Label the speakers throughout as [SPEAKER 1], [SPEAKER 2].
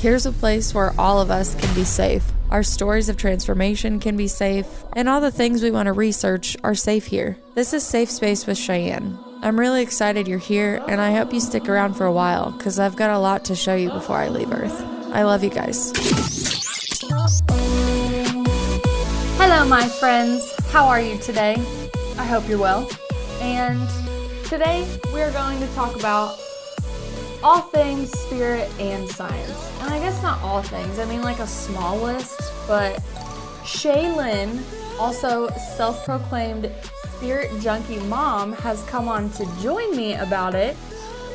[SPEAKER 1] Here's a place where all of us can be safe. Our stories of transformation can be safe, and all the things we want to research are safe here. This is Safe Space with Shaelyn. I'm really excited you're here, and I hope you stick around for a while, because I've got a lot to show you before I leave Earth. I love you guys. Hello, my friends. How are you today? I hope you're well. And today, we're going to talk about all things spirit and science. And I guess not all things, I mean like a small list, but Shaelyn, also self-proclaimed spirit junkie mom, has come on to join me about it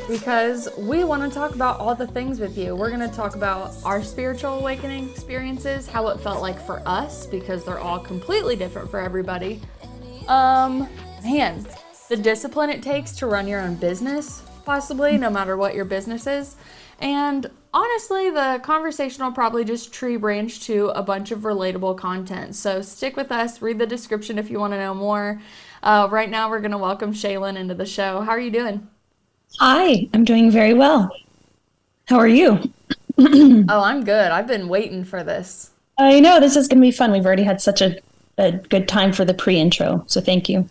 [SPEAKER 1] because we want to talk about all the things with you. We're going to talk about our spiritual awakening experiences, how it felt like for us, because they're all completely different for everybody. Man, the discipline it takes to run your own business, possibly, no matter what your business is. And honestly, the conversation will probably just tree branch to a bunch of relatable content. So stick with us, read the description if you want to know more. Right now, we're going to welcome Shaelyn into the show. How are you doing?
[SPEAKER 2] Hi, I'm doing very well. How are you?
[SPEAKER 1] Oh, I'm good. I've been waiting for this.
[SPEAKER 2] I know, this is going to be fun. We've already had such a good time for the pre-intro, so thank you.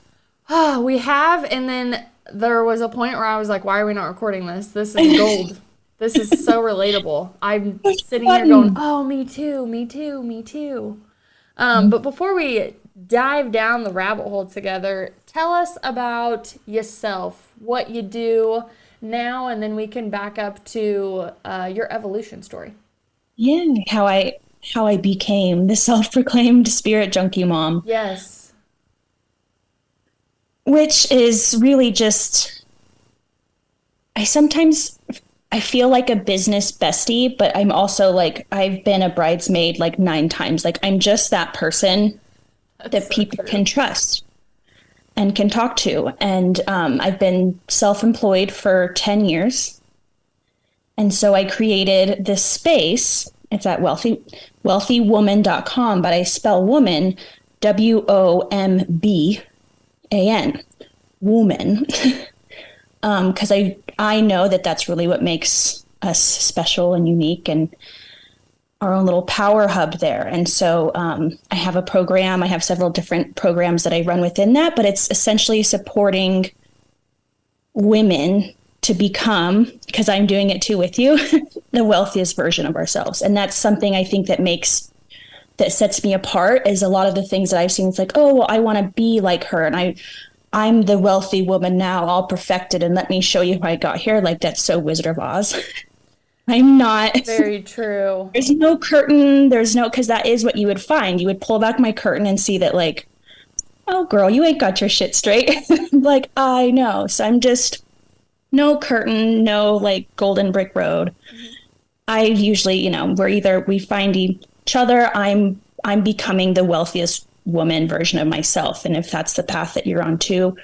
[SPEAKER 1] We have, and then there was a point where I was like, why are we not recording this? This is gold. This is so relatable. I'm sitting here going, oh, me too, me too, me too. But before we dive down the rabbit hole together, tell us about yourself, what you do now, and then we can back up to your evolution story.
[SPEAKER 2] Yeah, how I became the self-proclaimed spirit junkie mom.
[SPEAKER 1] Yes.
[SPEAKER 2] Which is really just, I feel like a business bestie, but I'm also like, I've been a bridesmaid like 9 times. Like, I'm just that person that people can trust and can talk to. And I've been self-employed for 10 years. And so I created this space. It's at wealthywomben.com, but I spell woman, WOMBAN, woman. Because I know that that's really what makes us special and unique and our own little power hub there. And so I have a program. I have several different programs that I run within that, but it's essentially supporting women to become, because I'm doing it too with you, the wealthiest version of ourselves. And that's something I think that sets me apart, is a lot of the things that I've seen. It's like, oh, well, I want to be like her. And I'm the wealthy woman now, all perfected, and let me show you how I got here. Like, that's so Wizard of Oz. I'm not.
[SPEAKER 1] Very true.
[SPEAKER 2] There's no curtain. Because that is what you would find. You would pull back my curtain and see that, like, oh, girl, you ain't got your shit straight. Like, I know. So I'm just no curtain, no, like, golden brick road. Mm-hmm. I usually, we find each other. I'm becoming the wealthiest woman version of myself. And if that's the path that you're on too,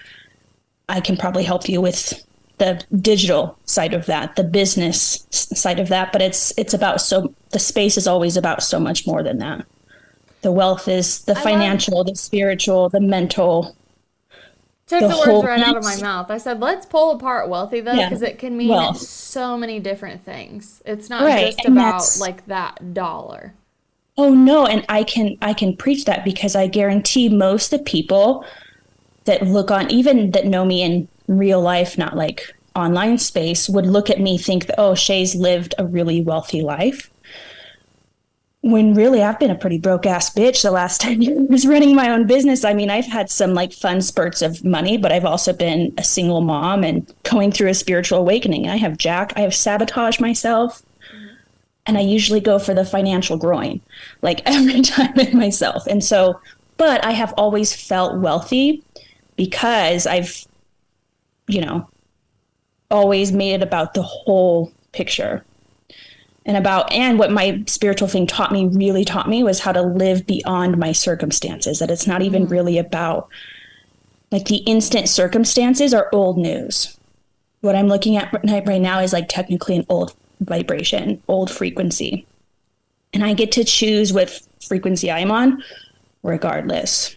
[SPEAKER 2] I can probably help you with the digital side of that, the business side of that. But it's about, the space is always about so much more than that. The wealth is the financial, the spiritual, the mental.
[SPEAKER 1] Took the words right out of my mouth. I said, let's pull apart wealthy though, because it can mean so many different things. It's not just about like that dollar.
[SPEAKER 2] Oh no, and I can preach that, because I guarantee most of the people that look on, even that know me in real life, not like online space, would look at me, think that, oh, Shay's lived a really wealthy life. When really I've been a pretty broke ass bitch the last 10 years running my own business. I mean, I've had some like fun spurts of money, but I've also been a single mom and going through a spiritual awakening. I have sabotaged myself. And I usually go for the financial groin, like every time in myself. And so, but I have always felt wealthy because I've, always made it about the whole picture. And what my spiritual thing really taught me was how to live beyond my circumstances, that it's not even really about, like, the instant circumstances are old news. What I'm looking at right now is like technically an old vibration, old frequency. And I get to choose what frequency I'm on regardless.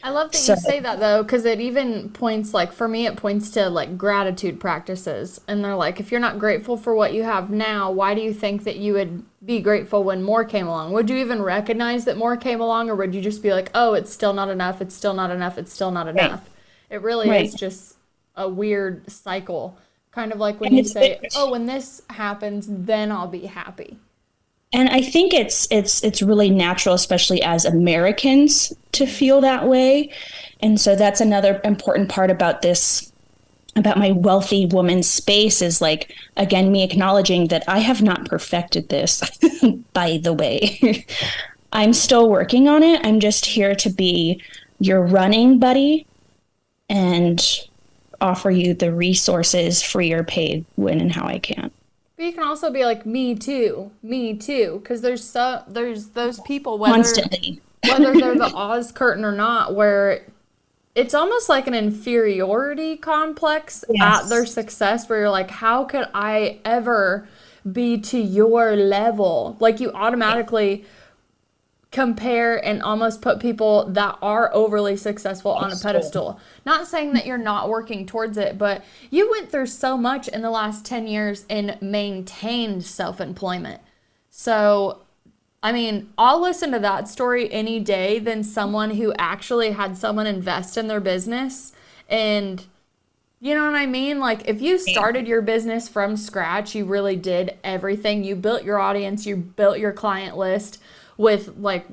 [SPEAKER 1] I love that
[SPEAKER 2] So,
[SPEAKER 1] you say that though, because it even points like for me, it points to like gratitude practices. And they're like, if you're not grateful for what you have now, why do you think that you would be grateful when more came along? Would you even recognize that more came along, or would you just be like, oh, it's still not enough, it's still not enough, it's still not
[SPEAKER 2] right,
[SPEAKER 1] enough? It really is
[SPEAKER 2] right.
[SPEAKER 1] just a weird cycle. Kind of like when
[SPEAKER 2] And
[SPEAKER 1] you
[SPEAKER 2] it's
[SPEAKER 1] say, oh, when this happens, then I'll be happy.
[SPEAKER 2] and I think it's really natural, especially as Americans, to feel that way. And so that's another important part about this, about my wealthy woman space, is like, again, me acknowledging that I have not perfected this, by the way. I'm still working on it. I'm just here to be your running buddy and offer you the resources, free or paid, when and how I can.
[SPEAKER 1] But you can also be like, me too, because there's those people,
[SPEAKER 2] Constantly.
[SPEAKER 1] whether they're the Oz curtain or not, where it's almost like an inferiority complex at their
[SPEAKER 2] Yes.
[SPEAKER 1] success, where you're like, how could I ever be to your level? Like you automatically compare and almost put people that are overly successful on a pedestal. Not saying that you're not working towards it, but you went through so much in the last 10 years and maintained self-employment. So, I mean, I'll listen to that story any day than someone who actually had someone invest in their business. And you know what I mean? Like, if you started your business from scratch, you really did everything. You built your audience, you built your client list with like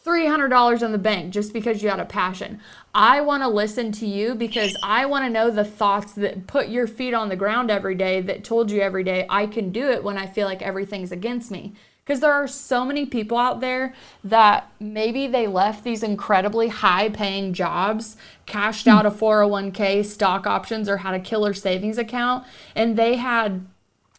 [SPEAKER 1] $300 in the bank just because you had a passion. I want to listen to you because I want to know the thoughts that put your feet on the ground every day, that told you every day I can do it when I feel like everything's against me. Because there are so many people out there that maybe they left these incredibly high paying jobs, cashed out a 401k, stock options, or had a killer savings account, and they had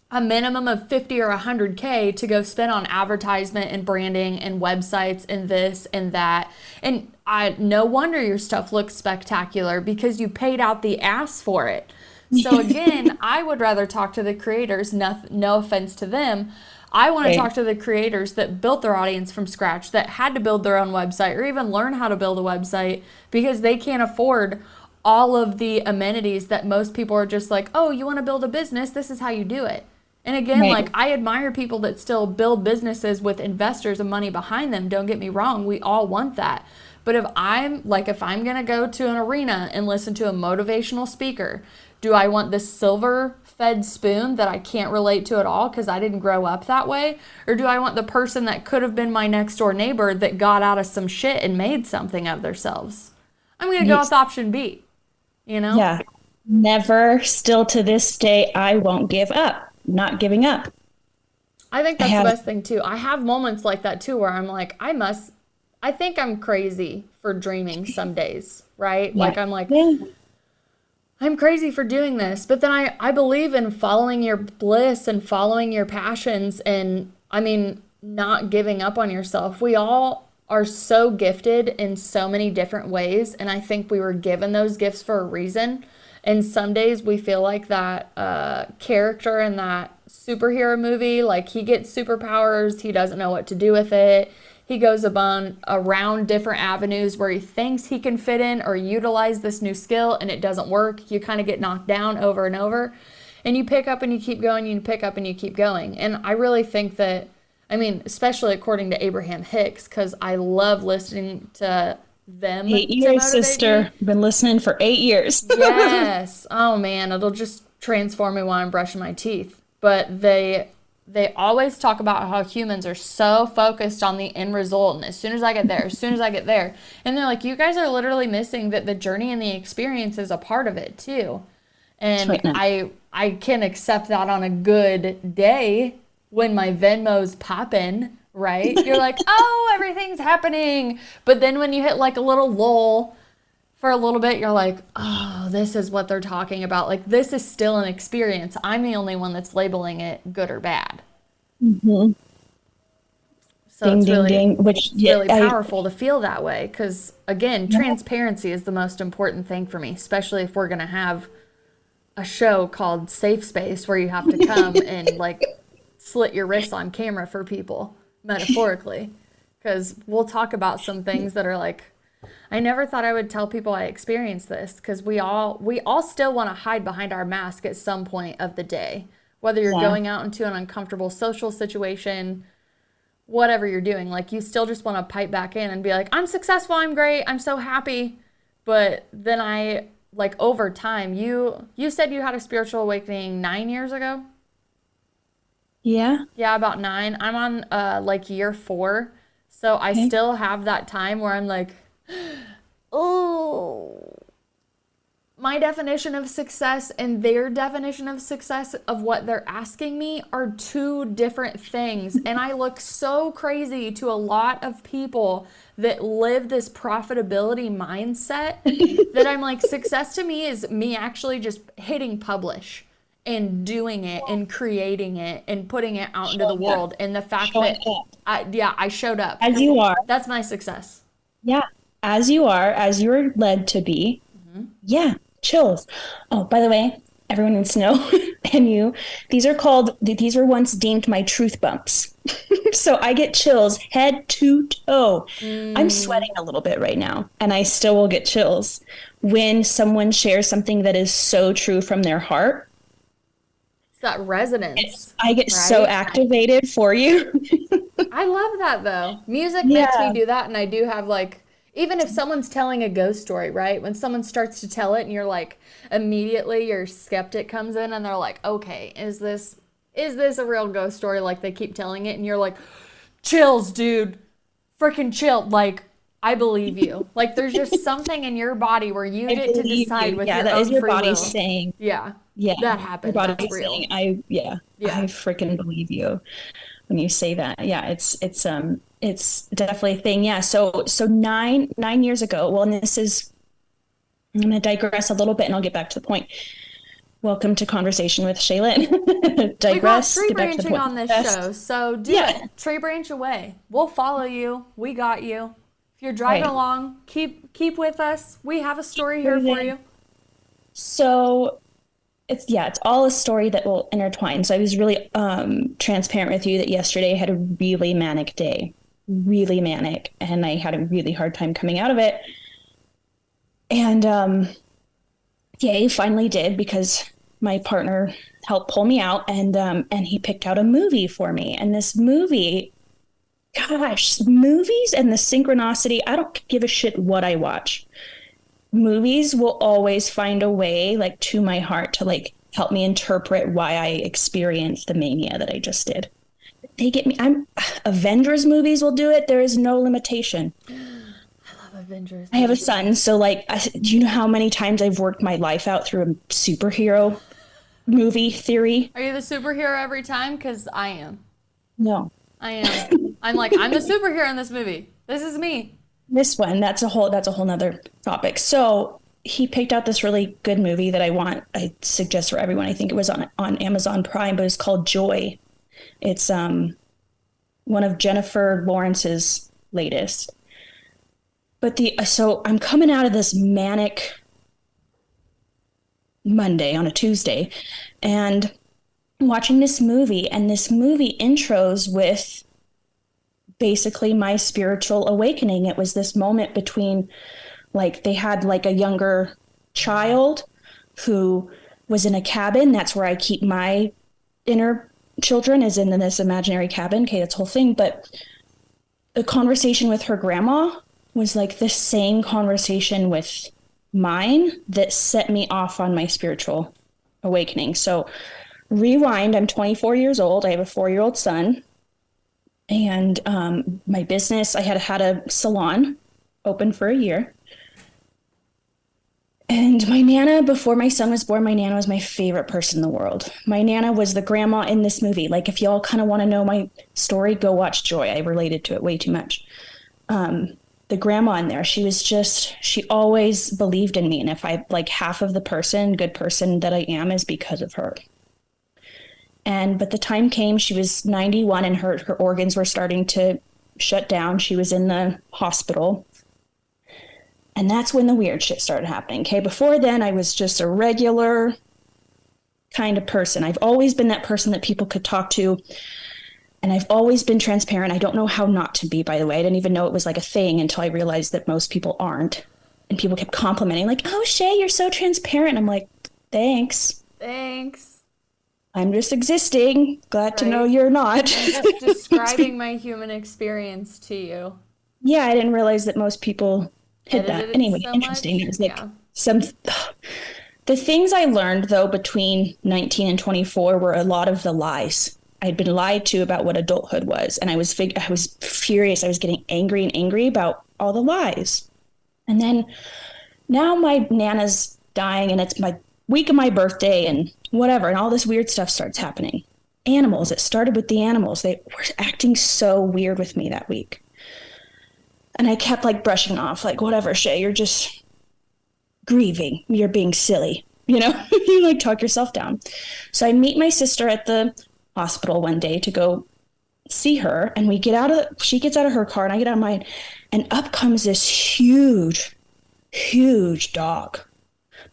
[SPEAKER 1] a minimum of 50 or 100K to go spend on advertisement and branding and websites and this and that. And no wonder your stuff looks spectacular because you paid out the ass for it. So again, I would rather talk to the creators, no offense to them. I want to
[SPEAKER 2] Right.
[SPEAKER 1] talk to the creators that built their audience from scratch, that had to build their own website or even learn how to build a website because they can't afford all of the amenities that most people are just like, oh, you want to build a business? This is how you do it. And again,
[SPEAKER 2] Right.
[SPEAKER 1] like I admire people that still build businesses with investors and money behind them. Don't get me wrong. We all want that. But if I'm going to go to an arena and listen to a motivational speaker, do I want this silver fed spoon that I can't relate to at all because I didn't grow up that way? Or do I want the person that could have been my next door neighbor that got out of some shit and made something of themselves? I'm going to go with option B, you know?
[SPEAKER 2] Yeah. Never, still to this day, I won't give up. Not giving up.
[SPEAKER 1] I think
[SPEAKER 2] I
[SPEAKER 1] that's the
[SPEAKER 2] have,
[SPEAKER 1] best thing too. I have moments like that too where I'm like, I think I'm crazy for dreaming some days, right?
[SPEAKER 2] yeah.
[SPEAKER 1] Like I'm like,
[SPEAKER 2] Yeah.
[SPEAKER 1] I'm crazy for doing this. But then I believe in following your bliss and following your passions and I mean, not giving up on yourself. We all are so gifted in so many different ways. And I think we were given those gifts for a reason. And some days we feel like that character in that superhero movie, like he gets superpowers, he doesn't know what to do with it. He goes around different avenues where he thinks he can fit in or utilize this new skill and it doesn't work. You kind of get knocked down over and over. And you pick up and you keep going, you pick up and you keep going. And I really think that, I mean, especially according to Abraham Hicks, because I love listening to them
[SPEAKER 2] 8 years,
[SPEAKER 1] to motivate
[SPEAKER 2] sister.
[SPEAKER 1] me.
[SPEAKER 2] Been listening for 8 years.
[SPEAKER 1] Yes. Oh man, it'll just transform me while I'm brushing my teeth. But they always talk about how humans are so focused on the end result and as soon as I get there, as soon as I get there. And they're like, you guys are literally missing that the journey and the experience is a part of it too.
[SPEAKER 2] That's
[SPEAKER 1] And
[SPEAKER 2] right now.
[SPEAKER 1] I can accept that on a good day when my Venmo's popping, right? You're like, oh, everything's happening. But then when you hit like a little lull for a little bit, you're like, oh, this is what they're talking about. Like, this is still an experience. I'm the only one that's labeling it good or bad.
[SPEAKER 2] Mm-hmm.
[SPEAKER 1] So
[SPEAKER 2] Ding,
[SPEAKER 1] it's
[SPEAKER 2] ding,
[SPEAKER 1] really,
[SPEAKER 2] ding. Which, yeah,
[SPEAKER 1] really powerful to feel that way. Because, again, transparency is the most important thing for me, especially if we're going to have a show called Safe Space where you have to come and, like, slit your wrists on camera for people, metaphorically. Because we'll talk about some things that are, like, I never thought I would tell people I experienced this because we all still want to hide behind our mask at some point of the day. Whether you're
[SPEAKER 2] Yeah.
[SPEAKER 1] going out into an uncomfortable social situation, whatever you're doing, like you still just want to pipe back in and be like, I'm successful, I'm great, I'm so happy. But then I like over time, you said you had a spiritual awakening 9 years ago?
[SPEAKER 2] Yeah.
[SPEAKER 1] Yeah, about 9. I'm on like year 4. So I
[SPEAKER 2] Okay.
[SPEAKER 1] still have that time where I'm like, oh, my definition of success and their definition of success of what they're asking me are two different things. And I look so crazy to a lot of people that live this profitability mindset that I'm like, success to me is me actually just hitting publish and doing it and creating it and putting it out into the
[SPEAKER 2] Showing up.
[SPEAKER 1] world. And the fact
[SPEAKER 2] Showing
[SPEAKER 1] that
[SPEAKER 2] up.
[SPEAKER 1] I showed up.
[SPEAKER 2] As you are.
[SPEAKER 1] That's my success.
[SPEAKER 2] Yeah. As you are, as you're led to be. Yeah. Chills. Oh, by the way, everyone needs to know, these were once deemed my truth bumps. So I get chills head to toe. I'm sweating a little bit right now, and I still will get chills when someone shares something that is so true from their heart.
[SPEAKER 1] It's that resonance.
[SPEAKER 2] I get so
[SPEAKER 1] Right?
[SPEAKER 2] activated for you.
[SPEAKER 1] I love that though. Music makes
[SPEAKER 2] Yeah.
[SPEAKER 1] me do that, and I do have like, even if someone's telling a ghost story, right? When someone starts to tell it, and you're like, immediately your skeptic comes in, and they're like, okay, is this a real ghost story? Like they keep telling it, and you're like, chills, dude, freaking chill. Like I believe you. Like there's just something in your body where you
[SPEAKER 2] I
[SPEAKER 1] get to
[SPEAKER 2] believe
[SPEAKER 1] decide
[SPEAKER 2] you.
[SPEAKER 1] with
[SPEAKER 2] Yeah,
[SPEAKER 1] your
[SPEAKER 2] that is
[SPEAKER 1] own
[SPEAKER 2] your
[SPEAKER 1] free
[SPEAKER 2] body
[SPEAKER 1] will.
[SPEAKER 2] saying,
[SPEAKER 1] Yeah,
[SPEAKER 2] yeah,
[SPEAKER 1] that
[SPEAKER 2] your
[SPEAKER 1] happened.
[SPEAKER 2] body
[SPEAKER 1] That's real.
[SPEAKER 2] saying,
[SPEAKER 1] Yeah.
[SPEAKER 2] I freaking believe you when you say that. Yeah, it's definitely a thing. Yeah. So 9 years ago, well, and I'm going to digress a little bit and I'll get back to the point. Welcome to Conversation with Shaelyn.
[SPEAKER 1] We got
[SPEAKER 2] Digress,
[SPEAKER 1] tree
[SPEAKER 2] get back to the
[SPEAKER 1] branching
[SPEAKER 2] point.
[SPEAKER 1] on this
[SPEAKER 2] Best.
[SPEAKER 1] show, so do
[SPEAKER 2] Yeah.
[SPEAKER 1] it. Tree branch away. We'll follow you. We got you. If you're driving
[SPEAKER 2] Right.
[SPEAKER 1] along, keep with us. We have a story here for you.
[SPEAKER 2] So it's all a story that will intertwine. So I was really transparent with you that yesterday I had a really manic day, really manic, and I had a really hard time coming out of it. And yay, finally did, because my partner helped pull me out, and he picked out a movie for me. And this movie, gosh, movies and the synchronicity, I don't give a shit what I watch. Movies will always find a way, like, to my heart to like help me interpret why I experienced the mania that I just did. They get me. Avengers movies will do it. There is no limitation.
[SPEAKER 1] Avengers.
[SPEAKER 2] I have a son, so like, do you know how many times I've worked my life out through a superhero movie theory?
[SPEAKER 1] Are you the superhero every time? Because I am.
[SPEAKER 2] No.
[SPEAKER 1] I am. I'm like, I'm the superhero in this movie. This is me.
[SPEAKER 2] This one, that's a whole nother topic. So he picked out this really good movie that I suggest for everyone. I think it was on Amazon Prime, but it's called Joy. It's one of Jennifer Lawrence's latest. But so I'm coming out of this manic Monday on a Tuesday and watching this movie, and this movie intros with basically my spiritual awakening. It was this moment between, like, they had like a younger child who was in a cabin. That's where I keep my inner children, is in this imaginary cabin. Okay, that's the whole thing. But the conversation with her grandma was like the same conversation with mine that set me off on my spiritual awakening. So rewind, I'm 24 years old. I have a 4-year-old son. And my business, I had a salon open for a year. And my Nana, before my son was born, my Nana was my favorite person in the world. My Nana was the grandma in this movie. Like, if y'all kind of want to know my story, go watch Joy. I related to it way too much. The grandma in there, she always believed in me. And if I, like, half of the good person that I am is because of her. But the time came, she was 91 and her organs were starting to shut down. She was in the hospital. And that's when the weird shit started happening. Okay, before then, I was just a regular kind of person. I've always been that person that people could talk to And I've always been transparent. I don't know how not to be, by the way. I didn't even know it was like a thing until I realized that most people aren't. And people kept complimenting, like, oh, Shay, you're so transparent. I'm like, thanks.
[SPEAKER 1] Thanks.
[SPEAKER 2] I'm just existing. Glad to know you're not.
[SPEAKER 1] I'm just describing my human experience to you.
[SPEAKER 2] Yeah, I didn't realize that most people hit that. Anyway,
[SPEAKER 1] so
[SPEAKER 2] interesting.
[SPEAKER 1] Much?
[SPEAKER 2] It was like the things I learned, though, between 19 and 24 were a lot of the lies. I'd been lied to about what adulthood was, and I was furious. I was getting angry and angry about all the lies. And then now my Nana's dying, and it's my week of my birthday and whatever, and all this weird stuff starts happening. Animals. It started with the animals. They were acting so weird with me that week. And I kept like brushing off, like, whatever, Shay, you're just grieving. You're being silly. You know, you like talk yourself down. So I meet my sister at the hospital one day to go see her. And she gets out of her car and I get out of mine. And up comes this huge, huge dog.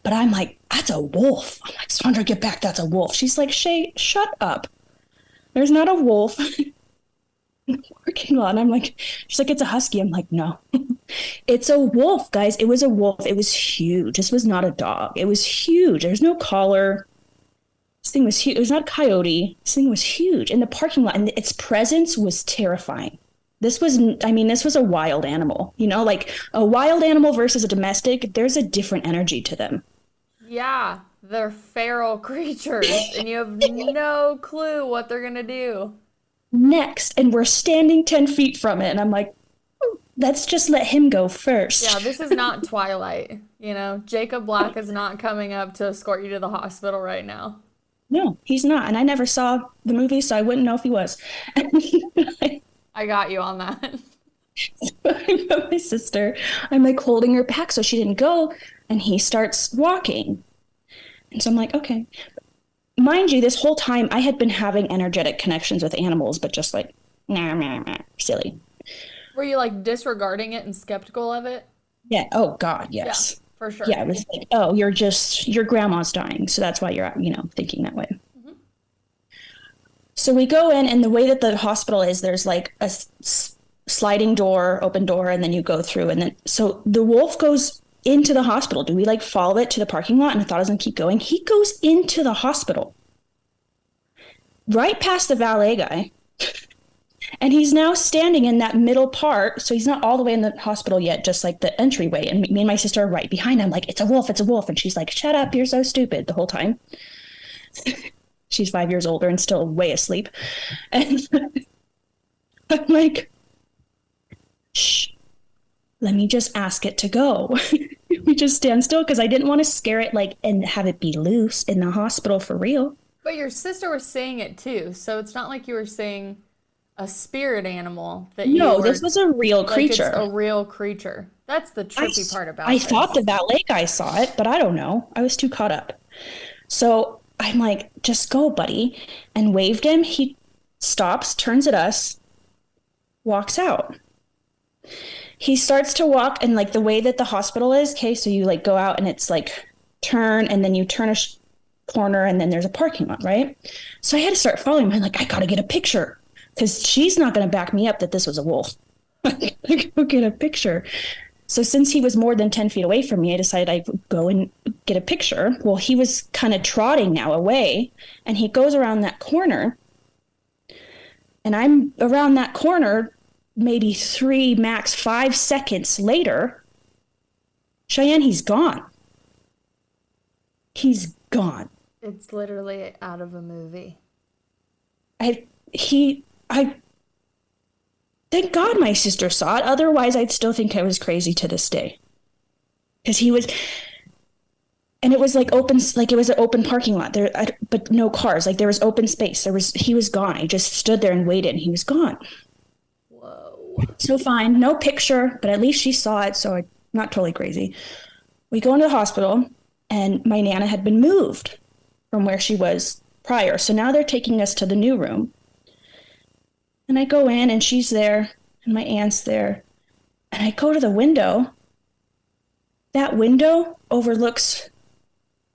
[SPEAKER 2] But I'm like, that's a wolf. I'm like, Sandra, get back. That's a wolf. She's like, Shay, shut up. There's not a wolf in the parking lot. And I'm like, she's like, it's a husky. I'm like, no, it's a wolf, guys. It was a wolf. It was huge. This was not a dog. It was huge. There's no collar. This thing was huge. It was not a coyote. This thing was huge in the parking lot. And its presence was terrifying. This was a wild animal, you know, like a wild animal versus a domestic. There's a different energy to them.
[SPEAKER 1] Yeah, they're feral creatures and you have no clue what they're going to do.
[SPEAKER 2] Next, and we're standing 10 feet from it. And I'm like, let's just let him go first.
[SPEAKER 1] Yeah, this is not Twilight. You know, Jacob Black is not coming up to escort you to the hospital right now.
[SPEAKER 2] No, he's not. And I never saw the movie, so I wouldn't know if he was.
[SPEAKER 1] I got you on that.
[SPEAKER 2] I got my sister. I'm like holding her back so she didn't go. And he starts walking. And so I'm like, okay. Mind you, this whole time I had been having energetic connections with animals, but just like, nah, silly.
[SPEAKER 1] Were you like disregarding it and skeptical of it?
[SPEAKER 2] Yeah. Oh, God, yes.
[SPEAKER 1] Yeah, for sure.
[SPEAKER 2] Yeah, it was like, oh, your grandma's dying. So that's why you're, thinking that way. Mm-hmm. So we go in, and the way that the hospital is, there's like a sliding door, open door, and then you go through. And then, so the wolf goes into the hospital. Do we like follow it to the parking lot? And I thought I was going to keep going. He goes into the hospital, right past the valet guy. And he's now standing in that middle part. So he's not all the way in the hospital yet, just like the entryway. And me and my sister are right behind him, like, it's a wolf, it's a wolf. And she's like, shut up, you're so stupid, the whole time. She's 5 years older and still way asleep. And I'm like, shh, let me just ask it to go. We just stand still because I didn't want to scare it and have it be loose in the hospital for real.
[SPEAKER 1] But your sister was seeing it too. So it's not like you were seeing a spirit animal that
[SPEAKER 2] this was a real creature.
[SPEAKER 1] It's a real creature. That's the trippy part about it.
[SPEAKER 2] I thought the valet guy saw it, but I don't know. I was too caught up. So I'm like, just go, buddy, and waved him. He stops, turns at us, walks out. He starts to walk, and like the way that the hospital is, okay, so you like go out and it's like turn, and then you turn a corner, and then there's a parking lot, right? So I had to start following him. I'm like, I gotta get a picture, because she's not going to back me up that this was a wolf. I go get a picture. So since he was more than 10 feet away from me, I decided I'd go and get a picture. Well, he was kind of trotting now away, and he goes around that corner. And I'm around that corner maybe 3, max 5 seconds later. Cheyenne, he's gone. He's gone.
[SPEAKER 1] It's literally out of a movie.
[SPEAKER 2] Thank God my sister saw it. Otherwise, I'd still think I was crazy to this day. Because he was, and it was like open, like it was an open parking lot there, but no cars. Like there was open space. He was gone. I just stood there and waited, and he was gone.
[SPEAKER 1] Whoa.
[SPEAKER 2] So fine, no picture, but at least she saw it, so I'm not totally crazy. We go into the hospital, and my Nana had been moved from where she was prior. So now they're taking us to the new room. And I go in, and she's there, and my aunt's there. And I go to the window. That window overlooks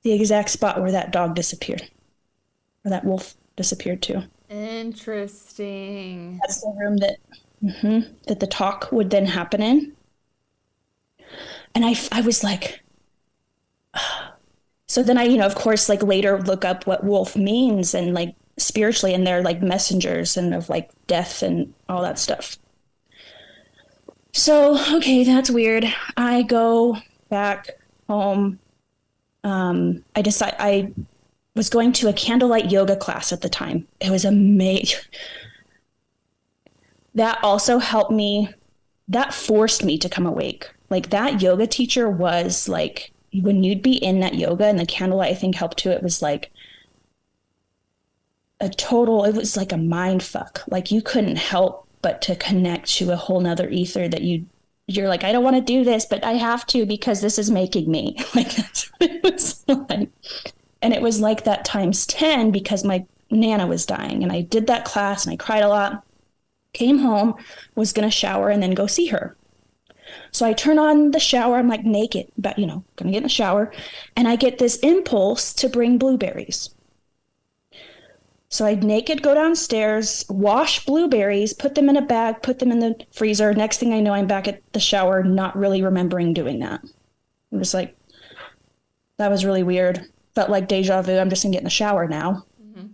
[SPEAKER 2] the exact spot where that dog disappeared. Or that wolf disappeared too.
[SPEAKER 1] Interesting.
[SPEAKER 2] That's the room that the talk would then happen in. And I was like, so then I, of course, like later look up what wolf means and like spiritually, and they're like messengers and of like death and all that stuff. So, okay, that's weird. I go back home. I was going to a candlelight yoga class at the time. It was amazing. That also helped me, that forced me to come awake. Like that yoga teacher was like, when you'd be in that yoga and the candlelight, I think helped too. It was like it was like a mind fuck. Like you couldn't help but to connect to a whole nother ether that you're like, I don't want to do this, but I have to because this is making me. Like that's what it was like. And it was like that times 10 because my Nana was dying. And I did that class and I cried a lot. Came home, was going to shower and then go see her. So I turn on the shower. I'm like naked, but going to get in the shower. And I get this impulse to bring blueberries. So I naked go downstairs, wash blueberries, put them in a bag, put them in the freezer. Next thing I know, I'm back at the shower, not really remembering doing that. It was like, that was really weird. Felt like deja vu. I'm just going to get in the shower now. Mm-hmm.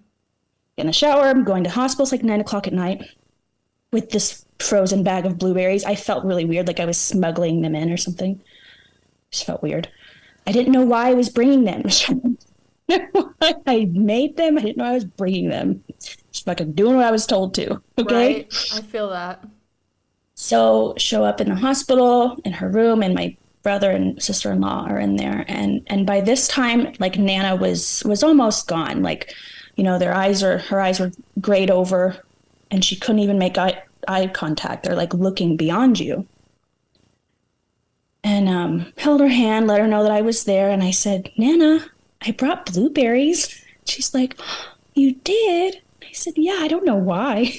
[SPEAKER 2] In the shower, I'm going to hospital. It's like 9:00 at night with this frozen bag of blueberries. I felt really weird, like I was smuggling them in or something. Just felt weird. I didn't know why I was bringing them. I made them. I didn't know I was bringing them. Just fucking doing what I was told to. Okay.
[SPEAKER 1] Right. I feel that.
[SPEAKER 2] So show up in the hospital in her room, and my brother and sister-in-law are in there. And by this time, like Nana was almost gone. Like, her eyes were grayed over, and she couldn't even make eye contact. They're like looking beyond you. And held her hand, let her know that I was there. And I said, Nana, I brought blueberries. She's like, you did? I said, yeah, I don't know why.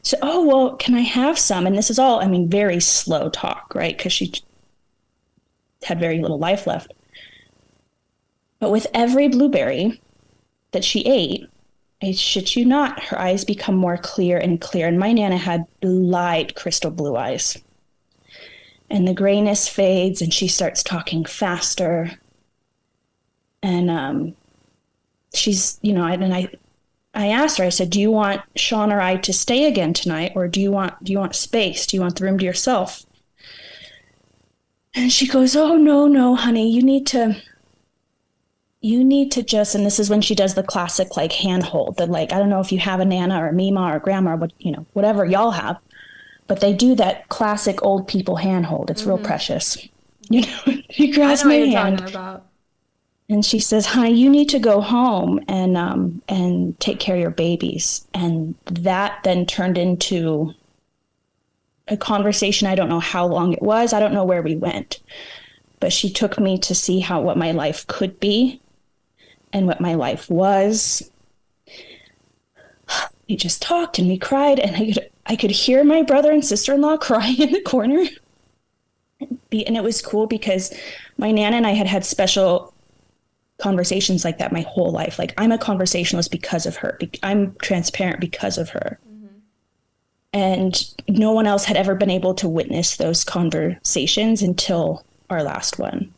[SPEAKER 2] So, oh, well, can I have some? And this is all, very slow talk, right? Because she had very little life left. But with every blueberry that she ate, I shit you not, her eyes become more clear and clear. And my Nana had light crystal blue eyes. And the grayness fades and she starts talking faster. And she's, I asked her, I said, do you want Sean or I to stay again tonight? Or do you want space? Do you want the room to yourself? And she goes, oh, no, honey, you need to just, and this is when she does the classic, like, handhold, that, like, I don't know if you have a Nana or a Mima or a grandma, or whatever y'all have, but they do that classic old people handhold. It's real precious. She grabs my hand. Talking about. And she says, honey, you need to go home and take care of your babies. And that then turned into a conversation. I don't know how long it was. I don't know where we went. But she took me to see what my life could be and what my life was. We just talked and we cried, and I could hear my brother and sister-in-law crying in the corner. And it was cool because my Nana and I had special conversations like that my whole life. Like, I'm a conversationalist because of her. I'm transparent because of her. Mm-hmm. And no one else had ever been able to witness those conversations until our last one.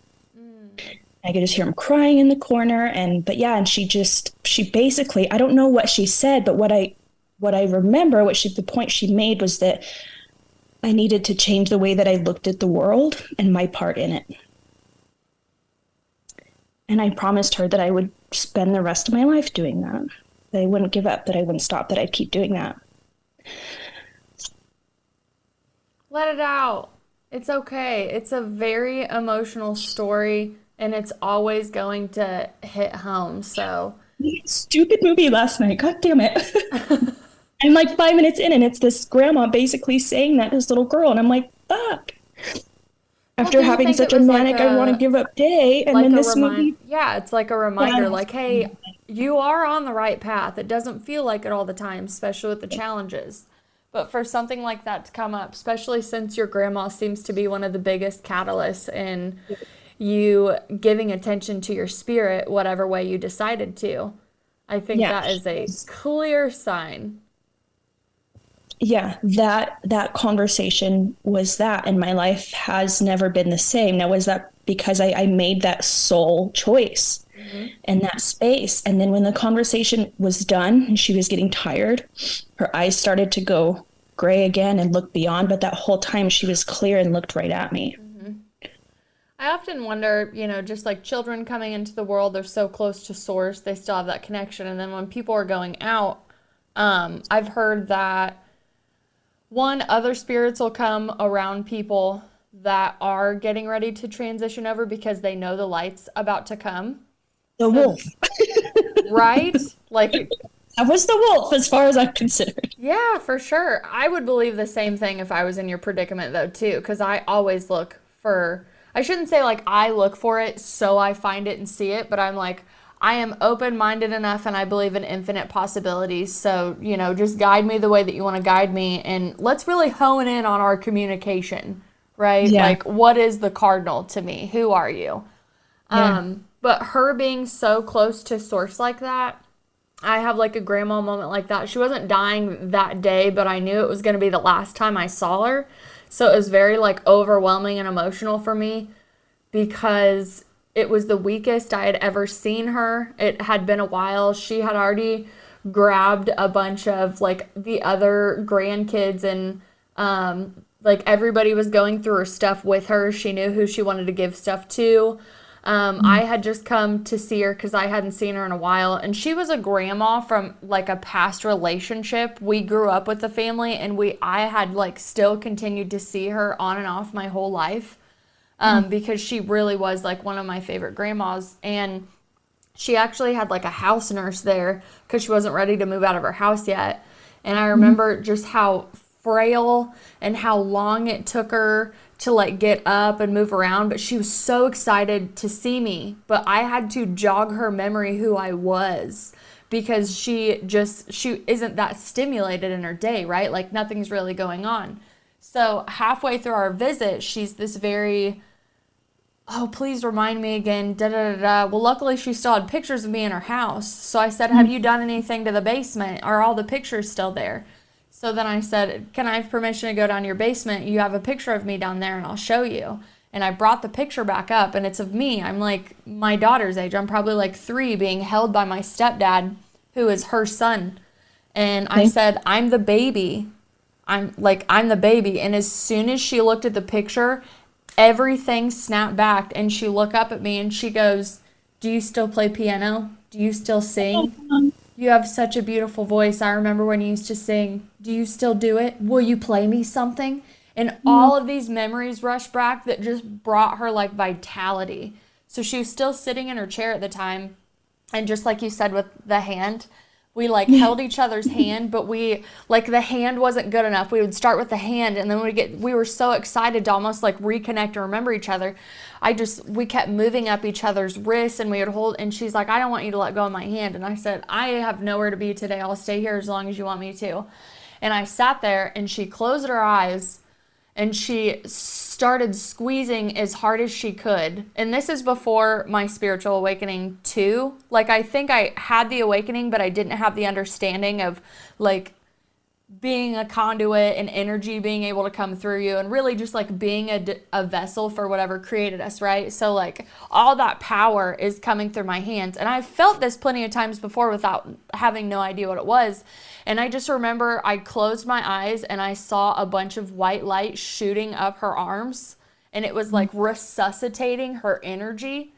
[SPEAKER 2] I could just hear him crying in the corner. And she basically, I don't know what she said, but what I remember, the point she made was that I needed to change the way that I looked at the world and my part in it. And I promised her that I would spend the rest of my life doing that I wouldn't give up, that I wouldn't stop, that I'd keep doing that.
[SPEAKER 1] Let it out. It's okay. It's a very emotional story, and it's always going to hit home. So
[SPEAKER 2] stupid movie last night. God damn it. I'm like 5 minutes in, and it's this grandma basically saying that to this little girl, and I'm like, fuck. After having such a manic, I want to give up day, and then this movie.
[SPEAKER 1] Yeah, it's like a reminder, like, hey, you are on the right path. It doesn't feel like it all the time, especially with the challenges. But for something like that to come up, especially since your grandma seems to be one of the biggest catalysts in you giving attention to your spirit, whatever way you decided to, I think
[SPEAKER 2] Yeah.
[SPEAKER 1] that is a clear sign.
[SPEAKER 2] Yeah, that conversation was that, and my life has never been the same. Now, was that because I made that soul choice
[SPEAKER 1] Hmm.
[SPEAKER 2] in that space? And then when the conversation was done and she was getting tired, her eyes started to go gray again and look beyond, but that whole time she was clear and looked right at me.
[SPEAKER 1] Hmm. I often wonder, just like children coming into the world, they're so close to source, they still have that connection. And then when people are going out, I've heard that one, other spirits will come around people that are getting ready to transition over because they know the light's about to come.
[SPEAKER 2] The
[SPEAKER 1] So,
[SPEAKER 2] wolf.
[SPEAKER 1] right? Like,
[SPEAKER 2] That was the wolf as far as I'm considered.
[SPEAKER 1] yeah, for sure. I would believe the same thing if I was in your predicament, though, too, because I always look for, I shouldn't say like I look for it so I find it and see it, but I'm like, I am open minded enough and I believe in infinite possibilities. So, just guide me the way that you want to guide me. And let's really hone in on our communication, right?
[SPEAKER 2] Yeah.
[SPEAKER 1] Like, what is the cardinal to me? Who are you?
[SPEAKER 2] Yeah.
[SPEAKER 1] But her being so close to source like that, I have like a grandma moment like that. She wasn't dying that day, but I knew it was going to be the last time I saw her. So it was very like overwhelming and emotional for me because it was the weakest I had ever seen her. It had been a while. She had already grabbed a bunch of like the other grandkids and like everybody was going through her stuff with her. She knew who she wanted to give stuff to. I had just come to see her because I hadn't seen her in a while. And she was a grandma from like a past relationship. We grew up with the family and I had like still continued to see her on and off my whole life. Because she really was like one of my favorite grandmas. And she actually had like a house nurse there because she wasn't ready to move out of her house yet. And I remember just how frail and how long it took her to like get up and move around, but she was so excited to see me. But I had to jog her memory who I was because she isn't that stimulated in her day, right? Like nothing's really going on. So halfway through our visit, she's this very, oh, please remind me again, da da da da. Well, luckily she still had pictures of me in her house. So I said, have you done anything to the basement? Are all the pictures still there? So then I said, can I have permission to go down to your basement? You have a picture of me down there and I'll show you. And I brought the picture back up and it's of me. I'm like my daughter's age. I'm probably like 3 being held by my stepdad, who is her son. And I said, I'm the baby. I'm the baby. And as soon as she looked at the picture, everything snapped back and she looked up at me and she goes, do you still play piano? Do you still sing? You have such a beautiful voice. I remember when you used to sing. Do you still do it? Will you play me something? And all of these memories rushed back that just brought her like vitality. So she was still sitting in her chair at the time. And just like you said with the hand, we like held each other's hand, but we like the hand wasn't good enough. We would start with the hand and then we were so excited to almost like reconnect and remember each other. We kept moving up each other's wrists and we would hold, and she's like, I don't want you to let go of my hand. And I said, I have nowhere to be today. I'll stay here as long as you want me to. And I sat there and she closed her eyes and she started squeezing as hard as she could. And this is before my spiritual awakening too. Like I think I had the awakening, but I didn't have the understanding of like being a conduit and energy being able to come through you and really just like being a vessel for whatever created us, right? So like all that power is coming through my hands. And I've felt this plenty of times before without having no idea what it was. And I just remember I closed my eyes and I saw a bunch of white light shooting up her arms. And it was like resuscitating her energy.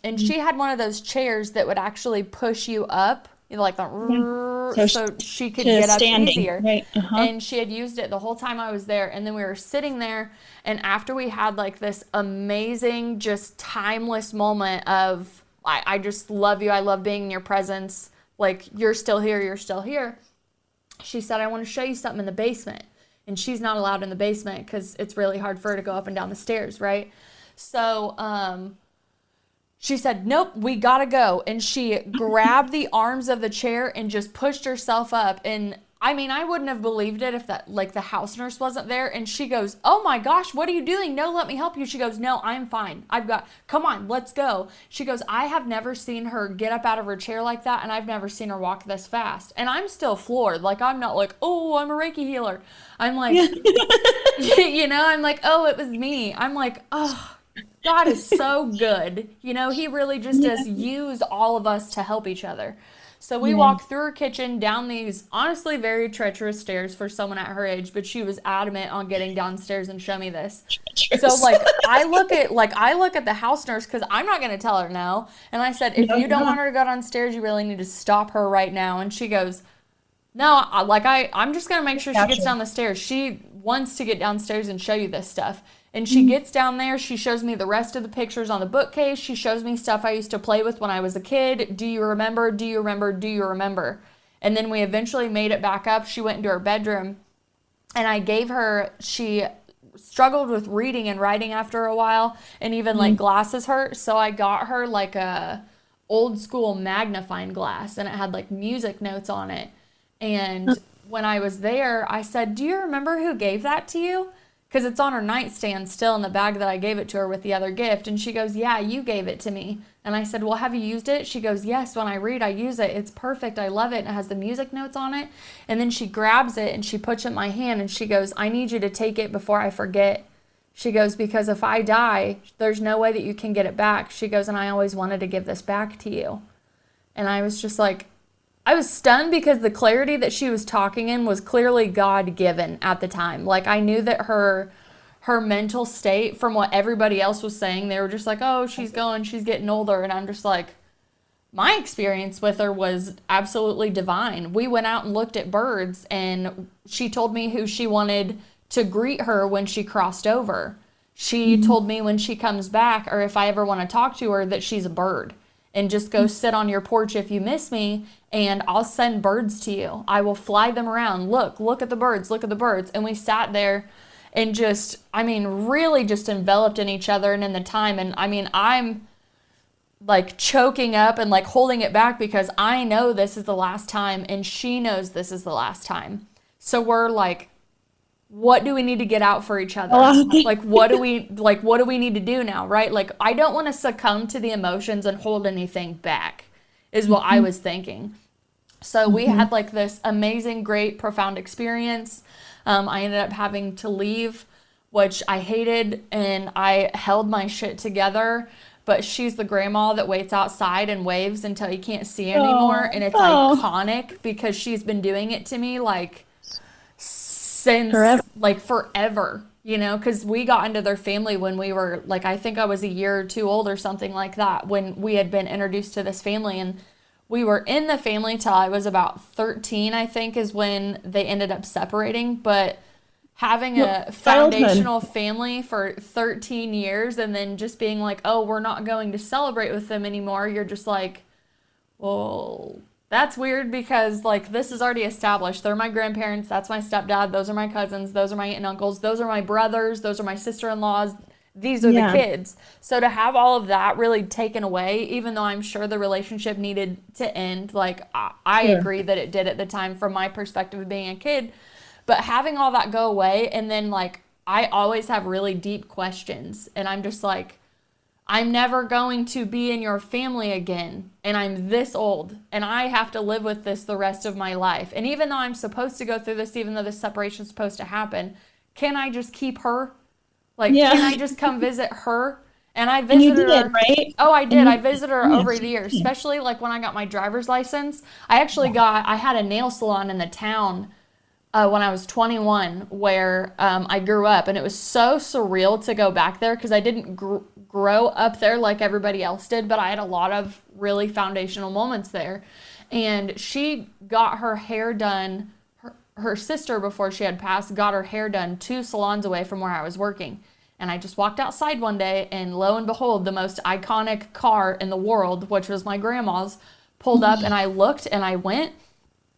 [SPEAKER 1] And she had one of those chairs that would actually push you up, like the, so she could get up easier.
[SPEAKER 2] Right.
[SPEAKER 1] And she had used it the whole time I was there. And then we were sitting there. And after we had like this amazing, just timeless moment of, I just love you. I love being in your presence. Like, you're still here. You're still here. She said, I want to show you something in the basement. And she's not allowed in the basement because it's really hard for her to go up and down the stairs, right? So she said, nope, we got to go. And she grabbed the arms of the chair and just pushed herself up. And I mean, I wouldn't have believed it if that, like, the house nurse wasn't there. And she goes, oh my gosh, what are you doing? No, let me help you. She goes, no, I'm fine. Come on, let's go. She goes, I have never seen her get up out of her chair like that. And I've never seen her walk this fast. And I'm still floored. Like, I'm not like, oh, I'm a Reiki healer. I'm like, I'm like, oh, it was me. I'm like, oh, God is so good. He really just does use all of us to help each other. So we walked through her kitchen, down these honestly very treacherous stairs for someone at her age, but she was adamant on getting downstairs and show me this. So like I look at the house nurse, because I'm not going to tell her no. And I said, if you don't want her to go downstairs, you really need to stop her right now. And she goes, no, I'm just going to make sure she gets down the stairs. She wants to get downstairs and show you this stuff. And she gets down there, she shows me the rest of the pictures on the bookcase, she shows me stuff I used to play with when I was a kid. Do you remember? Do you remember? Do you remember? And then we eventually made it back up. She went into her bedroom, and I gave her, she struggled with reading and writing after a while, and even like glasses hurt, so I got her like a old school magnifying glass, and it had like music notes on it. And when I was there, I said, do you remember who gave that to you? Because it's on her nightstand still in the bag that I gave it to her with the other gift. And she goes, yeah, you gave it to me. And I said, well, have you used it? She goes, yes, when I read, I use it. It's perfect. I love it. And it has the music notes on it. And then she grabs it and she puts it in my hand and she goes, I need you to take it before I forget. She goes, because if I die, there's no way that you can get it back. She goes, and I always wanted to give this back to you. And I was just like, I was stunned, because the clarity that she was talking in was clearly God-given at the time. Like, I knew that her mental state, from what everybody else was saying, they were just like, oh, she's getting older. And I'm just like, my experience with her was absolutely divine. We went out and looked at birds, and she told me who she wanted to greet her when she crossed over. She told me when she comes back, or if I ever want to talk to her, that she's a bird. And just go sit on your porch if you miss me, and I'll send birds to you. I will fly them around. Look at the birds, look at the birds. And we sat there and just, really just enveloped in each other and in the time. And I'm like choking up and like holding it back, because I know this is the last time, and she knows this is the last time. So we're like, what do we need to get out for each other? Like, what do we need to do now, right? Like, I don't want to succumb to the emotions and hold anything back, is what I was thinking. So we had like this amazing, great, profound experience. I ended up having to leave, which I hated, and I held my shit together. But she's the grandma that waits outside and waves until you can't see anymore. And it's iconic, because she's been doing it to me like since forever, because we got into their family when we were like, I think I was a year or two old or something like that, when we had been introduced to this family. And we were in the family till I was about 13, I think, is when they ended up separating. But having a foundational family for 13 years and then just being like, oh, we're not going to celebrate with them anymore, you're just like, well, that's weird, because like this is already established. They're my grandparents. That's my stepdad. Those are my cousins. Those are my aunt and uncles. Those are my brothers. Those are my sister-in-laws. These are the kids. So to have all of that really taken away, even though I'm sure the relationship needed to end, like I agree that it did at the time from my perspective of being a kid, but having all that go away, and then like I always have really deep questions, and I'm just like, I'm never going to be in your family again, and I'm this old, and I have to live with this the rest of my life. And even though I'm supposed to go through this, even though this separation is supposed to happen, can I just keep her? Like, can I just come visit her? And I visited her, right? Oh, I did. I visited her over the years, especially like when I got my driver's license. I had a nail salon in the town when I was 21, where I grew up, and it was so surreal to go back there, because I didn't grow up there like everybody else did, but I had a lot of really foundational moments there. And she got her hair done, her sister, before she had passed, got her hair done 2 salons away from where I was working. And I just walked outside one day, and lo and behold, the most iconic car in the world, which was my grandma's, pulled up, and I looked, and I went,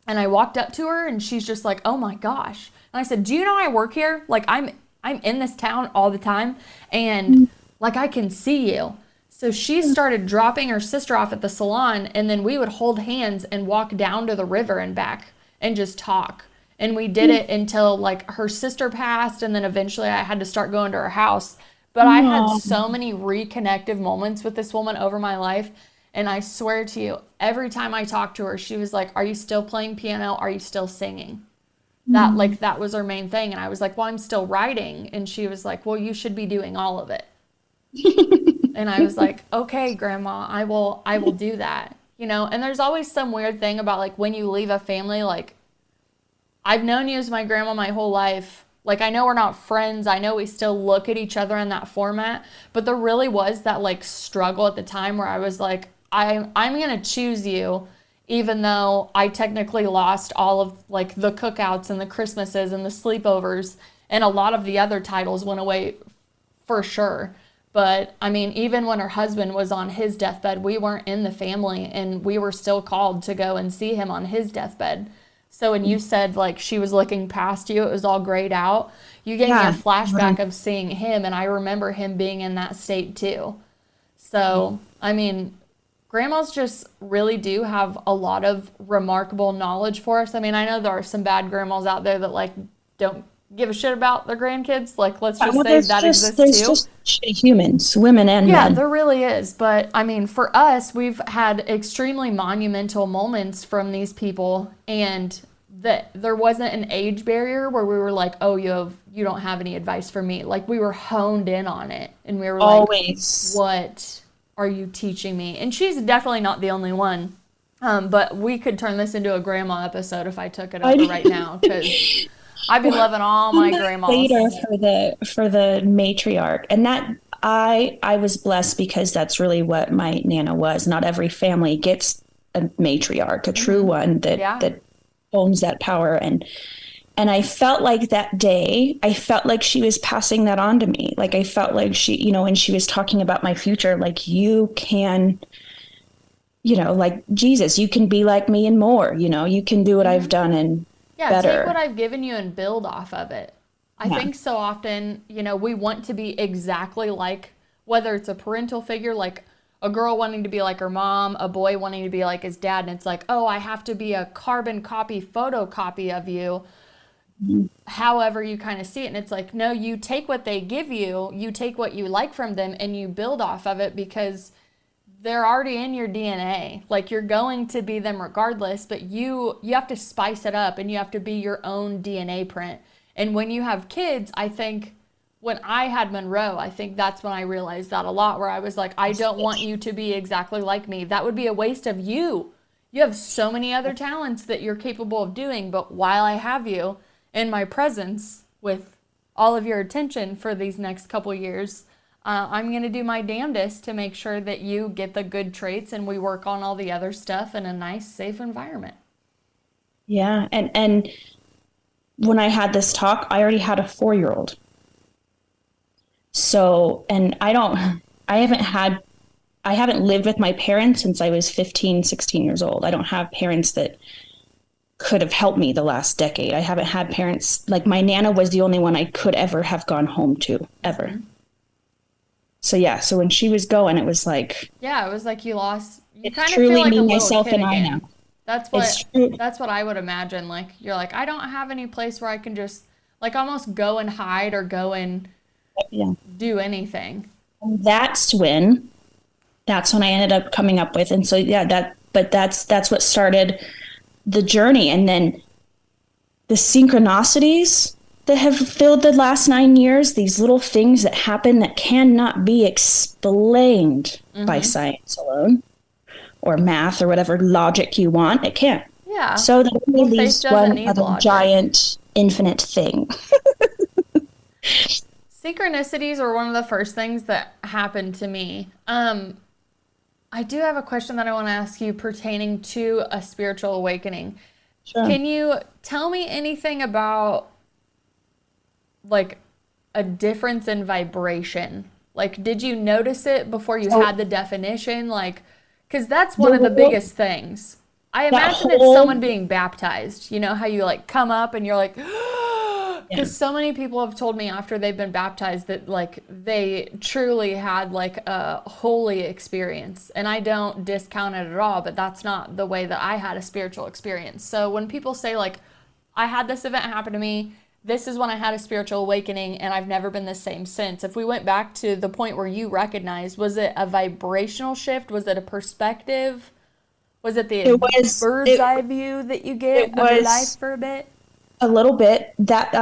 [SPEAKER 1] and I walked up to her, and she's just like, oh my gosh. And I said, do you know I work here? Like, I'm in this town all the time, and like, I can see you. So she started dropping her sister off at the salon, and then we would hold hands and walk down to the river and back and just talk. And we did it until like her sister passed, and then eventually I had to start going to her house. But I had
[SPEAKER 2] No.
[SPEAKER 1] so many reconnective moments with this woman over my life. And I swear to you, every time I talked to her, she was like, "Are you still playing piano? Are you still singing?" That was her main thing. And I was like, "Well, I'm still writing." And she was like, "Well, you should be doing all of it." And I was like, "Okay, grandma, I will do that." And there's always some weird thing about like when you leave a family, like I've known you as my grandma my whole life. Like, I know we're not friends. I know we still look at each other in that format. But there really was that, like, struggle at the time where I was like, I'm going to choose you, even though I technically lost all of, like, the cookouts and the Christmases and the sleepovers. And a lot of the other titles went away for sure. But, I mean, even when her husband was on his deathbed, we weren't in the family. And we were still called to go and see him on his deathbed. So when you said, like, she was looking past you, it was all grayed out, you gave me a flashback of seeing him, and I remember him being in that state too. So, I mean, grandmas just really do have a lot of remarkable knowledge for us. I mean, I know there are some bad grandmas out there that, like, don't give a shit about their grandkids. Like, let's just say that exists too.
[SPEAKER 2] There's just shitty humans, women and men.
[SPEAKER 1] Yeah, there really is. But I mean, for us, we've had extremely monumental moments from these people, and that there wasn't an age barrier where we were like, "Oh, you don't have any advice for me." Like, we were honed in on it, and we were
[SPEAKER 2] always
[SPEAKER 1] like, "What are you teaching me?" And she's definitely not the only one. But we could turn this into a grandma episode if I took it over right now, because I'd be loving all my grandmas.
[SPEAKER 2] Later for the matriarch, and that I was blessed because that's really what my Nana was. Not every family gets a matriarch, a true one that owns that power, and I felt like that day, I felt like she was passing that on to me. Like I felt like she, and she was talking about my future, like you can, like Jesus, you can be like me and more. You can do what I've done and better.
[SPEAKER 1] Take what I've given you and build off of it. I think so often, we want to be exactly like, whether it's a parental figure, like a girl wanting to be like her mom, a boy wanting to be like his dad, and it's like, oh, I have to be a carbon copy, photocopy of you. Mm-hmm. However you kind of see it, and it's like, no, you take what they give you, you take what you like from them, and you build off of it because they're already in your DNA. Like, you're going to be them regardless, but you have to spice it up, and you have to be your own DNA print. And when you have kids, I think when I had Monroe, I think that's when I realized that a lot, where I was like, I don't want you to be exactly like me. That would be a waste of you. You have so many other talents that you're capable of doing, but while I have you in my presence with all of your attention for these next couple years, I'm going to do my damnedest to make sure that you get the good traits and we work on all the other stuff in a nice, safe environment.
[SPEAKER 2] Yeah. And when I had this talk, I already had a 4-year-old. So, and I haven't lived with my parents since I was 15, 16 years old. I don't have parents that could have helped me the last decade. I haven't had parents, like my Nana was the only one I could ever have gone home to, ever. Mm-hmm. So yeah, so when she was going, it was like...
[SPEAKER 1] Yeah, it was like you lost... You
[SPEAKER 2] kind of feel like me, myself, and I now.
[SPEAKER 1] That's what I would imagine. Like, you're like, I don't have any place where I can just, like, almost go and hide or go and do anything.
[SPEAKER 2] And that's when I ended up coming up with, and so yeah, that's what started the journey. And then the synchronicities that have filled the last 9 years, these little things that happen that cannot be explained by science alone or math or whatever logic you want. It can't.
[SPEAKER 1] Yeah.
[SPEAKER 2] So that really leaves one other giant infinite thing.
[SPEAKER 1] Synchronicities are one of the first things that happened to me. I do have a question that I want to ask you pertaining to a spiritual awakening. Sure. Can you tell me anything about, like, a difference in vibration? Like, did you notice it before you had the definition? Like, because that's one of the biggest things. I imagine it's someone being baptized. You know how you, like, come up and you're like... Because so many people have told me after they've been baptized that, like, they truly had, like, a holy experience. And I don't discount it at all, but that's not the way that I had a spiritual experience. So when people say, like, I had this event happen to me. This is when I had a spiritual awakening, and I've never been the same since. If we went back to the point where you recognized, was it a vibrational shift? Was it a perspective? Was it the bird's eye view that you get of your life for a bit?
[SPEAKER 2] A little bit. That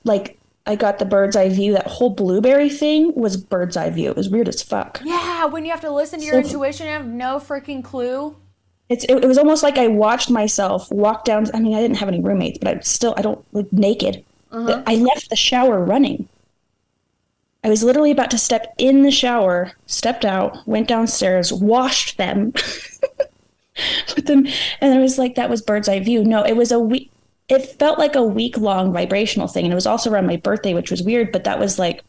[SPEAKER 2] like I got the bird's eye view. That whole blueberry thing was bird's eye view. It was weird as fuck.
[SPEAKER 1] Yeah, when you have to listen to your intuition, you have no freaking clue.
[SPEAKER 2] It was almost like I watched myself walk down. I mean, I didn't have any roommates, but I don't look naked. I left the shower running. I was literally about to step in the shower, stepped out, went downstairs, washed them, put them, and I was like, that was bird's eye view. No, it was it felt like a week-long vibrational thing. And it was also around my birthday, which was weird, but that was like,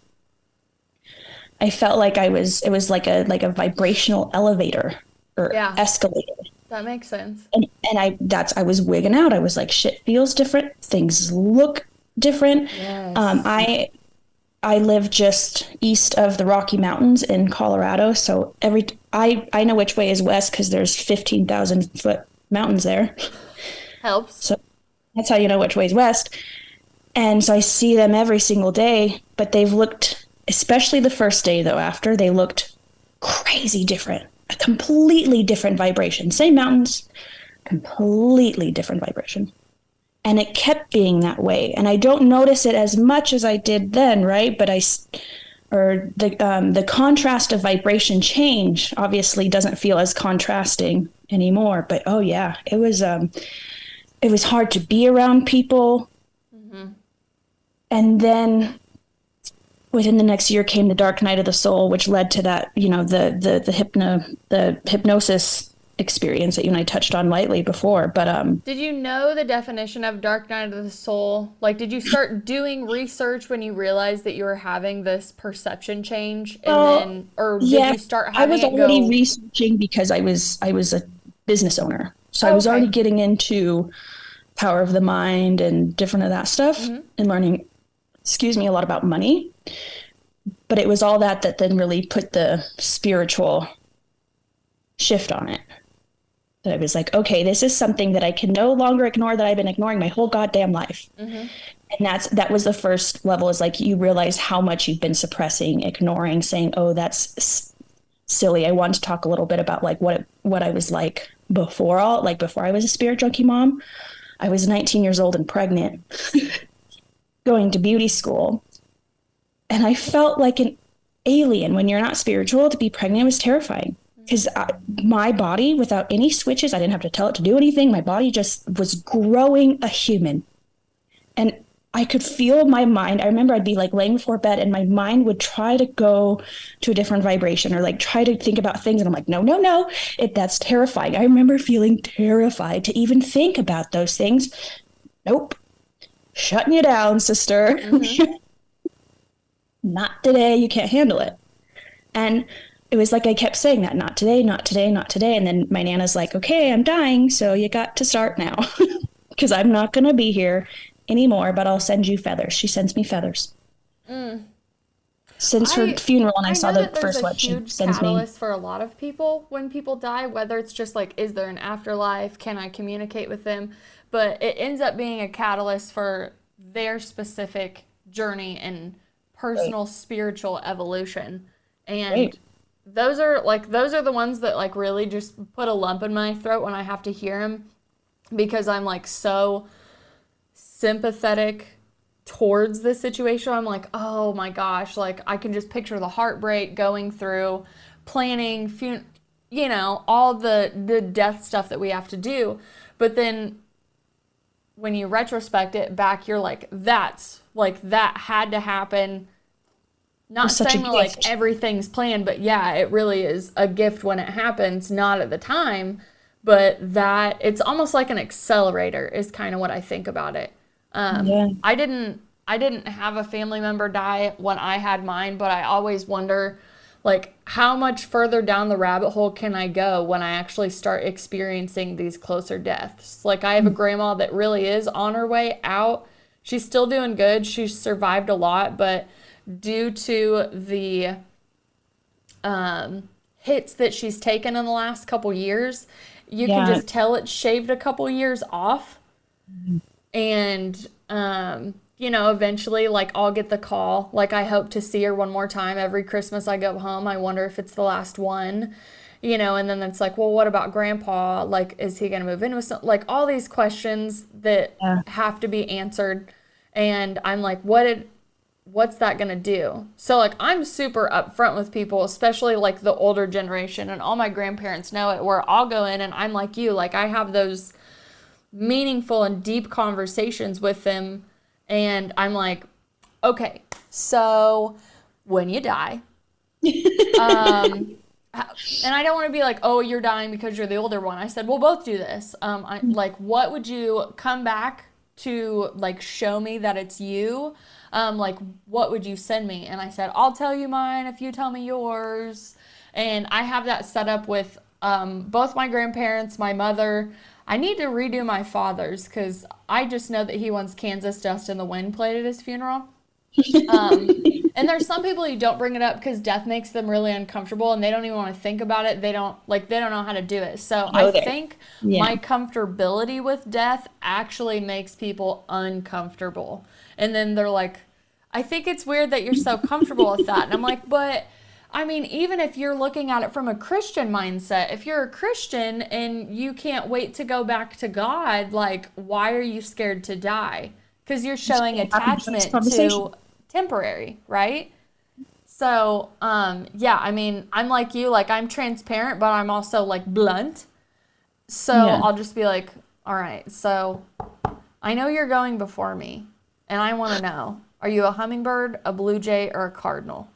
[SPEAKER 2] I felt like it was like a vibrational elevator or escalator.
[SPEAKER 1] That makes sense.
[SPEAKER 2] And I was wigging out. I was like, shit feels different. Things look different.
[SPEAKER 1] Yes.
[SPEAKER 2] I live just east of the Rocky Mountains in Colorado. So I know which way is west because there's 15,000 foot mountains there.
[SPEAKER 1] Helps.
[SPEAKER 2] So that's how you know which way is west. And so I see them every single day, but they've looked, especially the first day though, after they looked crazy different, a completely different vibration. Same mountains, completely different vibration. And it kept being that way. And I don't notice it as much as I did then, right? But the contrast of vibration change obviously doesn't feel as contrasting anymore. But oh yeah, it was hard to be around people. Mm-hmm. And then within the next year came the dark night of the soul, which led to that, the hypnosis experience that you and I touched on lightly before. But
[SPEAKER 1] did you know the definition of dark night of the soul? Like, did you start doing research when you realized that you were having this perception change, and did you start having? I
[SPEAKER 2] was already researching because I was a business owner, so I was already getting into power of the mind and different of that stuff, and learning, a lot about money. But it was all that then really put the spiritual shift on it. That I was like, okay, this is something that I can no longer ignore, that I've been ignoring my whole goddamn life. Mm-hmm. And that was the first level, is like, you realize how much you've been suppressing, ignoring, saying, oh, that's silly. I want to talk a little bit about like what I was like before I was a spirit junkie mom. I was 19 years old and pregnant, going to beauty school. And I felt like an alien. When you're not spiritual, to be pregnant was terrifying. Because my body, without any switches, I didn't have to tell it to do anything. My body just was growing a human. And I could feel my mind. I remember I'd be like laying before bed and my mind would try to go to a different vibration or like try to think about things. And I'm like, no, that's terrifying. I remember feeling terrified to even think about those things. Nope. Shutting you down, sister. Mm-hmm. Not today. You can't handle it. And it was like I kept saying that, not today, not today, not today. And then my Nana's like, okay, I'm dying, so you got to start now. Because I'm not going to be here anymore, but I'll send you feathers. She sends me feathers. Since her funeral, and I saw the first one, she sends me. It's a huge catalyst
[SPEAKER 1] for a lot of people when people die, whether it's just like, is there an afterlife? Can I communicate with them? But it ends up being a catalyst for their specific journey and personal spiritual evolution. And those are the ones that like really just put a lump in my throat when I have to hear them, because I'm like so sympathetic towards this situation. I'm like, oh my gosh, like I can just picture the heartbreak going through, planning, all the death stuff that we have to do. But then when you retrospect it back, you're like, that had to happen. Not saying like everything's planned, but yeah, it really is a gift when it happens, not at the time, but that it's almost like an accelerator is kind of what I think about it. I didn't have a family member die when I had mine, but I always wonder like how much further down the rabbit hole can I go when I actually start experiencing these closer deaths? Like I have a grandma that really is on her way out. She's still doing good. She's survived a lot, but due to the hits that she's taken in the last couple years, you can just tell it's shaved a couple years off. And, eventually, like, I'll get the call. Like, I hope to see her one more time. Every Christmas I go home, I wonder if it's the last one, and then it's like, well, what about grandpa? Like, is he going to move in with like, all these questions that
[SPEAKER 2] Yeah.
[SPEAKER 1] have to be answered. And I'm like, what's that going to do? So, like, I'm super upfront with people, especially, like, the older generation, and all my grandparents know it, where I'll go in and I'm like you, like, I have those meaningful and deep conversations with them, and I'm like, okay, so when you die, and I don't want to be like, oh, you're dying because you're the older one. I said, we'll both do this. Like, what would you come back to, like, show me that it's you? Like, what would you send me? And I said, I'll tell you mine if you tell me yours. And I have that set up with both my grandparents, my mother. I need to redo my father's because I just know that he wants Kansas Dust in the Wind played at his funeral. And there's some people who don't bring it up because death makes them really uncomfortable and they don't even want to think about it. They don't know how to do it. So I think my comfortability with death actually makes people uncomfortable. And then they're like, I think it's weird that you're so comfortable with that. And I'm like, but I mean, even if you're looking at it from a Christian mindset, if you're a Christian and you can't wait to go back to God, like, why are you scared to die? Because you're showing attachment to temporary, right? So, yeah, I mean, I'm like you, like, I'm transparent, but I'm also, like, blunt. So I'll just be like, all right, so I know you're going before me, and I want to know, are you a hummingbird, a blue jay, or a cardinal?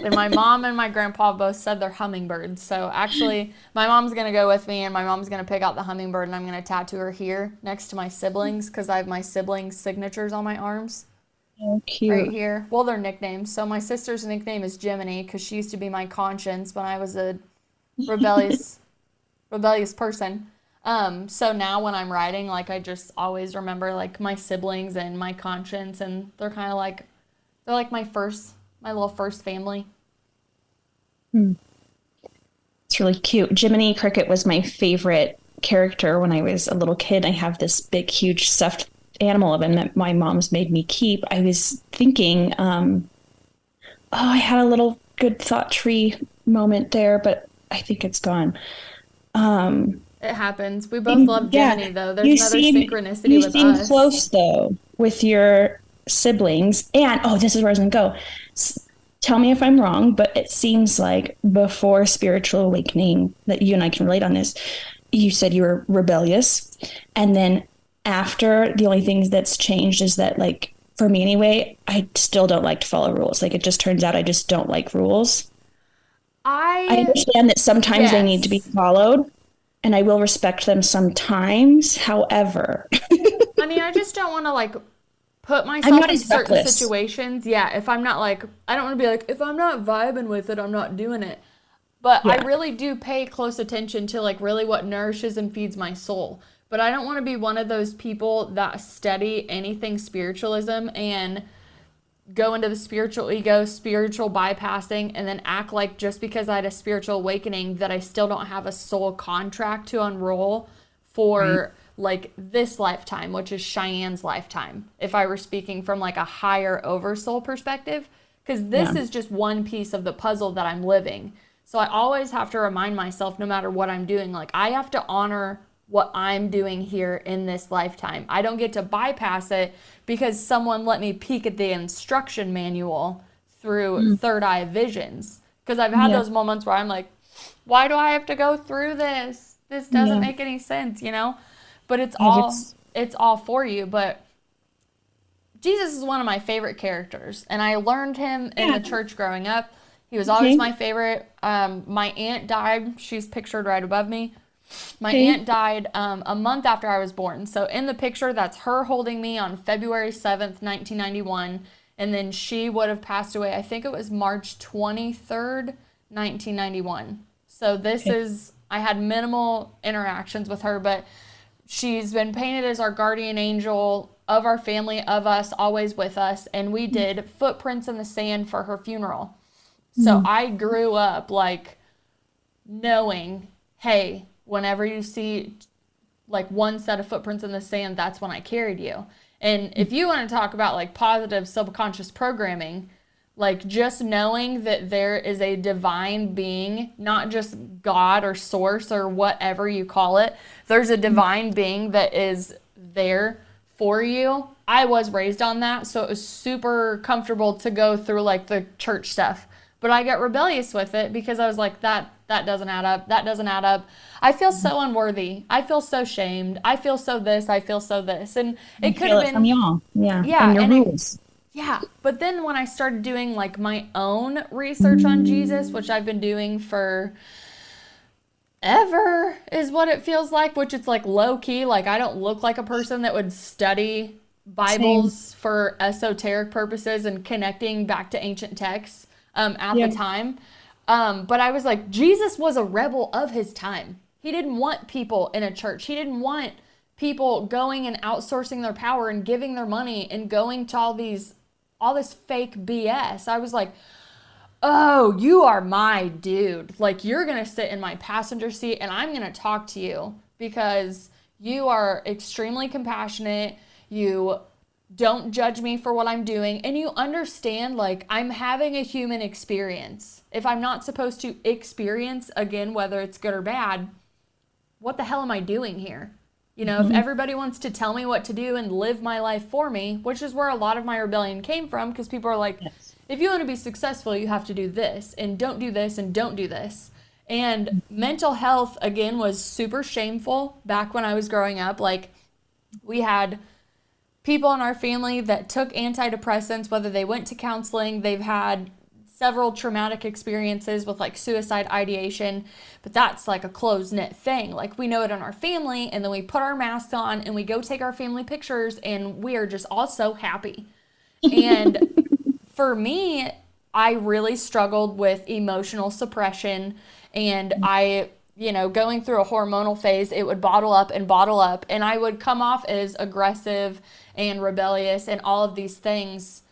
[SPEAKER 1] And my mom and my grandpa both said they're hummingbirds. So actually, my mom's going to go with me, and my mom's going to pick out the hummingbird, and I'm going to tattoo her here next to my siblings because I have my siblings' signatures on my arms.
[SPEAKER 2] Oh, cute.
[SPEAKER 1] Right here. Well, they're nicknames. So my sister's nickname is Jiminy because she used to be my conscience when I was a rebellious person. So now when I'm writing, like, I just always remember, like, my siblings and my conscience, and they're kind of like, they're like my little first family.
[SPEAKER 2] It's really cute. Jiminy Cricket was my favorite character when I was a little kid. I have this big, huge stuffed animal of him that my mom's made me keep. I was thinking, I had a little good thought tree moment there, but I think it's gone.
[SPEAKER 1] It happens. We both love Jiminy, though. There's another synchronicity with us.
[SPEAKER 2] You seem close, though, with your siblings. And, this is where I was going to go. Tell me if I'm wrong, but it seems like before spiritual awakening, that you and I can relate on this, you said you were rebellious. And then after, the only thing that's changed is that, like, for me anyway, I still don't like to follow rules. Like, it just turns out I just don't like rules. I understand that sometimes they need to be followed, and I will respect them sometimes. However,
[SPEAKER 1] I mean, I just don't want to, like, put myself in certain situations. Yeah, if I'm not, like, I don't want to be like, if I'm not vibing with it, I'm not doing it. But I really do pay close attention to, like, really what nourishes and feeds my soul. But I don't want to be one of those people that study anything spiritualism and go into the spiritual ego, spiritual bypassing, and then act like just because I had a spiritual awakening that I still don't have a soul contract to unroll for like this lifetime, which is Cheyenne's lifetime, if I were speaking from like a higher oversoul perspective, because this is just one piece of the puzzle that I'm living. So I always have to remind myself, no matter what I'm doing, like, I have to honor what I'm doing here in this lifetime. I don't get to bypass it because someone let me peek at the instruction manual through third eye visions. Because I've had those moments where I'm like, why do I have to go through this? This doesn't make any sense, you know? But it's all for you. But Jesus is one of my favorite characters, and I learned him in the church growing up. He was always my favorite. My aunt died. She's pictured right above me. My aunt died a month after I was born. So in the picture, that's her holding me on February 7th, 1991. And then she would have passed away, I think it was March 23rd, 1991. So this is, I had minimal interactions with her, but she's been painted as our guardian angel of our family, of us, always with us. And we did footprints in the sand for her funeral. So I grew up like knowing, hey, whenever you see like one set of footprints in the sand, that's when I carried you. And if you want to talk about like positive subconscious programming, like just knowing that there is a divine being, not just God or source or whatever you call it, there's a divine being that is there for you. I was raised on that, so it was super comfortable to go through like the church stuff. But I got rebellious with it because I was like, that doesn't add up. That doesn't add up. I feel so unworthy. I feel so shamed. I feel so this. I feel so this. And it could have been
[SPEAKER 2] from y'all. Yeah.
[SPEAKER 1] Yeah.
[SPEAKER 2] And your rules.
[SPEAKER 1] Yeah. But then when I started doing like my own research on Jesus, which I've been doing for ever is what it feels like, which it's like low key. Like I don't look like a person that would study Bibles for esoteric purposes and connecting back to ancient texts at the time. But I was like, Jesus was a rebel of his time. He didn't want people in a church. He didn't want people going and outsourcing their power and giving their money and going to all this fake BS. I was like, oh, you are my dude. Like, you're going to sit in my passenger seat and I'm going to talk to you because you are extremely compassionate. You don't judge me for what I'm doing. And you understand, like, I'm having a human experience. If I'm not supposed to experience, again, whether it's good or bad, what the hell am I doing here? You know, if everybody wants to tell me what to do and live my life for me, which is where a lot of my rebellion came from, because people are like, if you want to be successful, you have to do this, and don't do this, and don't do this. And mental health, again, was super shameful back when I was growing up. Like, we had people in our family that took antidepressants, whether they went to counseling, they've had several traumatic experiences with like suicide ideation, but that's like a close-knit thing. Like we know it in our family, and then we put our masks on and we go take our family pictures and we are just all so happy. And for me, I really struggled with emotional suppression, and I, you know, going through a hormonal phase, it would bottle up, and I would come off as aggressive and rebellious and all of these things.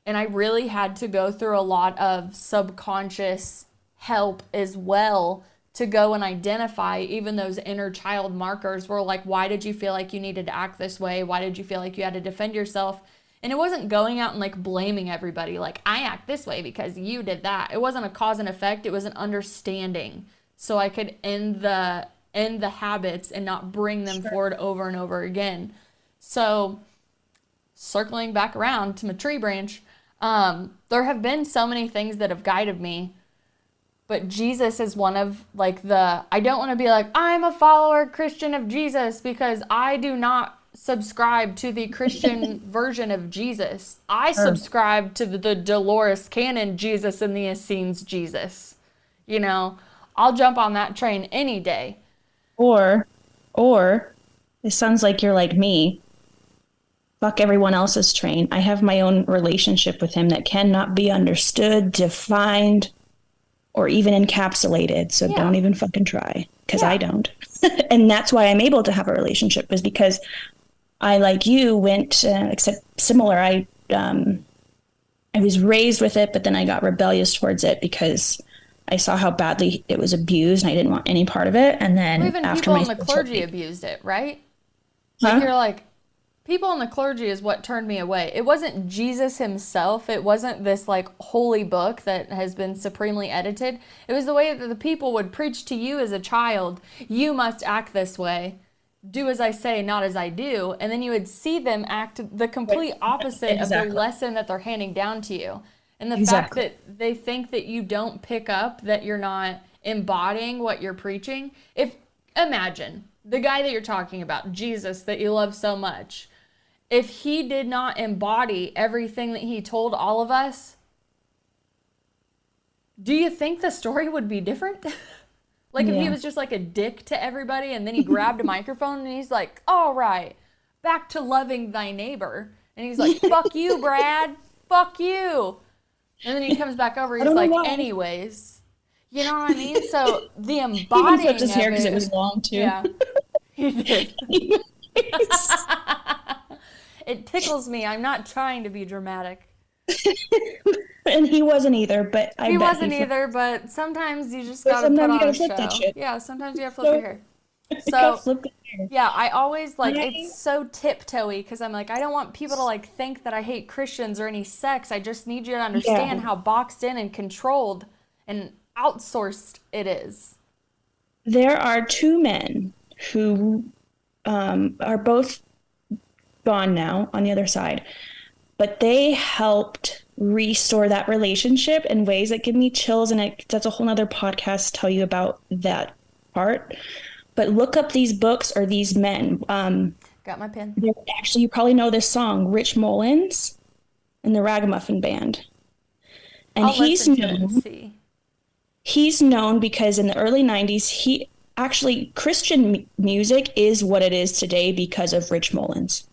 [SPEAKER 1] And I really had to go through a lot of subconscious help as well to go and identify even those inner child markers were like, why did you feel like you needed to act this way? Why did you feel like you had to defend yourself? And it wasn't going out and like blaming everybody. Like, I act this way because you did that. It wasn't a cause and effect. It was an understanding. So I could end the habits and not bring them forward over and over again. So circling back around to my tree branch, there have been so many things that have guided me, but Jesus is one of like I don't want to be like, I'm a follower Christian of Jesus, because I do not subscribe to the Christian version of Jesus. I subscribe to the Dolores Cannon Jesus and the Essenes Jesus. You know, I'll jump on that train any day.
[SPEAKER 2] Or it sounds like you're like me. Fuck everyone else's train. I have my own relationship with him that cannot be understood, defined, or even encapsulated. So don't even fucking try, because I don't. And that's why I'm able to have a relationship, is because I, like you, went, except similar. I was raised with it, but then I got rebellious towards it because I saw how badly it was abused, and I didn't want any part of it. And then
[SPEAKER 1] even
[SPEAKER 2] after
[SPEAKER 1] people in the clergy abused it, right? Like you're like, people in the clergy is what turned me away. It wasn't Jesus himself. It wasn't this like holy book that has been supremely edited. It was the way that the people would preach to you as a child. You must act this way. Do as I say, not as I do. And then you would see them act the complete opposite of the lesson that they're handing down to you. And the fact that they think that you don't pick up, that you're not embodying what you're preaching. Imagine the guy that you're talking about, Jesus, that you love so much. If he did not embody everything that he told all of us, do you think the story would be different? Like if he was just like a dick to everybody, and then he grabbed a microphone and he's like, all right, back to loving thy neighbor. And he's like, fuck you, Brad. Fuck you. And then he comes back over. He's like, anyways. You know what I mean? So the embodying
[SPEAKER 2] he flipped his hair because it was long too.
[SPEAKER 1] Yeah, he did. It tickles me. I'm not trying to be dramatic.
[SPEAKER 2] And he wasn't either, but
[SPEAKER 1] He wasn't either, but sometimes you just gotta put on a show. Yeah, sometimes you gotta flip your hair. So
[SPEAKER 2] flip it there.
[SPEAKER 1] yeah, I always like it's
[SPEAKER 2] I,
[SPEAKER 1] so tiptoey because I'm like, I don't want people to like think that I hate Christians or any sects. I just need you to
[SPEAKER 2] yeah,
[SPEAKER 1] understand how boxed in and controlled and outsourced it is.
[SPEAKER 2] there are two men who are both gone now on the other side, but they helped restore that relationship in ways that give me chills. And that's a whole nother podcast to tell you about that part. But look up these books or these men.
[SPEAKER 1] Got my pen.
[SPEAKER 2] Actually, you probably know this song, Rich Mullins and the Ragamuffin Band. And
[SPEAKER 1] I'll listen to it and see.
[SPEAKER 2] he's known because in the early 90s, he actually, Christian music is what it is today because of Rich Mullins.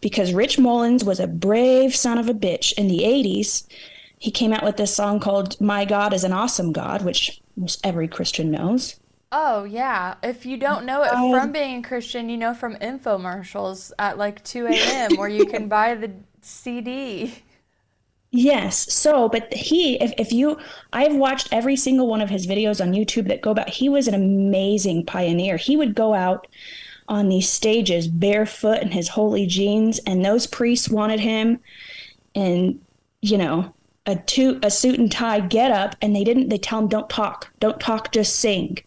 [SPEAKER 2] Because Rich Mullins was a brave son of a bitch in the 80s. He came out with this song called My God is an Awesome God, which most every Christian knows.
[SPEAKER 1] Oh, yeah. If you don't know it from being Christian, you know from infomercials at like 2 a.m. where you can buy the CD.
[SPEAKER 2] Yes. So, but if you, I've watched every single one of his videos on YouTube that go back. He was an amazing pioneer. He would go out on these stages barefoot in his holy jeans, and those priests wanted him in, you know, a suit and tie get up, and they tell him, don't talk, just sing.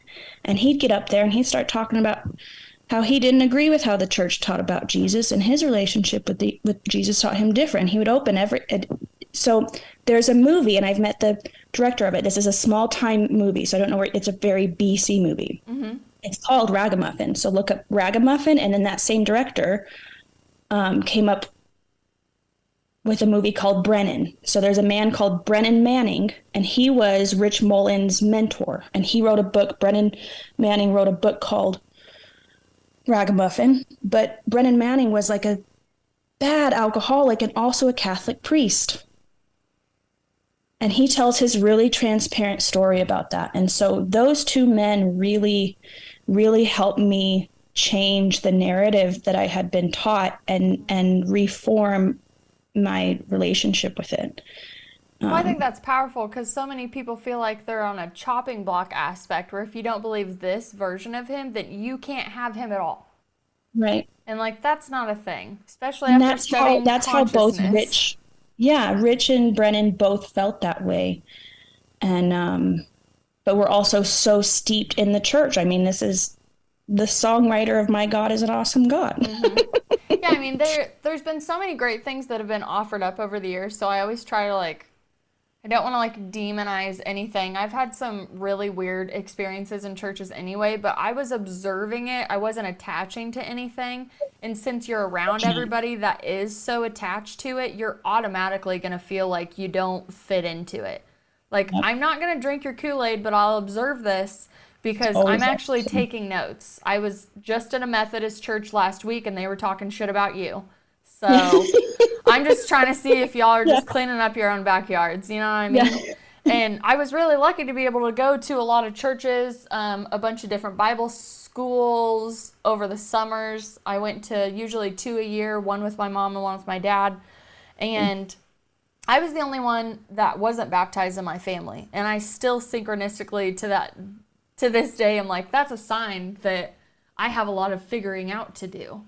[SPEAKER 2] And he'd get up there and he'd start talking about how he didn't agree with how the church taught about Jesus, and his relationship with Jesus taught him different. He would open so there's a movie, and I've met the director of it. This is a small time movie, so I don't know where. It's a very BC movie. Mm-hmm. It's called Ragamuffin. So look up Ragamuffin, and then that same director came up with a movie called Brennan. So there's a man called Brennan Manning, and he was Rich Mullins' mentor, and he wrote a book. Brennan Manning wrote a book called Ragamuffin, but Brennan Manning was like a bad alcoholic and also a Catholic priest. And he tells his really transparent story about that. And so those two men really, really helped me change the narrative that I had been taught and reform my relationship with it.
[SPEAKER 1] Well, I think that's powerful because so many people feel like they're on a chopping block aspect where if you don't believe this version of him, then you can't have him at all.
[SPEAKER 2] Right.
[SPEAKER 1] And like that's not a thing, especially after studying
[SPEAKER 2] that's how both
[SPEAKER 1] consciousness.
[SPEAKER 2] Rich and Brennan both felt that way. And but we're also so steeped in the church. I mean, this is the songwriter of My God is an Awesome God.
[SPEAKER 1] Mm-hmm. Yeah, I mean, there's been so many great things that have been offered up over the years, so I always try to I don't want to demonize anything. I've had some really weird experiences in churches anyway, but I was observing it. I wasn't attaching to anything. And since you're around everybody that is so attached to it, you're automatically going to feel like you don't fit into it. Like, I'm not going to drink your Kool-Aid, but I'll observe this because I'm actually taking notes. I was just at a Methodist church last week and they were talking shit about you. So I'm just trying to see if y'all are just cleaning up your own backyards. You know what I mean? Yeah. And I was really lucky to be able to go to a lot of churches, a bunch of different Bible schools over the summers. I went to usually 2 a year, one with my mom and one with my dad. And I was the only one that wasn't baptized in my family. And I still synchronistically to this day, I'm like, that's a sign that I have a lot of figuring out to do.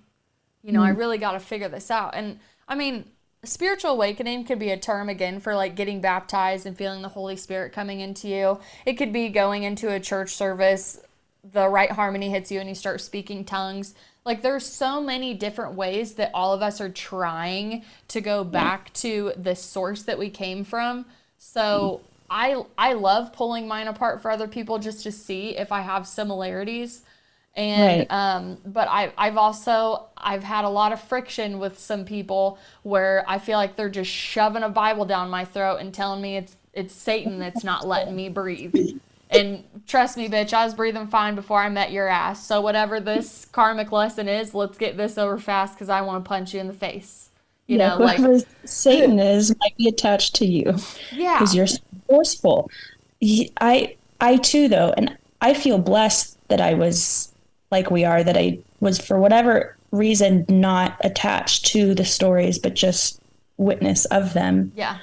[SPEAKER 1] You know, I really got to figure this out. And I mean, spiritual awakening could be a term again for getting baptized and feeling the Holy Spirit coming into you. It could be going into a church service, the right harmony hits you and you start speaking tongues. There's so many different ways that all of us are trying to go back to the source that we came from. So I love pulling mine apart for other people just to see if I have similarities. And, but I've had a lot of friction with some people where I feel like they're just shoving a Bible down my throat and telling me it's Satan that's not letting me breathe. And trust me, bitch, I was breathing fine before I met your ass. So whatever this karmic lesson is, let's get this over fast because I want to punch you in the face. You know,
[SPEAKER 2] whoever Satan is might be attached to you.
[SPEAKER 1] Yeah.
[SPEAKER 2] Because you're forceful. I too, though, and I feel blessed that I was like we are, that I was, for whatever reason, not attached to the stories, but just witness of them.
[SPEAKER 1] Yeah.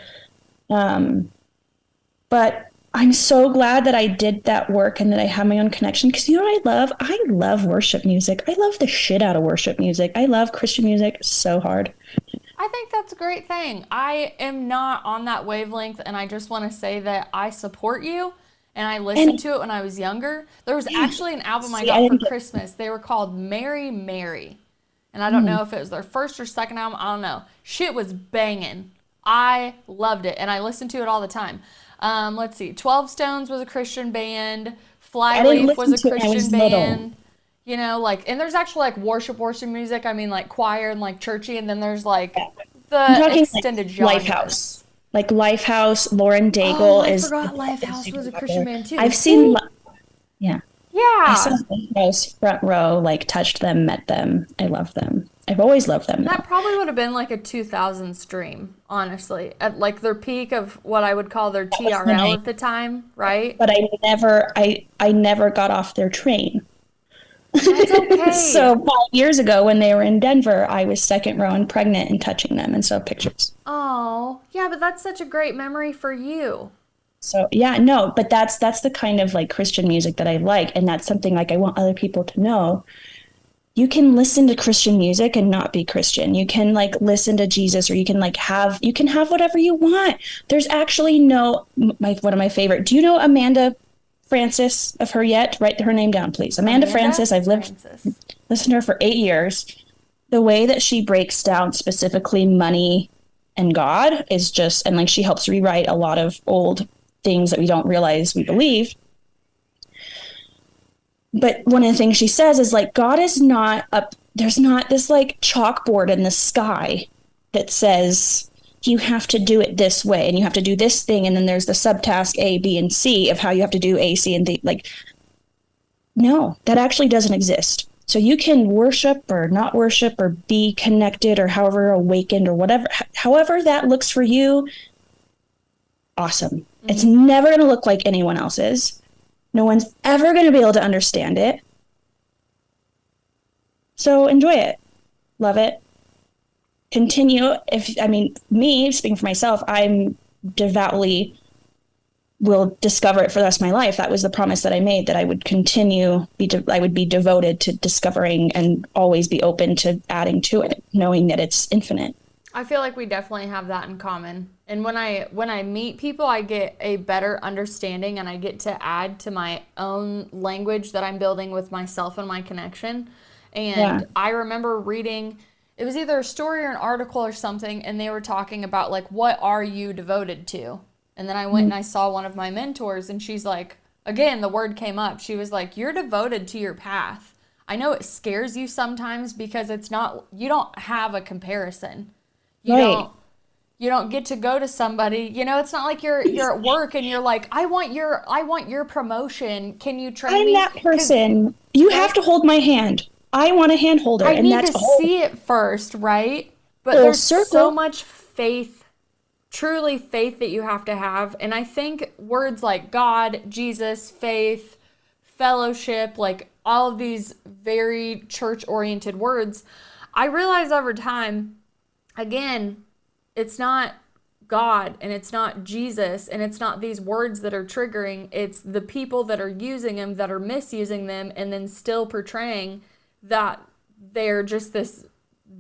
[SPEAKER 2] But I'm so glad that I did that work and that I have my own connection. Because you know what I love? I love worship music. I love the shit out of worship music. I love Christian music so hard.
[SPEAKER 1] I think that's a great thing. I am not on that wavelength, and I just want to say that I support you, and I listened
[SPEAKER 2] And
[SPEAKER 1] to it when I was younger. There was actually an album I
[SPEAKER 2] see, I
[SPEAKER 1] got for
[SPEAKER 2] didn't get.
[SPEAKER 1] Christmas. They were called Mary Mary, and I don't
[SPEAKER 2] Mm,
[SPEAKER 1] know if it was their first or second album. I don't know. Shit was banging. I loved it, and I listened to it all the time. Let's see. 12 Stones was a Christian band.
[SPEAKER 2] I didn't
[SPEAKER 1] Flyleaf was
[SPEAKER 2] listen
[SPEAKER 1] a
[SPEAKER 2] to it when I
[SPEAKER 1] Christian
[SPEAKER 2] was little.
[SPEAKER 1] band. You know, like, and there's actually like worship music. I mean, like choir and like churchy, and then there's like
[SPEAKER 2] I'm
[SPEAKER 1] the
[SPEAKER 2] talking like
[SPEAKER 1] extended genres.
[SPEAKER 2] Lifehouse. Like Lifehouse, Lauren
[SPEAKER 1] Oh,
[SPEAKER 2] Daigle
[SPEAKER 1] I
[SPEAKER 2] is
[SPEAKER 1] forgot Lifehouse was a Christian
[SPEAKER 2] popular.
[SPEAKER 1] band too.
[SPEAKER 2] I've seen,
[SPEAKER 1] See?
[SPEAKER 2] yeah, I saw
[SPEAKER 1] Yeah.
[SPEAKER 2] Lifehouse front row, like touched them, met them. I love them. I've always loved them
[SPEAKER 1] That
[SPEAKER 2] though.
[SPEAKER 1] probably would have been like a 2000 stream, honestly. At like their peak of what I would call their
[SPEAKER 2] That was when
[SPEAKER 1] TRL at the time, right?
[SPEAKER 2] but I never got off their train.
[SPEAKER 1] That's okay.
[SPEAKER 2] So 5 years ago, when they were in Denver, I was second row and pregnant and touching them, and so pictures.
[SPEAKER 1] Oh, yeah, but that's such a great memory for you.
[SPEAKER 2] So yeah, no, but that's the kind of like Christian music that I like, and that's something like I want other people to know. You can listen to Christian music and not be Christian. You can like listen to Jesus, or you can have whatever you want. There's actually no one of my favorite. Do you know Amanda Francis of her yet? Write her name down, please. Amanda
[SPEAKER 1] Amanda
[SPEAKER 2] Francis. I've
[SPEAKER 1] Francis.
[SPEAKER 2] listened to her for 8 years. The way that she breaks down specifically money and God is just, and like she helps rewrite a lot of old things that we don't realize we believe. But one of the things she says is like, God is not up, there's not this like chalkboard in the sky that says you have to do it this way and you have to do this thing. And then there's the subtask A, B, and C of how you have to do A, C, and D. Like, no, that actually doesn't exist. So you can worship or not worship or be connected or however awakened or whatever, however that looks for you. Awesome. Mm-hmm. It's never going to look like anyone else's. No one's ever going to be able to understand it. So enjoy it. Love it. Continue. Me, speaking for myself, I'm devoutly will discover it for the rest of my life. That was the promise that I made, that I would I would be devoted to discovering and always be open to adding to it, knowing that it's infinite.
[SPEAKER 1] I feel like we definitely have that in common. And when I meet people, I get a better understanding and I get to add to my own language that I'm building with myself and my connection. And I remember reading, it was either a story or an article or something, and they were talking about like, what are you devoted to? And then I went and I saw one of my mentors, and she's like, again, the word came up. She was like, you're devoted to your path. I know it scares you sometimes because you don't have a comparison. You don't get to go to somebody, it's not like you're at work and you're like, I want your promotion. Can you train me?
[SPEAKER 2] I'm that person. You have to hold my hand. I want a hand holder.
[SPEAKER 1] I need to see it first, right? But there's so much faith, truly faith, that you have to have. And I think words like God, Jesus, faith, fellowship, like all of these very church-oriented words, I realize over time, again, it's not God and it's not Jesus and it's not these words that are triggering. It's the people that are using them, that are misusing them, and then still portraying that they're just this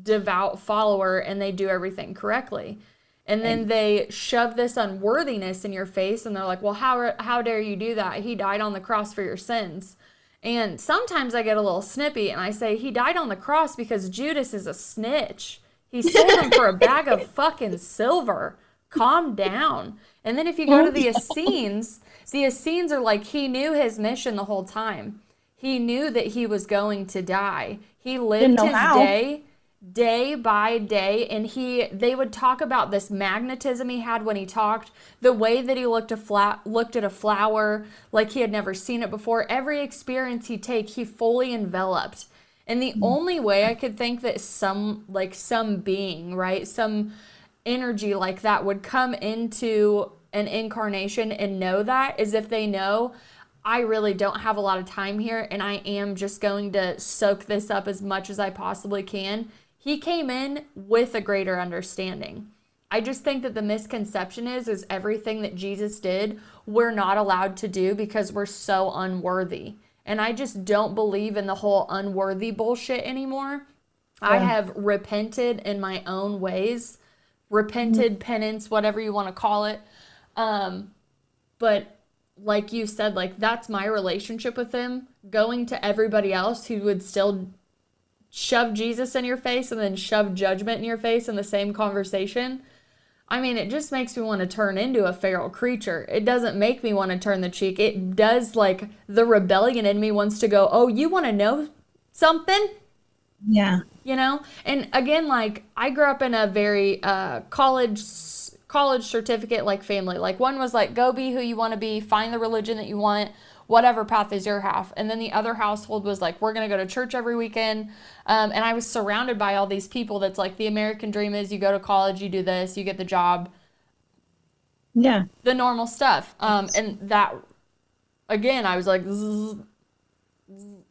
[SPEAKER 1] devout follower and they do everything correctly. And then they shove this unworthiness in your face and they're like, well, how dare you do that? He died on the cross for your sins. And sometimes I get a little snippy and I say, he died on the cross because Judas is a snitch. He sold him for a bag of fucking silver. Calm down. And then if you go to the Essenes are like, he knew his mission the whole time. He knew that he was going to die. He lived his day by day, and they would talk about this magnetism he had when he talked, the way that he looked at a flower like he had never seen it before. Every experience he'd take, he fully enveloped. And the only way I could think that some being, right, some energy like that would come into an incarnation and know that is if they know, I really don't have a lot of time here and I am just going to soak this up as much as I possibly can. He came in with a greater understanding. I just think that the misconception is everything that Jesus did, we're not allowed to do because we're so unworthy. And I just don't believe in the whole unworthy bullshit anymore. Yeah. I have repented in my own ways, penance, whatever you want to call it. But like you said, like that's my relationship with him. Going to everybody else who would still shove Jesus in your face and then shove judgment in your face in the same conversation. I mean, it just makes me want to turn into a feral creature. It doesn't make me want to turn the cheek. It does, like, the rebellion in me wants to go, oh, you want to know something?
[SPEAKER 2] Yeah.
[SPEAKER 1] You know? And again, like, I grew up in a very college certificate, like, family. Like, one was like, go be who you want to be, find the religion that you want, whatever path is your half. And then the other household was like, we're going to go to church every weekend. And I was surrounded by all these people that's like, the American dream is you go to college, you do this, you get the job.
[SPEAKER 2] Yeah.
[SPEAKER 1] The normal stuff. And that, again, I was like, zzz,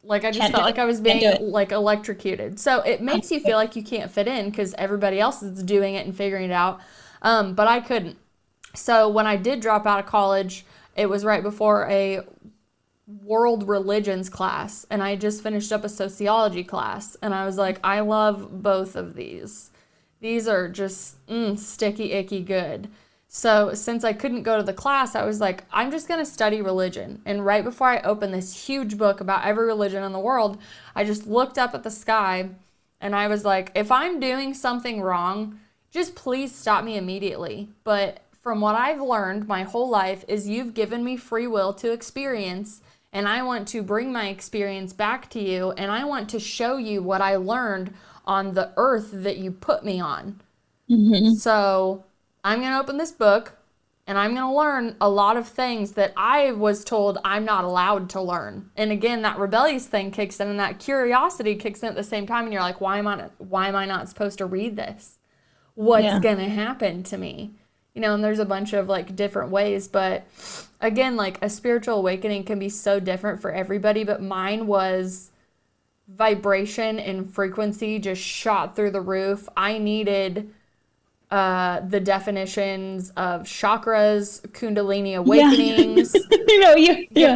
[SPEAKER 1] like I just felt like I was being like electrocuted. So it makes you feel like you can't fit in because everybody else is doing it and figuring it out. But I couldn't. So when I did drop out of college, it was right before a world religions class, and I just finished up a sociology class, and I was like, I love both of these. These are just sticky, icky good. So since I couldn't go to the class, I was like, I'm just going to study religion. And right before I opened this huge book about every religion in the world, I just looked up at the sky, and I was like, if I'm doing something wrong, just please stop me immediately. But from what I've learned my whole life is you've given me free will to experience, and I want to bring my experience back to you, and I want to show you what I learned on the earth that you put me on. Mm-hmm. So I'm going to open this book, and I'm going to learn a lot of things that I was told I'm not allowed to learn. And again, that rebellious thing kicks in, and that curiosity kicks in at the same time, and you're like, why am I not supposed to read this? What's going to happen to me? You know, and there's a bunch of like different ways, but again, like a spiritual awakening can be so different for everybody, but mine was vibration and frequency just shot through the roof. I needed the definitions of chakras, kundalini awakenings.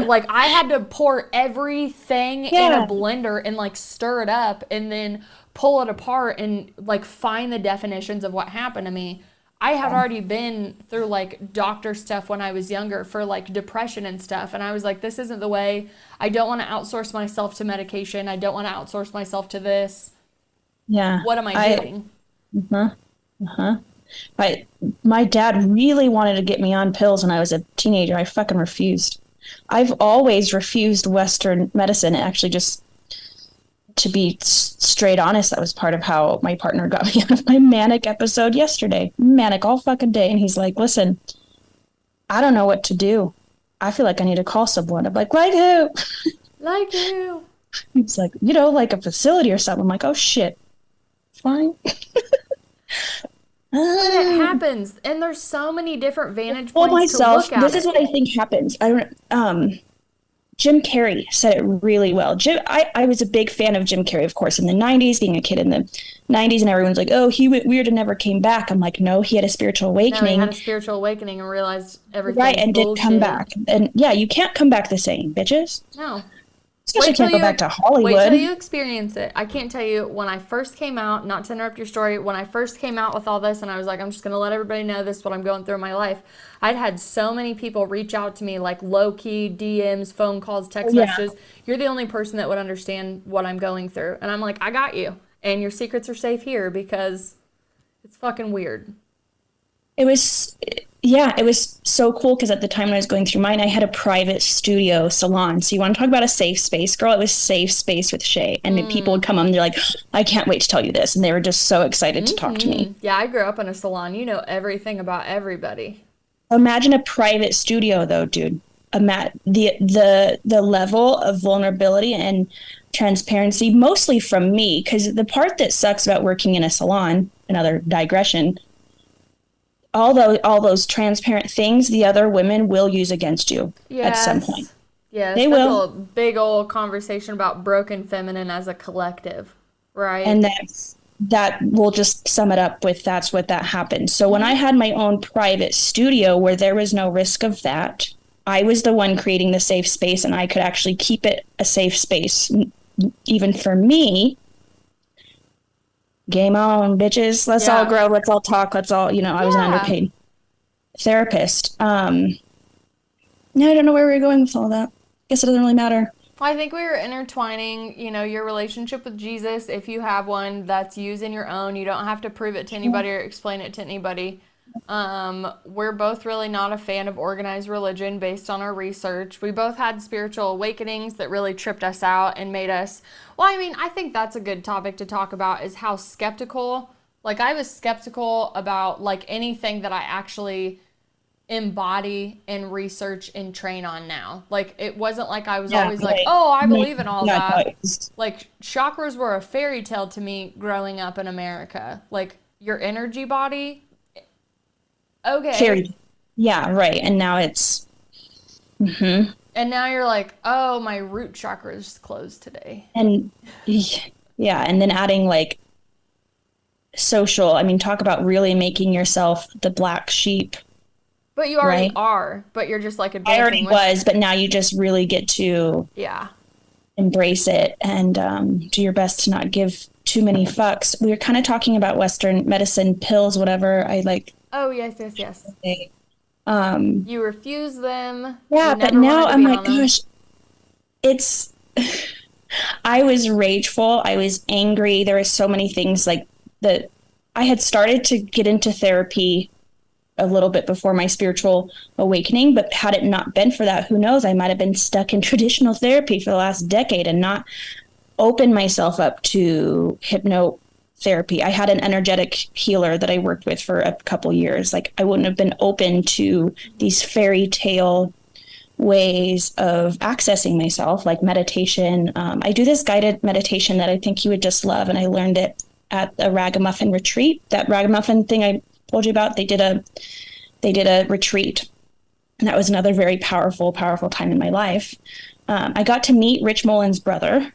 [SPEAKER 1] Like I had to pour everything in a blender and like stir it up and then pull it apart and like find the definitions of what happened to me. I had already been through like doctor stuff when I was younger for like depression and stuff. And I was like, this isn't the way. I don't want to outsource myself to medication. I don't want to outsource myself to this.
[SPEAKER 2] Yeah.
[SPEAKER 1] What am I doing?
[SPEAKER 2] My dad really wanted to get me on pills when I was a teenager. I fucking refused. I've always refused Western medicine. Actually, just to be straight honest, that was part of how my partner got me out of my manic episode yesterday. Manic all fucking day. And he's like, listen, I don't know what to do. I feel like I need to call someone. I'm like who?
[SPEAKER 1] Like who?
[SPEAKER 2] He's like, like a facility or something. I'm like, oh shit. Fine.
[SPEAKER 1] But it happens. And there's so many different vantage points to look at.
[SPEAKER 2] This is what I think happens. Jim Carrey said it really well. I was a big fan of Jim Carrey, of course, in the 90s, being a kid in the 90s, and everyone's like, oh, he went weird and never came back. I'm like, no, he had a spiritual awakening.
[SPEAKER 1] No, he had a spiritual awakening and realized everything.
[SPEAKER 2] Right, and did come back. And yeah, you can't come back the same, bitches.
[SPEAKER 1] No.
[SPEAKER 2] Especially can't go back to Hollywood.
[SPEAKER 1] Wait till you experience it. I can't tell you, when I first came out, not to interrupt your story, when I first came out with all this and I was like, I'm just going to let everybody know this is what I'm going through in my life. I'd had so many people reach out to me, like low-key DMs, phone calls, text messages. You're the only person that would understand what I'm going through. And I'm like, I got you. And your secrets are safe here because it's fucking weird.
[SPEAKER 2] It was so cool because at the time when I was going through mine, I had a private studio salon. So you want to talk about a safe space, girl? It was safe space with Shay. And people would come on and they're like, I can't wait to tell you this. And they were just so excited to talk to me.
[SPEAKER 1] Yeah, I grew up in a salon. You know everything about everybody.
[SPEAKER 2] Imagine a private studio though, dude. The level of vulnerability and transparency, mostly from me, because the part that sucks about working in a salon, another digression, all those transparent things the other women will use against you at some point.
[SPEAKER 1] Yeah, they will. A big old conversation about broken feminine as a collective, right?
[SPEAKER 2] And that will just sum it up with that's what that happened. So when I had my own private studio where there was no risk of that, I was the one creating the safe space, and I could actually keep it a safe space even for me. Game on, bitches. Let's all grow. Let's all talk. Let's all, I was an underpaid therapist. I don't know where we were going with all that. Guess it doesn't really matter.
[SPEAKER 1] I think we were intertwining, your relationship with Jesus. If you have one, that's using your own. You don't have to prove it to anybody or explain it to anybody. We're both really not a fan of organized religion based on our research. We both had spiritual awakenings that really tripped us out and made us, I think that's a good topic to talk about, is how skeptical, I was skeptical about anything that I actually embody and research and train on now. It wasn't like I was always I believe in all that. Chakras were a fairy tale to me growing up in America. Your energy body. Okay.
[SPEAKER 2] Fairy. Yeah, right. And now it's
[SPEAKER 1] and now you're like, oh, my root chakra is closed today.
[SPEAKER 2] And and then adding social, talk about really making yourself the black sheep.
[SPEAKER 1] But you already are, but you're just advancing.
[SPEAKER 2] I already was, but now you just really get to embrace it and do your best to not give too many fucks. We were kind of talking about Western medicine, pills, whatever.
[SPEAKER 1] Oh, yes. You refuse them.
[SPEAKER 2] Yeah, but now I'm like, gosh, it's... I was rageful. I was angry. There were so many things that I had started to get into therapy a little bit before my spiritual awakening, but had it not been for that, who knows, I might have been stuck in traditional therapy for the last decade and not opened myself up to hypnotherapy. I had an energetic healer that I worked with for a couple years. I wouldn't have been open to these fairy tale ways of accessing myself, like meditation. I do this guided meditation that I think you would just love, and I learned it at a Ragamuffin retreat. That Ragamuffin thing I told you about, they did a retreat, and that was another very powerful time in my life. I got to meet Rich Mullen's brother.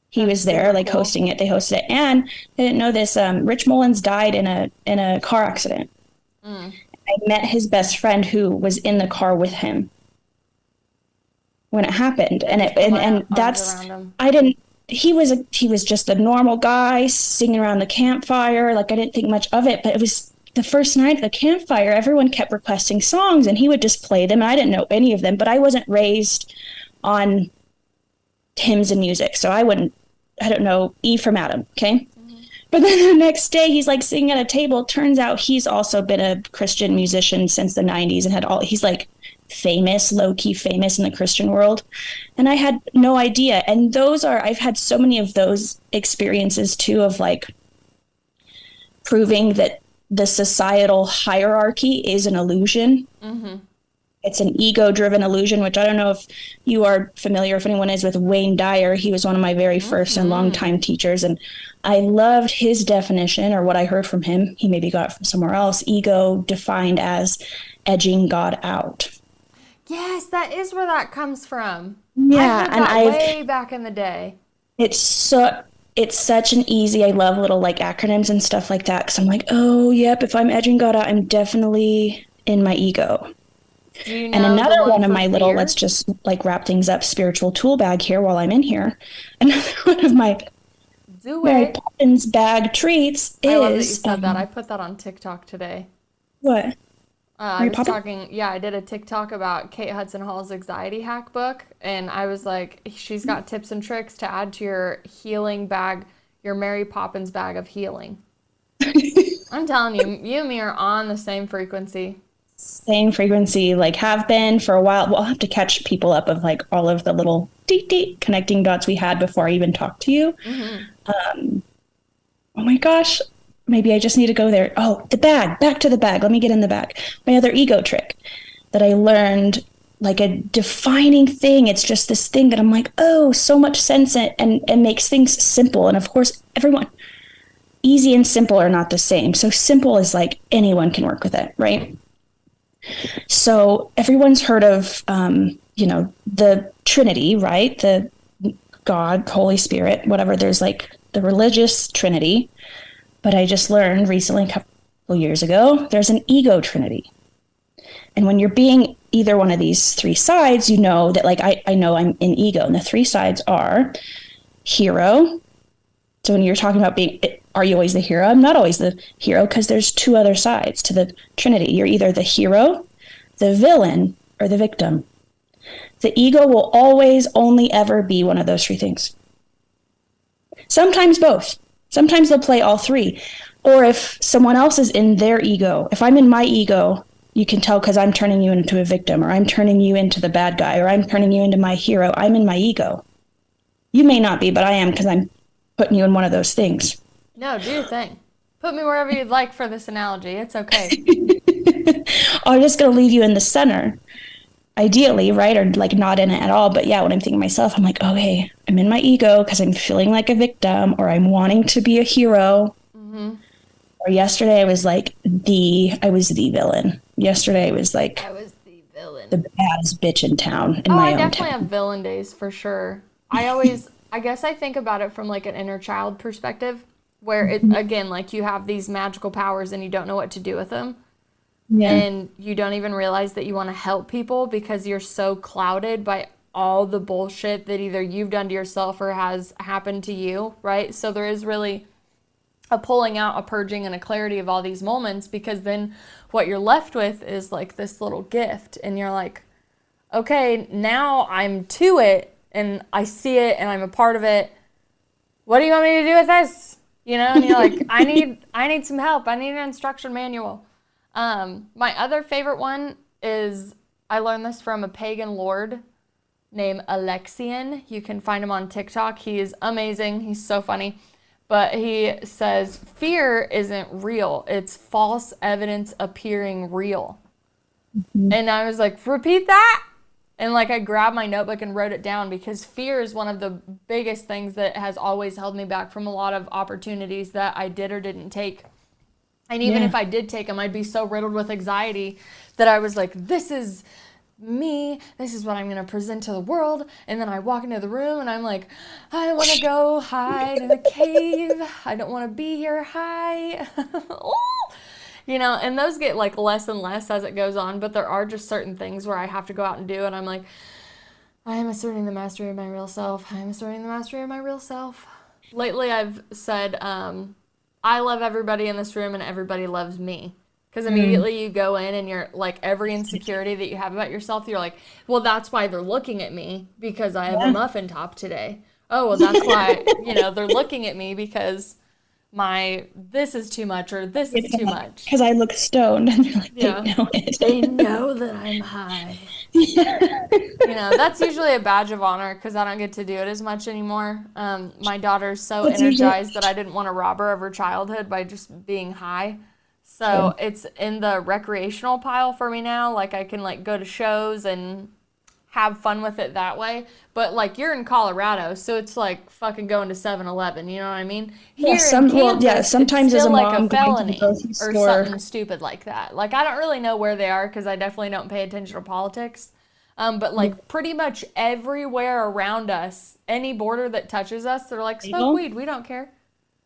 [SPEAKER 2] He was there, hosting it. They hosted it, and I didn't know this. Rich Mullins died in a car accident. I met his best friend who was in the car with him when it happened, and that's I didn't. He was just a normal guy singing around the campfire. I didn't think much of it, but it was the first night at the campfire. Everyone kept requesting songs, and he would just play them. I didn't know any of them, but I wasn't raised on hymns and music, so I don't know E from Adam, okay? But then the next day, he's singing at a table. Turns out he's also been a Christian musician since the 90s and he's famous, low-key famous in the Christian world. And I had no idea. And I've had so many of those experiences too, of proving that the societal hierarchy is an illusion. Mm-hmm. It's an ego-driven illusion, which I don't know if you are familiar, if anyone is, with Wayne Dyer. He was one of my very first and longtime teachers, and I loved his definition, or what I heard from him. He maybe got it from somewhere else. Ego defined as edging God out.
[SPEAKER 1] Yes, that is where that comes from.
[SPEAKER 2] Yeah,
[SPEAKER 1] I way back in the day.
[SPEAKER 2] It's such an easy. I love little acronyms and stuff like that, because I'm like, oh, yep. If I'm edging God out, I'm definitely in my ego. And another one of my little, let's just like wrap things up, spiritual tool bag here while I'm in here. Another one of my Mary Poppins bag treats is... I love that you
[SPEAKER 1] said that. I put that on TikTok today.
[SPEAKER 2] What?
[SPEAKER 1] I was talking, I did a TikTok about Kate Hudson Hall's anxiety hack book, and I was like, she's got tips and tricks to add to your healing bag, your Mary Poppins bag of healing. I'm telling you, you and me are on the same frequency.
[SPEAKER 2] Same frequency, like have been for a while. We'll have to catch people up of like all of the little connecting dots we had before I even talked to you. Mm-hmm. Oh my gosh. Maybe I just need to go there. Oh, the bag. Back to the bag. Let me get in the bag. My other ego trick that I learned, like a defining thing. It's just this thing that I'm like, oh, so much sense and makes things simple. And of course, everyone, easy and simple are not the same. So simple is like anyone can work with it, right? So everyone's heard of, the Trinity, right? The God, Holy Spirit, whatever. There's like the religious Trinity, but I just learned recently, a couple years ago, there's an ego Trinity. And when you're being either one of these three sides, you know that, like, I know I'm in ego, and the three sides are hero. So when you're talking about being, are you always the hero? I'm not always the hero, because there's two other sides to the Trinity. You're either the hero, the villain, or the victim. The ego will always only ever be one of those three things. Sometimes both. Sometimes they'll play all three. Or if someone else is in their ego, if I'm in my ego, you can tell because I'm turning you into a victim, or I'm turning you into the bad guy, or I'm turning you into my hero. I'm in my ego. You may not be, but I am, because I'm putting you in one of those things.
[SPEAKER 1] No, do your thing. Put me wherever you'd like for this analogy. It's okay.
[SPEAKER 2] I'm just going to leave you in the center, ideally, right? Or like not in it at all. But yeah, when I'm thinking myself, I'm like, okay, I'm in my ego because I'm feeling like a victim, or I'm wanting to be a hero. Mm-hmm. Or yesterday I was the villain. Yesterday I was like,
[SPEAKER 1] I was the villain.
[SPEAKER 2] The baddest bitch in town, in my own town.
[SPEAKER 1] I definitely have villain days for sure. I guess I think about it from like an inner child perspective, where it, again, like you have these magical powers and you don't know what to do with them. Yeah. And you don't even realize that you want to help people because you're so clouded by all the bullshit that either you've done to yourself or has happened to you, right? So there is really a pulling out, a purging, and a clarity of all these moments, because then what you're left with is like this little gift, and you're like, okay, now I'm to it, and I see it, and I'm a part of it. What do you want me to do with this? You know, and you're like, I need some help. I need an instruction manual. My other favorite one is, I learned this from a pagan lord named Alexian. You can find him on TikTok. He is amazing. He's so funny. But he says, fear isn't real. It's false evidence appearing real. Mm-hmm. And I was like, repeat that? And like I grabbed my notebook and wrote it down, because fear is one of the biggest things that has always held me back from a lot of opportunities that I did or didn't take. And even if I did take them, I'd be so riddled with anxiety that I was like, this is me, this is what I'm going to present to the world. And then I walk into the room and I'm like, I want to go hide in a cave. I don't want to be here. Hi. You know, and those get like less and less as it goes on, but there are just certain things where I have to go out and do, and I'm like, I am asserting the mastery of my real self. I am asserting the mastery of my real self. Lately I've said, I love everybody in this room and everybody loves me. Because immediately you go in and you're like, every insecurity that you have about yourself, you're like, well, that's why they're looking at me, because I have a muffin top today. Oh, well, that's why, you know, they're looking at me because this is too much, or this is too much. Because
[SPEAKER 2] I look stoned, and they're like, they know it.
[SPEAKER 1] They know that I'm high. You know, that's usually a badge of honor, because I don't get to do it as much anymore. My daughter's so energized that I didn't want to rob her of her childhood by just being high. So it's in the recreational pile for me now. Like I can like go to shows and have fun with it that way. But like you're in Colorado, so it's like fucking going to 7-Eleven. You know what I mean? Here in Kansas,
[SPEAKER 2] sometimes
[SPEAKER 1] it's
[SPEAKER 2] as a
[SPEAKER 1] like
[SPEAKER 2] mom
[SPEAKER 1] a felony
[SPEAKER 2] going to the
[SPEAKER 1] or
[SPEAKER 2] store.
[SPEAKER 1] something stupid like that. Like I don't really know where they are, because I definitely don't pay attention to politics. But like pretty much everywhere around us, any border that touches us, they're like, smoke weed, we don't care.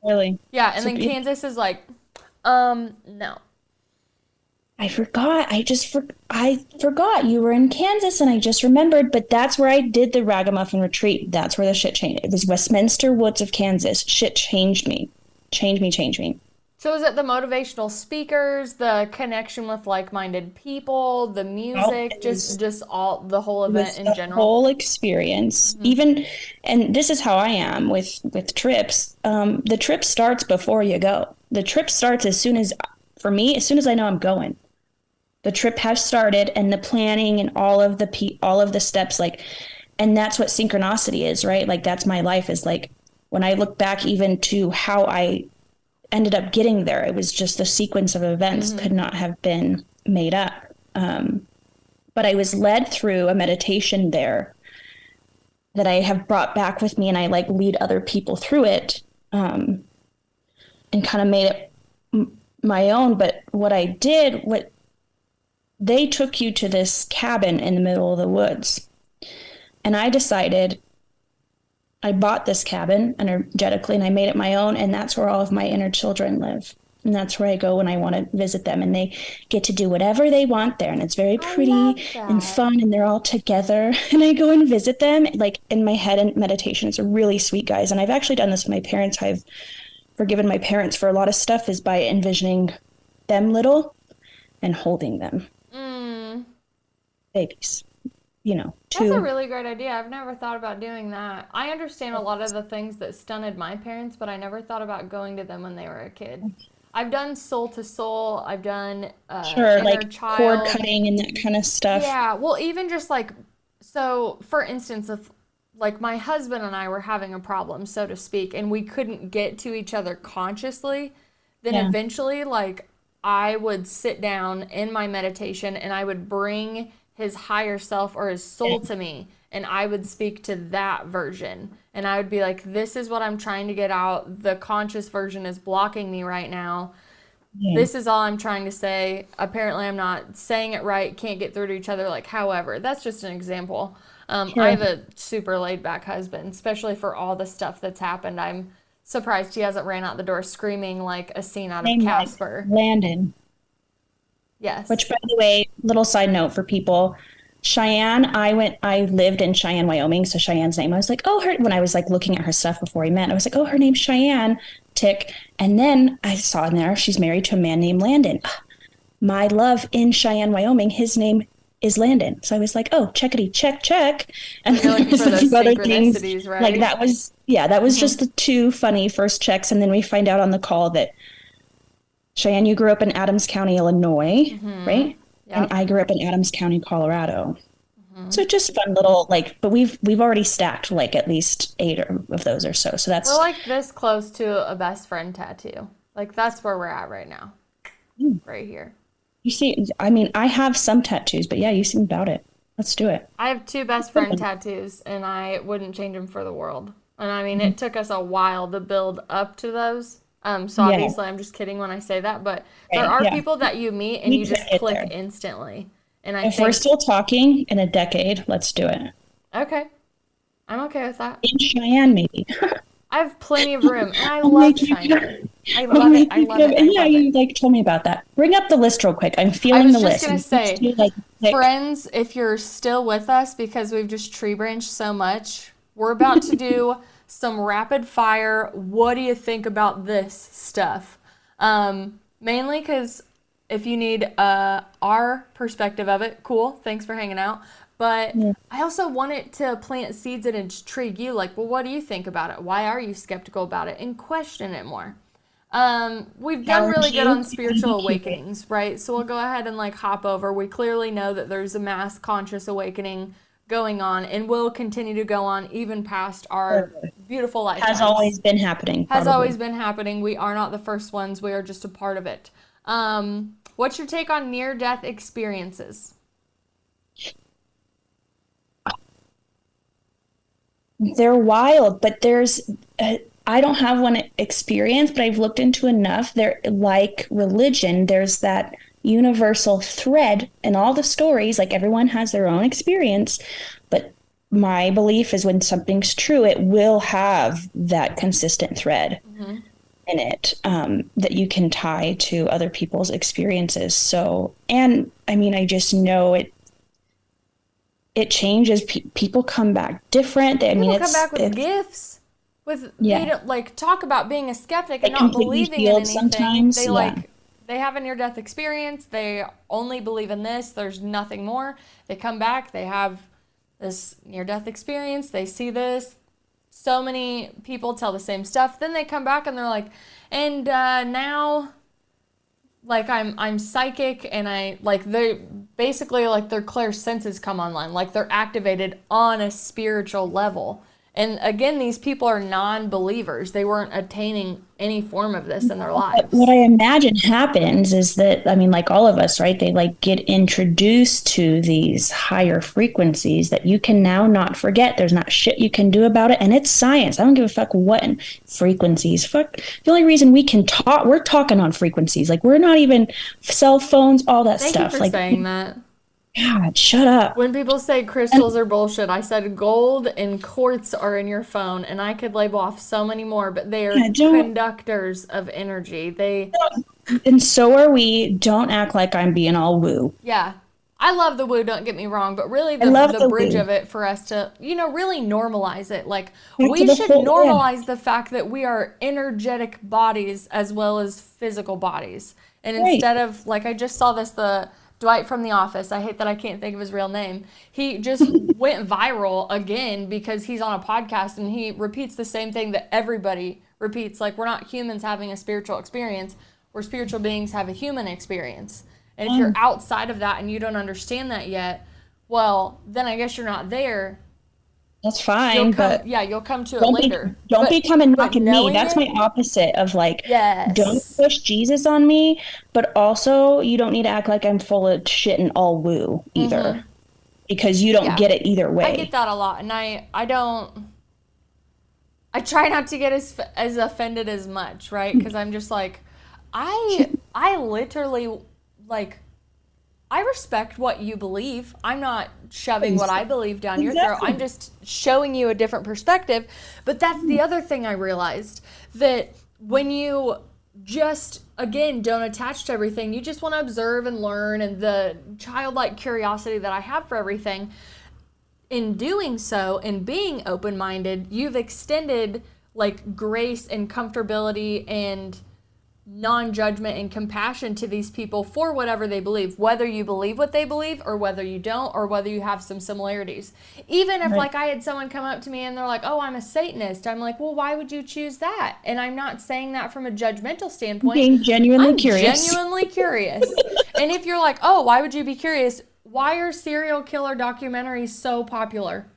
[SPEAKER 2] Really?
[SPEAKER 1] Yeah, and then Kansas is like, no.
[SPEAKER 2] I forgot. I forgot you were in Kansas, and I just remembered. But that's where I did the Ragamuffin retreat. That's where the shit changed. It was Westminster Woods of Kansas. Shit changed me. Changed me.
[SPEAKER 1] So is it the motivational speakers, the connection with like-minded people, the music, just all the whole event in general? The
[SPEAKER 2] whole experience. Mm-hmm. Even, and this is how I am with trips. The trip starts before you go. The trip starts as soon as I know I'm going. The trip has started, and the planning and all of the steps, like, and that's what synchronicity is, right? Like that's my life, is like when I look back even to how I ended up getting there, it was just a sequence of events, could not have been made up. But I was led through a meditation there that I have brought back with me, and I like lead other people through it, and kind of made it my own. But what they took you to this cabin in the middle of the woods, and I decided I bought this cabin energetically and I made it my own. And that's where all of my inner children live. And that's where I go when I want to visit them. And they get to do whatever they want there. And it's very pretty and fun. And they're all together. And I go and visit them like in my head and meditation. It's a really sweet, guys. And I've actually done this with my parents. I've forgiven my parents for a lot of stuff is by envisioning them little and holding them. Babies.
[SPEAKER 1] That's a really great idea. I've never thought about doing that. I understand a lot of the things that stunted my parents, but I never thought about going to them when they were a kid. I've done soul to soul. I've done
[SPEAKER 2] like
[SPEAKER 1] child.
[SPEAKER 2] cord cutting and that kind of stuff.
[SPEAKER 1] Yeah, well, even just like, so for instance, if like my husband and I were having a problem, so to speak, and we couldn't get to each other consciously, then eventually like I would sit down in my meditation and I would bring his higher self or his soul to me, and I would speak to that version, and I would be like, this is what I'm trying to get out. The conscious version is blocking me right now. This is all I'm trying to say. Apparently I'm not saying it right, can't get through to each other. Like, however, that's just an example. I have a super laid back husband, especially for all the stuff that's happened. I'm surprised he hasn't ran out the door screaming like a scene out of Casper.
[SPEAKER 2] Landon.
[SPEAKER 1] Yes.
[SPEAKER 2] Which, by the way, little side note for people, Cheyenne, I lived in Cheyenne, Wyoming. So Cheyenne's name, I was like, when I was like looking at her stuff before we met, I was like, her name's Cheyenne, tick. And then I saw in there, she's married to a man named Landon. My love in Cheyenne, Wyoming, his name is Landon. So I was like, checkity, check. And then there was a few other things.
[SPEAKER 1] Right?
[SPEAKER 2] Like that was just the two funny first checks. And then we find out on the call that Cheyenne, you grew up in Adams County, Illinois, right? Yep. And I grew up in Adams County, Colorado. So just fun little, like, but we've already stacked like at least 8 of those or so. So that's,
[SPEAKER 1] we're like this close to a best friend tattoo. Like that's where we're at right now. Right here.
[SPEAKER 2] You see, I mean, I have some tattoos, but yeah, you seem about it. Let's do it.
[SPEAKER 1] I have 2 best friend tattoos, and I wouldn't change them for the world. And I mean, it took us a while to build up to those. So obviously I'm just kidding when I say that, but there are people that you meet and you just click instantly. And if
[SPEAKER 2] we're still talking in a decade, let's do it.
[SPEAKER 1] Okay. I'm okay with that.
[SPEAKER 2] In Cheyenne, maybe.
[SPEAKER 1] I have plenty of room, and I love Cheyenne. I love it. I love it.
[SPEAKER 2] Yeah, you like told me about that. Bring up the list real quick. I'm feeling the list.
[SPEAKER 1] I was just going to say, friends, if you're still with us because we've just tree branched so much, we're about to do some rapid fire. What do you think about this stuff? Mainly because if you need our perspective of it, cool. Thanks for hanging out. But I also wanted to plant seeds that intrigue you. Like, well, what do you think about it? Why are you skeptical about it? And question it more. We've done really good on spiritual awakenings, right? So we'll go ahead and like hop over. We clearly know that there's a mass conscious awakening going on, and will continue to go on even past our beautiful lifetimes.
[SPEAKER 2] Has always been happening.
[SPEAKER 1] Has always been happening. We are not the first ones. We are just a part of it. What's your take on near-death experiences?
[SPEAKER 2] They're wild, but there's... I don't have one experience, but I've looked into enough. They're like religion. There's that universal thread in all the stories. Like everyone has their own experience, but my belief is when something's true, it will have that consistent thread in it that you can tie to other people's experiences. So, and I mean, I just know it changes. People come back different.
[SPEAKER 1] People come back with gifts. Like talk about being a skeptic and not believing in anything.
[SPEAKER 2] Sometimes,
[SPEAKER 1] they have a near-death experience. They only believe in this. There's nothing more. They come back. They have this near-death experience. They see this. So many people tell the same stuff. Then they come back and they're like, and now, like I'm psychic, and I like they basically like their clairsenses come online. Like they're activated on a spiritual level. And again, these people are non-believers. They weren't attaining any form of this in their lives.
[SPEAKER 2] What I imagine happens is that, I mean, like all of us, right? They like get introduced to these higher frequencies that you can now not forget. There's not shit you can do about it. And it's science. I don't give a fuck what frequencies. Fuck. The only reason we can talk, we're talking on frequencies. Like we're not even cell phones, all that stuff.
[SPEAKER 1] Thank you for saying that.
[SPEAKER 2] God, shut up.
[SPEAKER 1] When people say crystals are bullshit, I said gold and quartz are in your phone, and I could label off so many more, but they are
[SPEAKER 2] Yeah, don't.
[SPEAKER 1] conductors of energy.
[SPEAKER 2] And so are we. Don't act like I'm being all woo.
[SPEAKER 1] Yeah. I love the woo, don't get me wrong, but really
[SPEAKER 2] I
[SPEAKER 1] the
[SPEAKER 2] love
[SPEAKER 1] the
[SPEAKER 2] the
[SPEAKER 1] bridge
[SPEAKER 2] woo.
[SPEAKER 1] of it for us to, really normalize it. Like
[SPEAKER 2] Back to
[SPEAKER 1] we
[SPEAKER 2] the
[SPEAKER 1] should
[SPEAKER 2] whole, yeah,
[SPEAKER 1] normalize the fact that we are energetic bodies as well as physical bodies. And
[SPEAKER 2] right.
[SPEAKER 1] instead of like I just saw this the Dwight from The Office, I hate that I can't think of his real name. He just went viral again because he's on a podcast and he repeats the same thing that everybody repeats. Like we're not humans having a spiritual experience, we're spiritual beings have a human experience. And if you're outside of that and you don't understand that yet, well, then I guess you're not there.
[SPEAKER 2] That's fine, but
[SPEAKER 1] You'll come to it
[SPEAKER 2] don't be
[SPEAKER 1] later.
[SPEAKER 2] don't be coming
[SPEAKER 1] But
[SPEAKER 2] knocking me.
[SPEAKER 1] knowing
[SPEAKER 2] That's
[SPEAKER 1] it,
[SPEAKER 2] my opposite of like, don't
[SPEAKER 1] yes.
[SPEAKER 2] push Jesus on me, but also you don't need to act like I'm full of shit and all woo either, because you don't
[SPEAKER 1] Yeah.
[SPEAKER 2] get it either
[SPEAKER 1] I get
[SPEAKER 2] way.
[SPEAKER 1] that a lot, and I try not to get as offended as much, right? Because I'm just like, I literally like I respect what you believe. I'm not shoving what I believe down your throat.
[SPEAKER 2] Exactly.
[SPEAKER 1] I'm just showing you a different perspective. But that's the other thing I realized, that when you just, again, don't attach to everything, you just want to observe and learn, and the childlike curiosity that I have for everything, in doing so and being open-minded, you've extended like grace and comfortability and non-judgment and compassion to these people for whatever they believe, whether you believe what they believe or whether you don't, or whether you have some similarities. Even if
[SPEAKER 2] Right.
[SPEAKER 1] like I had someone come up to me and they're like, oh, I'm a Satanist, I'm like, well, why would you choose that? And I'm not saying that from a judgmental standpoint.
[SPEAKER 2] Being genuinely
[SPEAKER 1] I'm
[SPEAKER 2] curious.
[SPEAKER 1] genuinely curious. And if you're like, oh, why would you be curious? Why are serial killer documentaries so popular?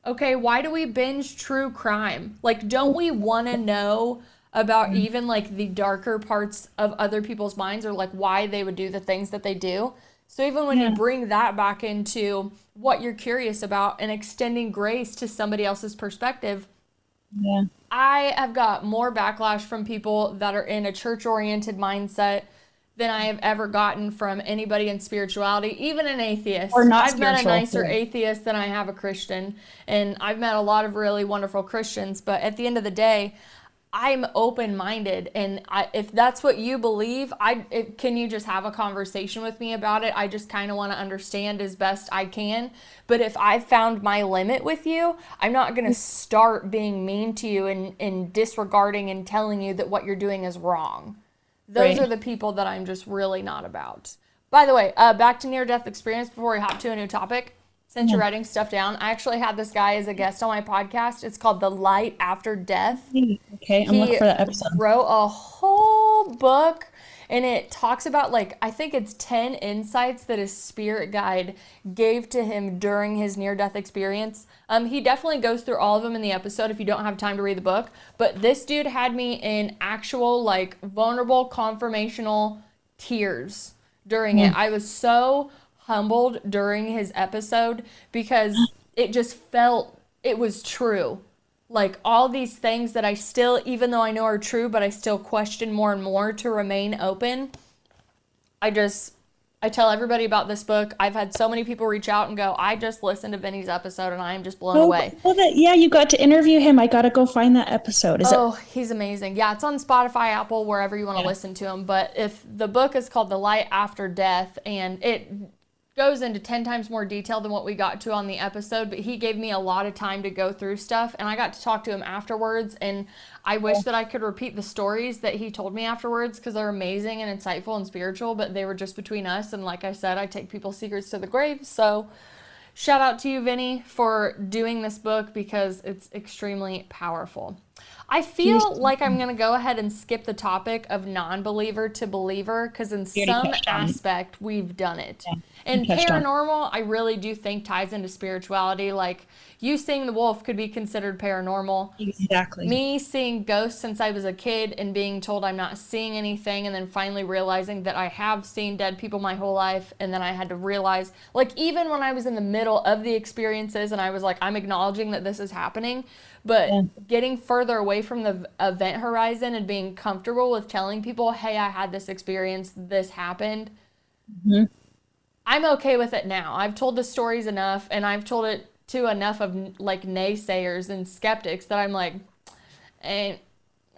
[SPEAKER 1] Okay, why do we binge true crime? Like, don't we want to know about even like the darker parts of other people's minds, or like why they would do the things that they do? So even when you bring that back into what you're curious about and extending grace to somebody else's perspective,
[SPEAKER 2] Yeah.
[SPEAKER 1] I have got more backlash from people that are in a church-oriented mindset than I have ever gotten from anybody in spirituality, even an atheist.
[SPEAKER 2] Or not
[SPEAKER 1] I've met a
[SPEAKER 2] spiritual.
[SPEAKER 1] nicer
[SPEAKER 2] Yeah.
[SPEAKER 1] atheist than I have a Christian, and I've met a lot of really wonderful Christians, but at the end of the day, I'm open-minded, and if that's what you believe, can you just have a conversation with me about it? I just kind of want to understand as best I can. But if I found my limit with you, I'm not going to start being mean to you and disregarding and telling you that what you're doing is wrong. Those
[SPEAKER 2] Right.
[SPEAKER 1] are the people that I'm just really not about. By the way, back to near-death experience before we hop to a new topic. Since you're writing stuff down, I actually had this guy as a guest on my podcast. It's called The Light After Death.
[SPEAKER 2] Okay, I'm looking for that episode.
[SPEAKER 1] Wrote a whole book, and it talks about, like, I think it's 10 insights that his spirit guide gave to him during his near-death experience. He definitely goes through all of them in the episode if you don't have time to read the book. But this dude had me in actual, like, vulnerable, confirmational tears during it. I was so humbled during his episode because it just felt it was true. Like all these things that I still, even though I know are true, but I still question more and more to remain open. I tell everybody about this book. I've had so many people reach out and go, I just listened to Vinny's episode and I am just blown away.
[SPEAKER 2] Yeah, you got to interview him. I got to go find that episode.
[SPEAKER 1] He's amazing. Yeah, it's on Spotify, Apple, wherever you want to listen to him. But if the book is called The Light After Death, and it goes into 10 times more detail than what we got to on the episode, but he gave me a lot of time to go through stuff, and I got to talk to him afterwards, and I wish that I could repeat the stories that he told me afterwards, because they're amazing and insightful and spiritual, but they were just between us, and like I said, I take people's secrets to the grave. So shout out to you, Vinny, for doing this book, because it's extremely powerful. I feel like I'm going to go ahead and skip the topic of non-believer to believer, because in some aspect we've done it. And paranormal, I really do think ties into spirituality. Like you seeing the wolf could be considered paranormal.
[SPEAKER 2] Exactly.
[SPEAKER 1] Me seeing ghosts since I was a kid and being told I'm not seeing anything, and then finally realizing that I have seen dead people my whole life, and then I had to realize, like even when I was in the middle of the experiences and I was like, I'm acknowledging that this is happening, but getting further away from the event horizon and being comfortable with telling people, hey, I had this experience, this happened. I'm okay with it now. I've told the stories enough, and I've told it to enough of like naysayers and skeptics that I'm like, hey,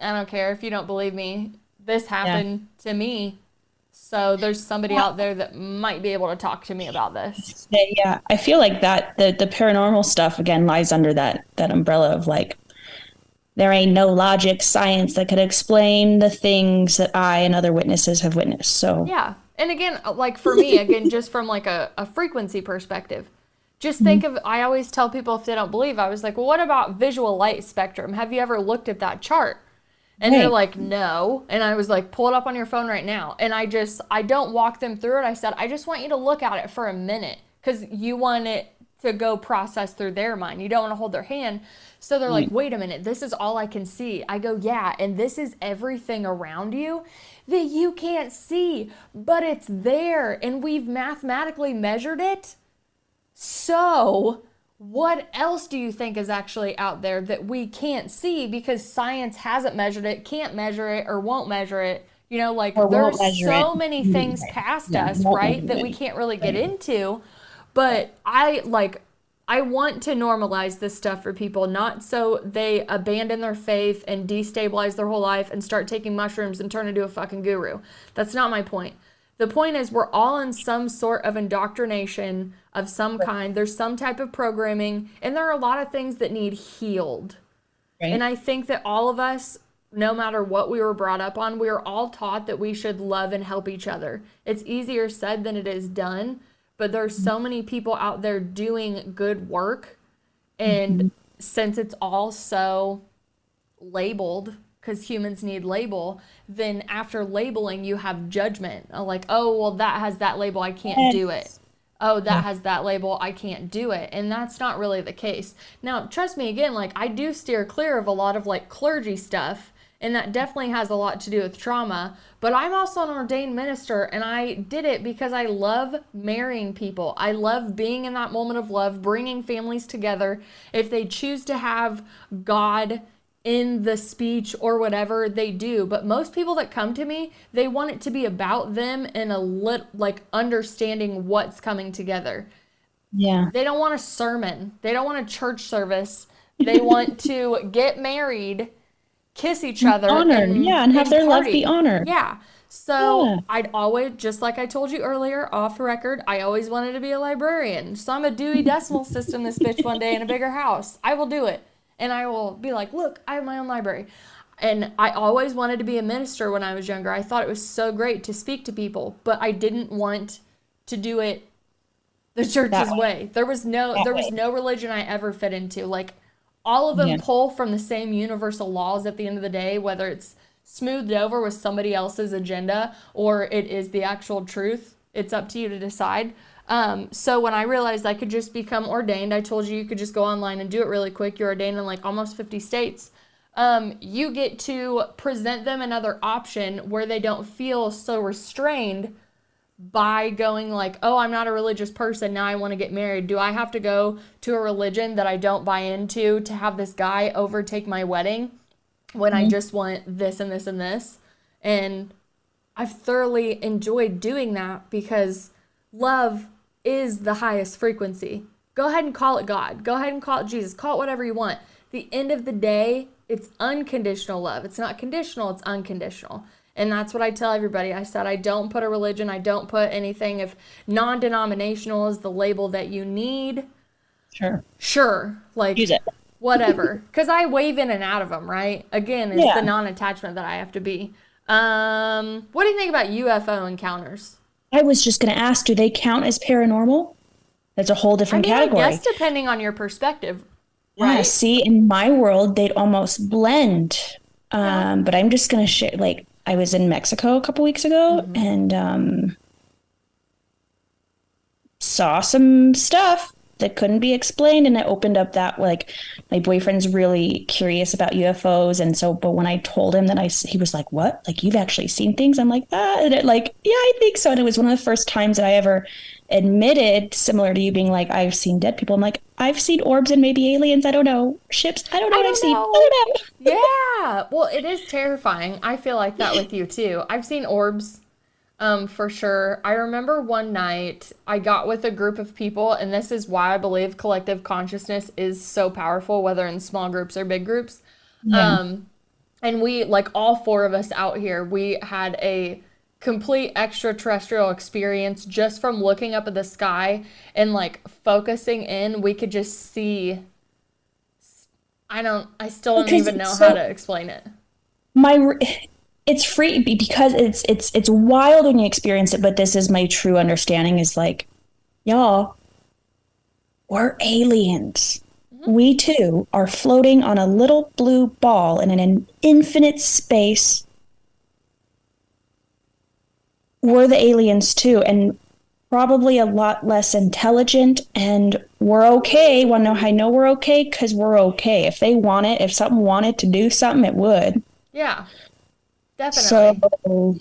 [SPEAKER 1] I don't care if you don't believe me. This happened to me. So there's somebody out there that might be able to talk to me about this.
[SPEAKER 2] Yeah, I feel like that the paranormal stuff again lies under that umbrella of like there ain't no logic, science that could explain the things that I and other witnesses have witnessed. So
[SPEAKER 1] yeah, and again, like for me, again, just from like a frequency perspective, just think of. I always tell people if they don't believe, I was like, well, what about visual light spectrum? Have you ever looked at that chart? And they're like, no. And I was like, pull it up on your phone right now. And I don't walk them through it. I said, I just want you to look at it for a minute because you want it to go process through their mind. You don't want to hold their hand. So they're like, wait a minute, this is all I can see. I go, yeah, and this is everything around you that you can't see, but it's there. And we've mathematically measured it. So what else do you think is actually out there that we can't see because science hasn't measured it, can't measure it, or won't measure it? You know, like there's so many things past us, right, that we can't really get into. But I want to normalize this stuff for people, not so they abandon their faith and destabilize their whole life and start taking mushrooms and turn into a fucking guru. That's not my point. The point is we're all in some sort of indoctrination of some kind. There's some type of programming, and there are a lot of things that need healed. Right. And I think that all of us, no matter what we were brought up on, we are all taught that we should love and help each other. It's easier said than it is done, but there's so many people out there doing good work. And since it's all so labeled, because humans need label, then after labeling, you have judgment. Like, oh, well, that has that label, I can't do it. Oh, that has that label, I can't do it. And that's not really the case. Now, trust me, again, like I do steer clear of a lot of like clergy stuff, and that definitely has a lot to do with trauma. But I'm also an ordained minister, and I did it because I love marrying people. I love being in that moment of love, bringing families together. If they choose to have God in the speech or whatever, they do. But most people that come to me, they want it to be about them and like understanding what's coming together.
[SPEAKER 2] Yeah.
[SPEAKER 1] They don't want a sermon. They don't want a church service. They want to get married, kiss each other,
[SPEAKER 2] honored, and have their love be honored.
[SPEAKER 1] Yeah. So I'd always, just like I told you earlier, off the record, I always wanted to be a librarian. So I'm a Dewey Decimal System this bitch one day in a bigger house. I will do it. And I will be like, look, I have my own library. And I always wanted to be a minister when I was younger. I thought it was so great to speak to people, but I didn't want to do it the church's way. There was no religion I ever fit into. Like all of them pull from the same universal laws at the end of the day, whether it's smoothed over with somebody else's agenda or it is the actual truth. It's up to you to decide. So when I realized I could just become ordained, I told you could just go online and do it really quick. You're ordained in like almost 50 states. You get to present them another option where they don't feel so restrained by going like, oh, I'm not a religious person. Now I want to get married. Do I have to go to a religion that I don't buy into to have this guy overtake my wedding when I just want this and this and this? And I've thoroughly enjoyed doing that because love is the highest frequency. Go ahead and call it God. Go ahead and call it Jesus. Call it whatever you want. The end of the day, it's unconditional love. It's not conditional, it's unconditional. And that's what I tell everybody. I said I don't put a religion, I don't put anything. If non-denominational is the label that you need, sure, like use it. Whatever. Because I wave in and out of them, right? Again, it's the non-attachment that I have to be. What do you think about UFO encounters?
[SPEAKER 2] I was just going to ask, do they count as paranormal? That's a whole different category.
[SPEAKER 1] I guess depending on your perspective, right?
[SPEAKER 2] Yeah, see, in my world, they'd almost blend. But I'm just going to share, like, I was in Mexico a couple weeks ago and saw some stuff that couldn't be explained. And it opened up that, like, my boyfriend's really curious about UFOs. And so, but when I told him that he was like, what? Like, you've actually seen things? I'm like, and it, like, yeah, I think so. And it was one of the first times that I ever admitted, similar to you being like, I've seen dead people. I'm like, I've seen orbs and maybe aliens. I don't know. Ships. I don't know what I've seen. I don't know.
[SPEAKER 1] Yeah. Well, it is terrifying. I feel like that with you too. I've seen orbs. For sure. I remember one night I got with a group of people, and this is why I believe collective consciousness is so powerful, whether in small groups or big groups.
[SPEAKER 2] Yeah.
[SPEAKER 1] Um, and we, like all four of us out here, we had a complete extraterrestrial experience just from looking up at the sky and like focusing in. We could just see. I still don't
[SPEAKER 2] Because
[SPEAKER 1] even know how to explain it.
[SPEAKER 2] my it's free because it's wild when you experience it, but this is my true understanding is like, y'all, we're aliens. We too are floating on a little blue ball in an infinite space. We're the aliens too, and probably a lot less intelligent, and we're okay. Want to know how I know we're okay? Because we're okay. If they want it, if something wanted to do something, it would.
[SPEAKER 1] Yeah, definitely.
[SPEAKER 2] So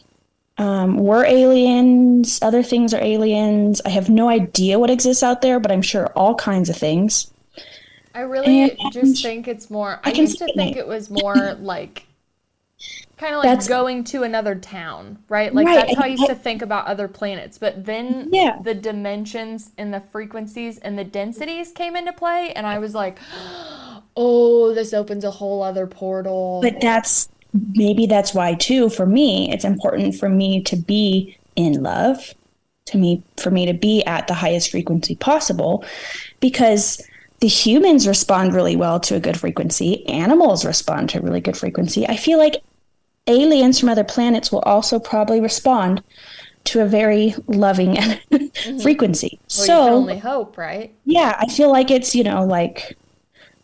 [SPEAKER 2] we're aliens. Other things are aliens. I have no idea what exists out there, but I'm sure all kinds of things.
[SPEAKER 1] I really
[SPEAKER 2] And
[SPEAKER 1] just think it's more, I
[SPEAKER 2] I can
[SPEAKER 1] used to think
[SPEAKER 2] speculate.
[SPEAKER 1] it was more like kind of like
[SPEAKER 2] That's
[SPEAKER 1] going to another town, right? Like
[SPEAKER 2] right.
[SPEAKER 1] that's how I used to think about other planets. But then
[SPEAKER 2] Yeah,
[SPEAKER 1] the dimensions and the frequencies and the densities came into play, and I was like, oh, this opens a whole other portal.
[SPEAKER 2] but that's why too. For me, it's important for me to be in love, for me to be at the highest frequency possible, because the humans respond really well to a good frequency. Animals respond to a really good frequency. I feel like aliens from other planets will also probably respond to a very loving
[SPEAKER 1] Hmm.
[SPEAKER 2] frequency.
[SPEAKER 1] Well, you can
[SPEAKER 2] So,
[SPEAKER 1] only hope, right?
[SPEAKER 2] yeah, I feel like it's, like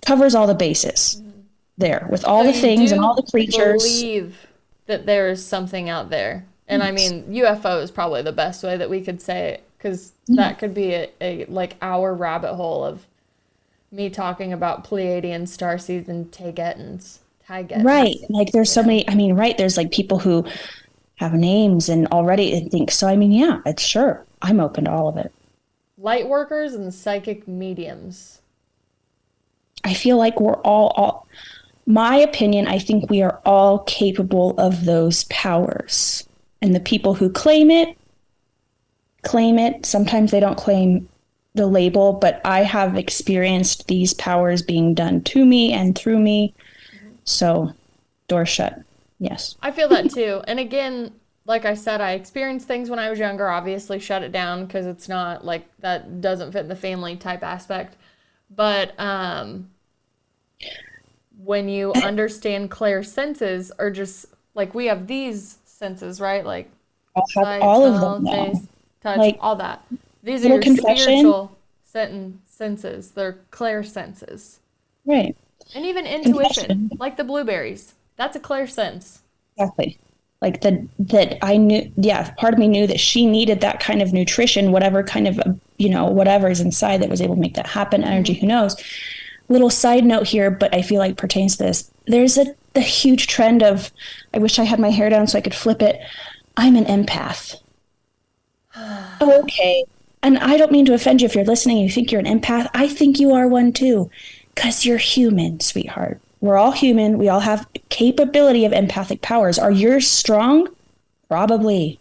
[SPEAKER 2] covers all the bases there with
[SPEAKER 1] So
[SPEAKER 2] all the
[SPEAKER 1] you
[SPEAKER 2] things and all
[SPEAKER 1] do
[SPEAKER 2] the creatures.
[SPEAKER 1] believe that there is something out there. And I mean, UFO is probably the best way that we could say it, because
[SPEAKER 2] Yeah,
[SPEAKER 1] that could be a like our rabbit hole of me talking about Pleiadian starseeds and
[SPEAKER 2] right.
[SPEAKER 1] Taygetans,
[SPEAKER 2] Like there's
[SPEAKER 1] you
[SPEAKER 2] so
[SPEAKER 1] know.
[SPEAKER 2] many, I mean, right, there's like people who have names and already think so. I mean, yeah, it's sure. I'm open to all of it.
[SPEAKER 1] Light workers and psychic mediums.
[SPEAKER 2] I feel like we're all my opinion, I think we are all capable of those powers. And the people who claim it. Sometimes they don't claim the label, but I have experienced these powers being done to me and through me. So, door shut. Yes.
[SPEAKER 1] I feel that too. And again, like I said, I experienced things when I was younger, obviously shut it down because it's not like that doesn't fit the family type aspect. But when you understand clair senses, or just like we have these senses, right? Like
[SPEAKER 2] I'll have
[SPEAKER 1] sight,
[SPEAKER 2] all of them
[SPEAKER 1] smell,
[SPEAKER 2] now.
[SPEAKER 1] taste, touch,
[SPEAKER 2] Like,
[SPEAKER 1] all that. These are
[SPEAKER 2] little
[SPEAKER 1] your
[SPEAKER 2] confession.
[SPEAKER 1] spiritual senses. They're clair senses.
[SPEAKER 2] Right.
[SPEAKER 1] And even intuition,
[SPEAKER 2] Confession.
[SPEAKER 1] like the blueberries. That's a clair sense.
[SPEAKER 2] Exactly. Like that I knew, yeah, part of me knew that she needed that kind of nutrition, whatever kind of, whatever is inside that was able to make that happen, energy, who knows. Little side note here, but I feel like pertains to this. There's the huge trend of, I wish I had my hair down so I could flip it. I'm an empath. Oh, okay. And I don't mean to offend you if you're listening and you think you're an empath. I think you are one too, because you're human, sweetheart. We're all human. We all have capability of empathic powers. Are yours strong? Probably.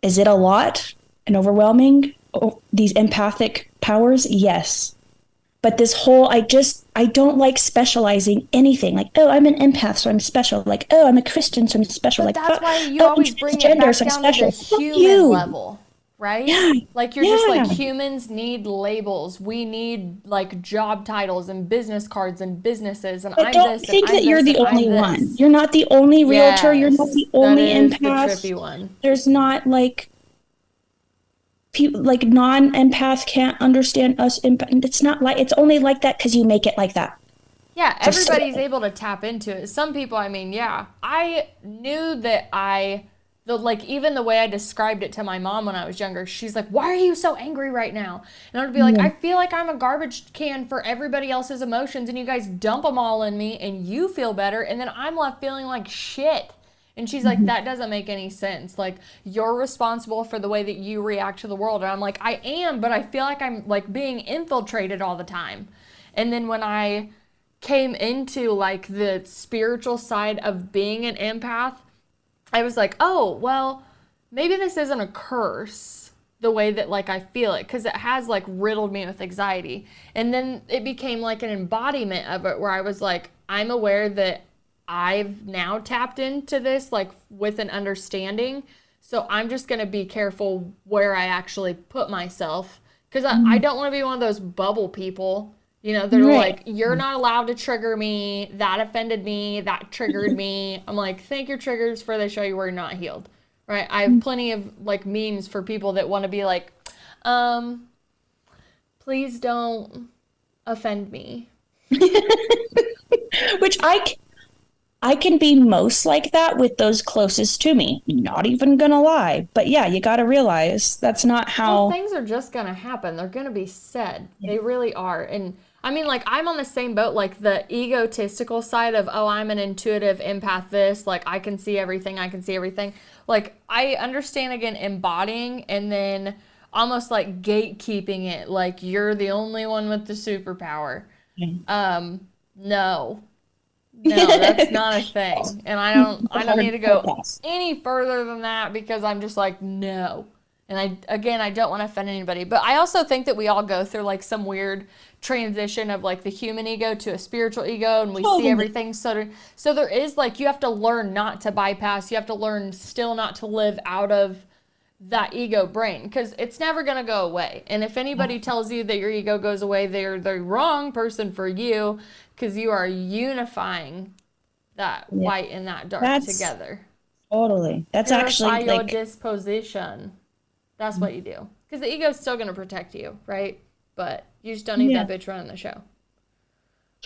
[SPEAKER 2] Is it a lot and overwhelming? Oh, these empathic powers? Yes. But this whole, I don't like specializing anything. Like, oh, I'm an empath, so I'm special. Like, oh, I'm a Christian, so I'm special.
[SPEAKER 1] But
[SPEAKER 2] Like,
[SPEAKER 1] that's why you
[SPEAKER 2] oh, I'm
[SPEAKER 1] always bring it
[SPEAKER 2] transgender,
[SPEAKER 1] back
[SPEAKER 2] so I'm
[SPEAKER 1] down to the
[SPEAKER 2] special. Fuck
[SPEAKER 1] human
[SPEAKER 2] you.
[SPEAKER 1] level, right?
[SPEAKER 2] Yeah,
[SPEAKER 1] Like you're just like
[SPEAKER 2] yeah.
[SPEAKER 1] humans need labels. We need like job titles and business cards and businesses, and
[SPEAKER 2] But
[SPEAKER 1] I'm
[SPEAKER 2] don't
[SPEAKER 1] this and
[SPEAKER 2] think
[SPEAKER 1] I'm
[SPEAKER 2] that you're
[SPEAKER 1] this and
[SPEAKER 2] the
[SPEAKER 1] I'm
[SPEAKER 2] only one.
[SPEAKER 1] this.
[SPEAKER 2] You're not the only realtor. You're not
[SPEAKER 1] Yes,
[SPEAKER 2] the
[SPEAKER 1] that
[SPEAKER 2] only
[SPEAKER 1] is the
[SPEAKER 2] empath.
[SPEAKER 1] trippy one.
[SPEAKER 2] There's not like people like non-empath can't understand us. It's not like it's only like that because you make it like that.
[SPEAKER 1] Yeah,
[SPEAKER 2] So say
[SPEAKER 1] everybody's
[SPEAKER 2] it.
[SPEAKER 1] able to tap into it. Some people, I mean, yeah, I knew that like even the way I described it to my mom when I was younger, she's like, "Why are you so angry right now?" And I would be like,
[SPEAKER 2] Yeah.
[SPEAKER 1] "I feel like I'm a garbage can for everybody else's emotions, and you guys dump them all in me, and you feel better, and then I'm left feeling like shit." And she's like,
[SPEAKER 2] Mhm.
[SPEAKER 1] "That doesn't make any sense. Like, you're responsible for the way that you react to the world." And I'm like, "I am, but I feel like I'm like being infiltrated all the time." And then when I came into like the spiritual side of being an empath, I was like, oh, well, maybe this isn't a curse the way that like I feel it, because it has like riddled me with anxiety. And then it became like an embodiment of it where I was like, I'm aware that I've now tapped into this like with an understanding. So I'm just going to be careful where I actually put myself, because I don't want to be one of those bubble people. You know, they're like, you're not allowed to trigger me. That offended me. That triggered me. I'm like, thank your triggers for they show you where you're not healed. Right? I have plenty of like memes for people that want to be like, please don't offend me.
[SPEAKER 2] Which I can be most like that with those closest to me. Not even gonna lie. But yeah, you gotta realize that's not how...
[SPEAKER 1] Well, things are just gonna happen. They're gonna be said. They really are. And I mean, like, I'm on the same boat, like the egotistical side of, oh, I'm an intuitive empath, this, like, I can see everything, I can see everything. Like, I understand, again, embodying and then almost like gatekeeping it, like, you're the only one with the superpower. No. No, that's not a thing. And I don't need to go any further than that, because I'm just like, no. And I don't want to offend anybody. But I also think that we all go through like some weird transition of like the human ego to a spiritual ego, and we see everything. So there is like, you have to learn not to bypass. You have to learn still not to live out of that ego brain, because it's never going to go away. And if anybody tells you that your ego goes away, they're the wrong person for you, because you are unifying that white and that dark together.
[SPEAKER 2] Totally. That's
[SPEAKER 1] Purify
[SPEAKER 2] actually
[SPEAKER 1] your
[SPEAKER 2] like...
[SPEAKER 1] disposition. That's what you do. Because the ego's still going to protect you, right? But you just don't need that bitch running the show.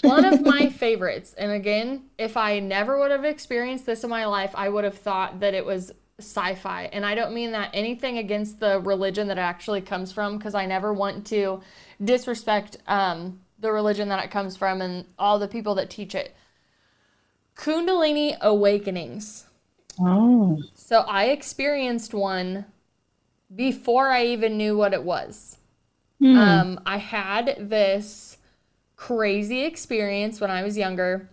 [SPEAKER 1] One of my favorites, and again, if I never would have experienced this in my life, I would have thought that it was sci-fi. And I don't mean that anything against the religion that it actually comes from, because I never want to disrespect the religion that it comes from and all the people that teach it. Kundalini awakenings.
[SPEAKER 2] Oh.
[SPEAKER 1] So I experienced one before I even knew what it was. I had this crazy experience when I was younger,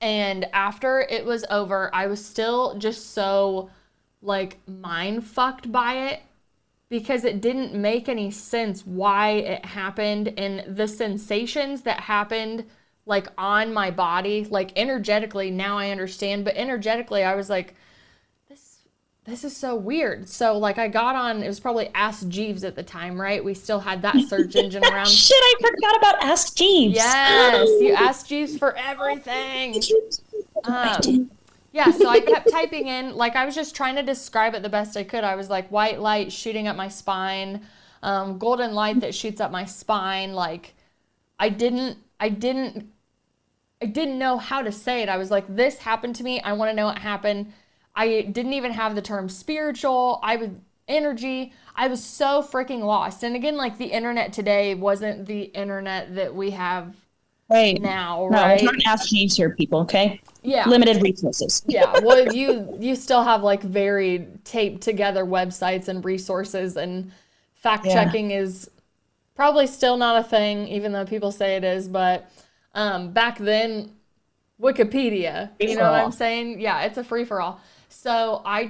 [SPEAKER 1] and after it was over, I was still just so like mind fucked by it, because it didn't make any sense why it happened, and the sensations that happened like on my body, like energetically, now I understand, but energetically I was like, this is so weird. So like I got on, it was probably Ask Jeeves at the time, right? We still had that search engine around.
[SPEAKER 2] Shit, I forgot about Ask Jeeves.
[SPEAKER 1] Yes, you Ask Jeeves for everything. Yeah, so I kept typing in, like I was just trying to describe it the best I could. I was like, white light shooting up my spine, golden light that shoots up my spine. Like I didn't know how to say it. I was like, this happened to me. I want to know what happened. I didn't even have the term spiritual. Energy. I was so freaking lost. And again, like the internet today wasn't the internet that we have now, right?
[SPEAKER 2] No, it's not Ask Jeeves here, people, okay?
[SPEAKER 1] Yeah.
[SPEAKER 2] Limited resources.
[SPEAKER 1] Yeah, well, you still have like very taped together websites and resources, and fact checking is probably still not a thing, even though people say it is. But back then, Wikipedia, you know what I'm saying? Yeah, it's a free for all. So I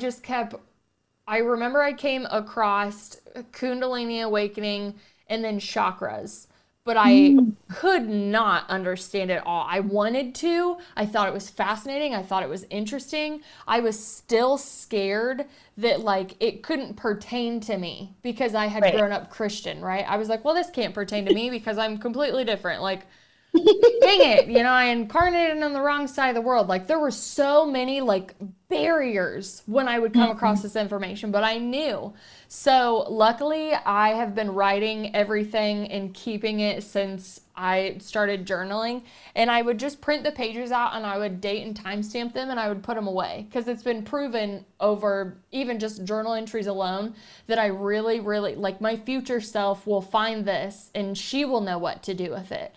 [SPEAKER 1] remember I came across Kundalini awakening and then chakras, but I could not understand it all. I wanted to. I thought it was fascinating. I thought it was interesting. I was still scared that like it couldn't pertain to me because I had grown up Christian, right? I was like, well, this can't pertain to me because I'm completely different. Like, dang it, you know, I incarnated on the wrong side of the world. Like there were so many like barriers when I would come across this information, but I knew. So luckily I have been writing everything and keeping it since I started journaling, and I would just print the pages out and I would date and timestamp them and I would put them away, because it's been proven over even just journal entries alone that I really, really, like my future self will find this and she will know what to do with it.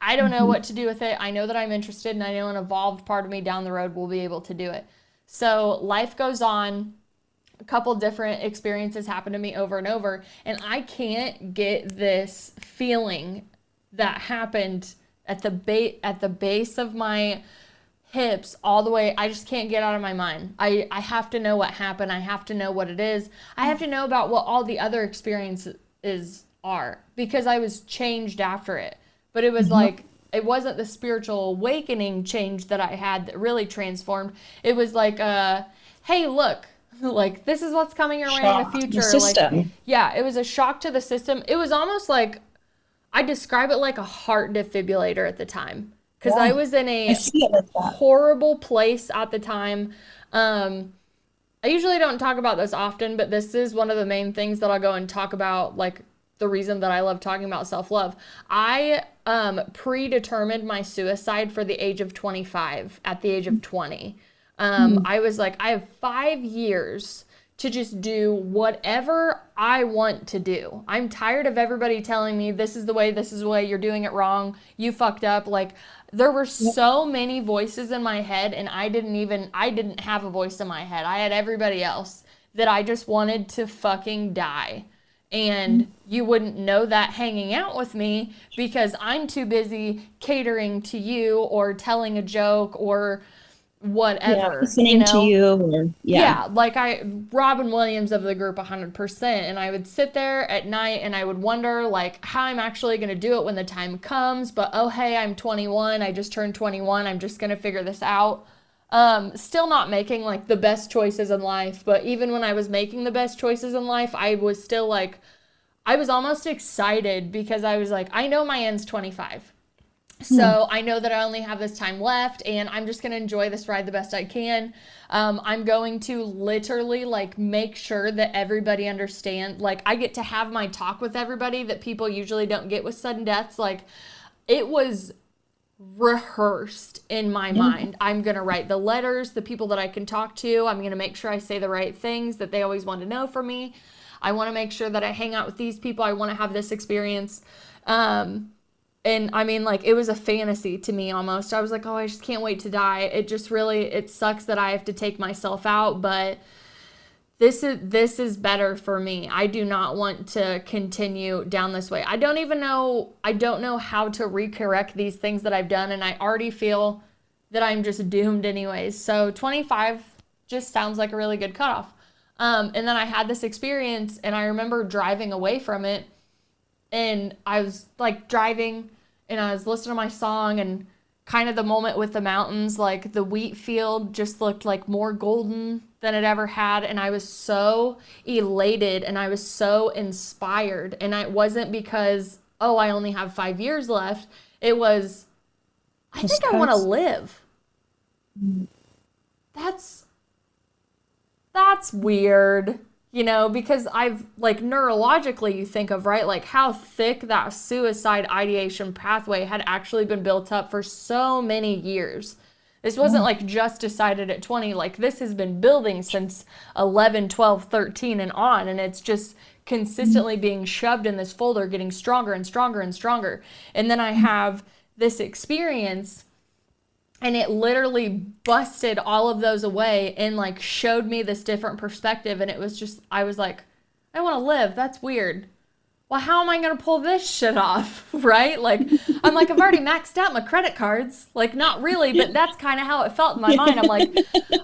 [SPEAKER 1] I don't know what to do with it. I know that I'm interested, and I know an evolved part of me down the road will be able to do it. So life goes on. A couple different experiences happen to me over and over, and I can't get this feeling that happened at the base of my hips, all the way. I just can't get out of my mind. I have to know what happened. I have to know what it is. I have to know about what all the other experiences are, because I was changed after it. But it was like, it wasn't the spiritual awakening change that I had that really transformed. It was like, hey, look, like, this is what's coming your way in the future.
[SPEAKER 2] The system.
[SPEAKER 1] Like, yeah, it was a shock to the system. It was almost like, I describe it like a heart defibrillator at the time. Because I was in a horrible place at the time. I usually don't talk about this often, but this is one of the main things that I'll go and talk about, like, the reason that I love talking about self-love. I predetermined my suicide for the age of 25 at the age of 20. I was like, I have 5 years to just do whatever I want to do. I'm tired of everybody telling me this is the way, you're doing it wrong, you fucked up. Like, there were so many voices in my head, and I didn't have a voice in my head. I had everybody else, that I just wanted to fucking die. And you wouldn't know that hanging out with me, because I'm too busy catering to you or telling a joke or whatever,
[SPEAKER 2] listening to you, or
[SPEAKER 1] like Robin Williams of the group 100%, and I would sit there at night and I would wonder like how I'm actually going to do it when the time comes. But oh hey, I'm 21, I just turned 21, I'm just going to figure this out. Still not making like the best choices in life, but even when I was making the best choices in life, I was still like, I was almost excited, because I was like, I know my end's 25. So I know that I only have this time left, and I'm just going to enjoy this ride the best I can. I'm going to literally like make sure that everybody understands, like I get to have my talk with everybody that people usually don't get with sudden deaths. Like, it was rehearsed in my mind. I'm going to write the letters, the people that I can talk to. I'm going to make sure I say the right things that they always want to know from me. I want to make sure that I hang out with these people. I want to have this experience. And I mean, like, it was a fantasy to me almost. I was like, oh, I just can't wait to die. It just really, it sucks that I have to take myself out, but this is better for me. I do not want to continue down this way. I don't know how to recorrect these things that I've done, and I already feel that I'm just doomed anyways. So 25 just sounds like a really good cutoff. And then I had this experience, and I remember driving away from it, and I was like driving and I was listening to my song, and kind of the moment with the mountains, like the wheat field just looked like more golden than it ever had. And I was so elated and I was so inspired. And it wasn't because, oh, I only have 5 years left. It was, I think I want to live. That's weird. You know, because I've, like, neurologically, you think of, right, like how thick that suicide ideation pathway had actually been built up for so many years. This wasn't like just decided at 20, like this has been building since 11, 12, 13 and on, and it's just consistently being shoved in this folder, getting stronger and stronger and stronger. And then I have this experience, and it literally busted all of those away and like showed me this different perspective. And it was just, I was like, I want to live. That's weird. Well, how am I going to pull this shit off? Right? Like, I'm like, I've already maxed out my credit cards. Like, not really, but that's kind of how it felt in my mind. I'm like,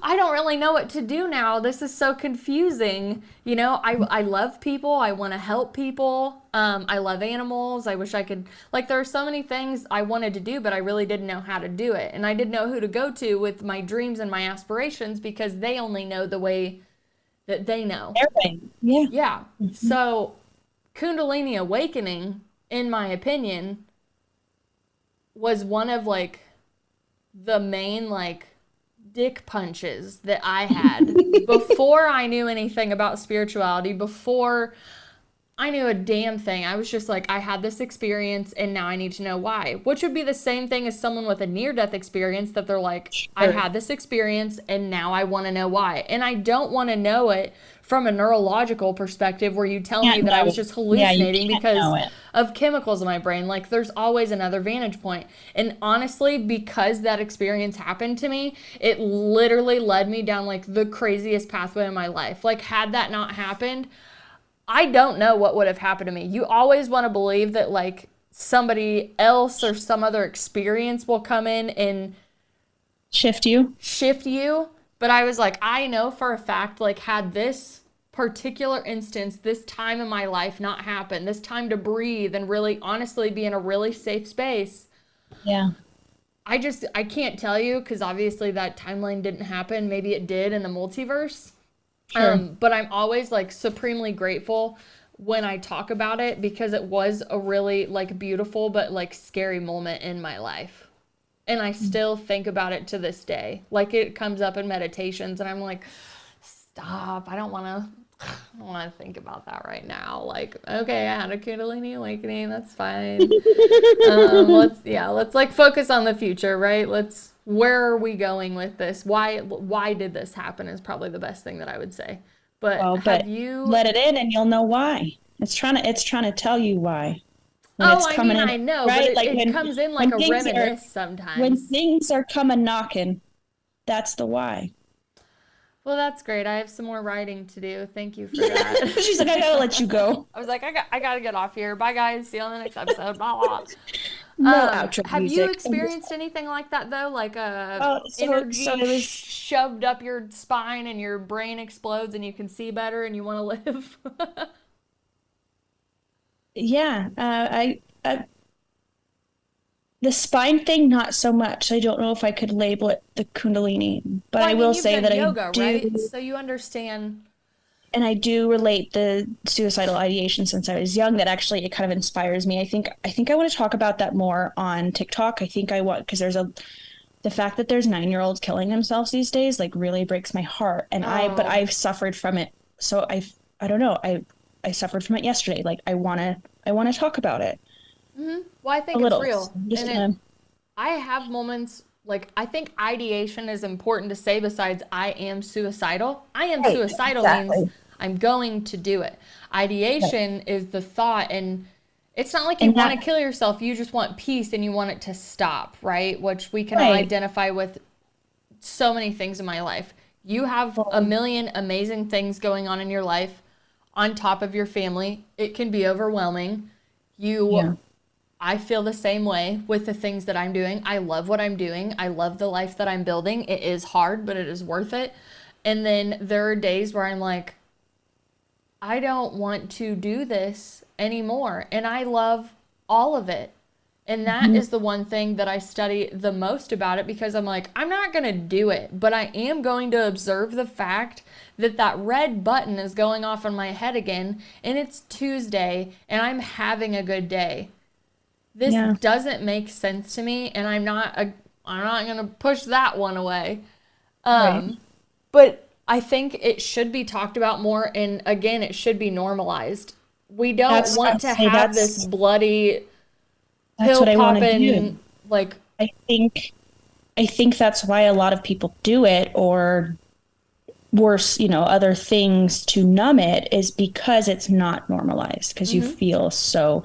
[SPEAKER 1] I don't really know what to do now. This is so confusing. You know, I love people. I want to help people. I love animals. I wish I could, like, there are so many things I wanted to do, but I really didn't know how to do it. And I didn't know who to go to with my dreams and my aspirations, because they only know the way that they know.
[SPEAKER 2] Everything. Yeah.
[SPEAKER 1] Yeah. So Kundalini awakening, in my opinion, was one of like the main like dick punches that I had before I knew anything about spirituality, before I knew a damn thing. I was just like, I had this experience and now I need to know why. Which would be the same thing as someone with a near-death experience, that they're like, sure, I had this experience and now I want to know why. And I don't want to know it from a neurological perspective where you tell me that I was just hallucinating because of chemicals in my brain. Like, there's always another vantage point. And honestly, because that experience happened to me, it literally led me down like the craziest pathway in my life. Like, had that not happened, I don't know what would have happened to me. You always want to believe that like somebody else or some other experience will come in and
[SPEAKER 2] Shift you.
[SPEAKER 1] shift you. But I was like, I know for a fact, like, had this particular instance, this time in my life not happen, this time to breathe and really honestly be in a really safe space,
[SPEAKER 2] Yeah.
[SPEAKER 1] I can't tell you because obviously that timeline didn't happen. Maybe it did in the multiverse.
[SPEAKER 2] Sure.
[SPEAKER 1] But I'm always like supremely grateful when I talk about it because it was a really like beautiful but like scary moment in my life. And I still think about it to this day. Like it comes up in meditations and I'm like, stop. I don't want to think about that right now. Like, okay, I had a Kundalini awakening. That's fine. Let's like focus on the future, right? Where are we going with this? Why did this happen is probably the best thing that I would say. But
[SPEAKER 2] Well,
[SPEAKER 1] have
[SPEAKER 2] but
[SPEAKER 1] you,
[SPEAKER 2] let it in and you'll know why. It's trying to tell you why when
[SPEAKER 1] oh,
[SPEAKER 2] it's
[SPEAKER 1] I
[SPEAKER 2] coming
[SPEAKER 1] mean,
[SPEAKER 2] in,
[SPEAKER 1] I know, but
[SPEAKER 2] right?
[SPEAKER 1] it,
[SPEAKER 2] Like
[SPEAKER 1] it comes in like
[SPEAKER 2] when
[SPEAKER 1] a
[SPEAKER 2] things are
[SPEAKER 1] reminisce
[SPEAKER 2] when
[SPEAKER 1] sometimes.
[SPEAKER 2] things are coming knocking, that's the why.
[SPEAKER 1] Well, that's great. I have some more writing to do. Thank you for that.
[SPEAKER 2] She's like, I gotta let you go.
[SPEAKER 1] I was like, I gotta get off here. Bye guys. See you on the next episode. Blah blah.
[SPEAKER 2] No outro
[SPEAKER 1] Have you
[SPEAKER 2] music.
[SPEAKER 1] experienced anything like that though? Like
[SPEAKER 2] So
[SPEAKER 1] energy
[SPEAKER 2] it was,
[SPEAKER 1] shoved up your spine and your brain explodes and you can see better and you want to live?
[SPEAKER 2] yeah. The spine thing, not so much. I don't know if I could label it the Kundalini, but
[SPEAKER 1] Well, I
[SPEAKER 2] I
[SPEAKER 1] mean,
[SPEAKER 2] will
[SPEAKER 1] you've
[SPEAKER 2] say
[SPEAKER 1] done
[SPEAKER 2] that
[SPEAKER 1] yoga, right? So you understand.
[SPEAKER 2] I do relate the suicidal ideation since I was young. That actually it kind of inspires me. I think I want to talk about that more on TikTok. I think I want because the fact that there's 9-year-olds killing themselves these days like really breaks my heart. But
[SPEAKER 1] Oh,
[SPEAKER 2] I've suffered from it. So I don't know. I suffered from it yesterday. Like I want to talk about it
[SPEAKER 1] well, I
[SPEAKER 2] a
[SPEAKER 1] think it's
[SPEAKER 2] little. So
[SPEAKER 1] real,
[SPEAKER 2] I'm just
[SPEAKER 1] and
[SPEAKER 2] gonna.
[SPEAKER 1] I have moments like I think ideation is important to say. Besides, I am suicidal. I am
[SPEAKER 2] Right,
[SPEAKER 1] suicidal means
[SPEAKER 2] exactly.
[SPEAKER 1] I'm going to do it.
[SPEAKER 2] Right.
[SPEAKER 1] Ideation is the thought, and it's not like you
[SPEAKER 2] And
[SPEAKER 1] want
[SPEAKER 2] that
[SPEAKER 1] to kill yourself. You just want peace and you want it to stop, right? Which we can all
[SPEAKER 2] right.
[SPEAKER 1] identify with so many things in my life. You have a
[SPEAKER 2] Well,
[SPEAKER 1] million amazing things going on in your life on top of your family. It can be overwhelming. You
[SPEAKER 2] yeah.
[SPEAKER 1] I feel the same way with the things that I'm doing. I love what I'm doing. I love the life that I'm building. It is hard, but it is worth it. And then there are days where I'm like, I don't want to do this anymore. And I love all of it. And that
[SPEAKER 2] Mhm.
[SPEAKER 1] is the one thing that I study the most about it because I'm like, I'm not going to do it, but I am going to observe the fact that that red button is going off in my head again. And it's Tuesday and I'm having a good day. This
[SPEAKER 2] Yeah.
[SPEAKER 1] doesn't make sense to me and I'm not going to push that one away.
[SPEAKER 2] Right.
[SPEAKER 1] But I think it should be talked about more and again it should be normalized. We don't
[SPEAKER 2] I
[SPEAKER 1] want to
[SPEAKER 2] say
[SPEAKER 1] have this bloody
[SPEAKER 2] that's
[SPEAKER 1] pill
[SPEAKER 2] what I want to
[SPEAKER 1] popping
[SPEAKER 2] do.
[SPEAKER 1] like
[SPEAKER 2] I think I think that's why a lot of people do it, or worse, other things to numb it, is because it's not normalized, because you feel so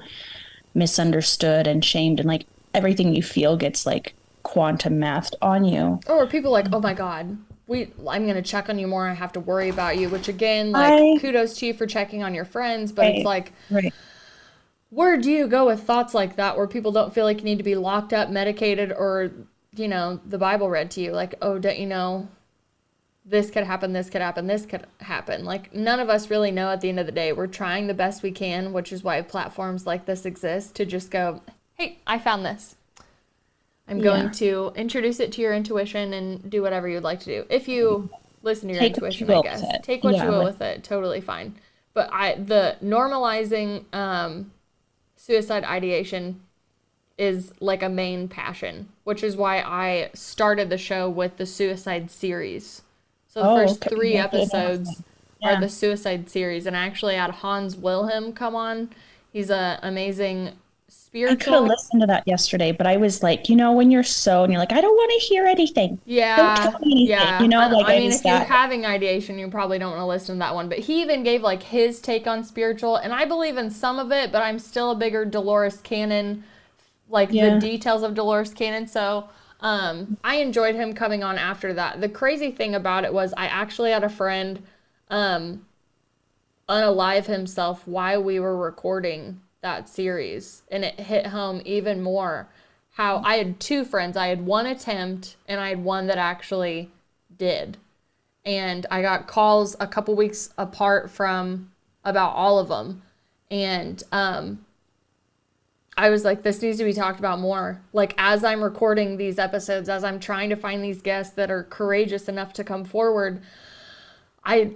[SPEAKER 2] misunderstood and shamed, and like everything you feel gets like quantum mathed on you.
[SPEAKER 1] or people like, "Oh my god, I'm going to check on you more. I have to worry about you." Which again, like
[SPEAKER 2] I
[SPEAKER 1] kudos to you for checking on your friends, but it's
[SPEAKER 2] Right,
[SPEAKER 1] like
[SPEAKER 2] right.
[SPEAKER 1] where do you go with thoughts like that where people don't feel like you need to be locked up, medicated, or, the Bible read to you? Like, oh, don't you know this could happen, this could happen, this could happen. Like, none of us really know at the end of the day. We're trying the best we can, which is why platforms like this exist to just go, hey, I found this. I'm going
[SPEAKER 2] Yeah.
[SPEAKER 1] to introduce it to your intuition and do whatever you'd like to do. If you listen to your
[SPEAKER 2] Take what you
[SPEAKER 1] intuition, I
[SPEAKER 2] will with
[SPEAKER 1] guess.
[SPEAKER 2] it.
[SPEAKER 1] Take what you
[SPEAKER 2] Yeah,
[SPEAKER 1] will
[SPEAKER 2] like
[SPEAKER 1] with it. Totally fine. But the normalizing suicide ideation is like a main passion, which is why I started the show with the suicide series. So the
[SPEAKER 2] oh,
[SPEAKER 1] first
[SPEAKER 2] okay.
[SPEAKER 1] three
[SPEAKER 2] That's
[SPEAKER 1] episodes
[SPEAKER 2] interesting.
[SPEAKER 1] are
[SPEAKER 2] Yeah.
[SPEAKER 1] the suicide series, and I actually had Hans Wilhelm come on. He's a amazing
[SPEAKER 2] I could have
[SPEAKER 1] spiritual.
[SPEAKER 2] listened to that yesterday, but I was like, when you're and you're like, I don't want to hear anything. Don't tell
[SPEAKER 1] Yeah,
[SPEAKER 2] me anything,
[SPEAKER 1] yeah.
[SPEAKER 2] like
[SPEAKER 1] I
[SPEAKER 2] I
[SPEAKER 1] mean,
[SPEAKER 2] was
[SPEAKER 1] if you're
[SPEAKER 2] that.
[SPEAKER 1] having ideation, you probably don't want to listen to that one. But he even gave like his take on spiritual, and I believe in some of it, but I'm still a bigger Dolores Cannon, like the
[SPEAKER 2] Yeah.
[SPEAKER 1] details of Dolores Cannon. So I enjoyed him coming on after that. The crazy thing about it was I actually had a friend um, unalive himself while we were recording that series, and it hit home even more how I had two friends. I had one attempt and I had one that actually did. And I got calls a couple weeks apart from about all of them. And I was like, this needs to be talked about more. Like, as I'm recording these episodes, as I'm trying to find these guests that are courageous enough to come forward, I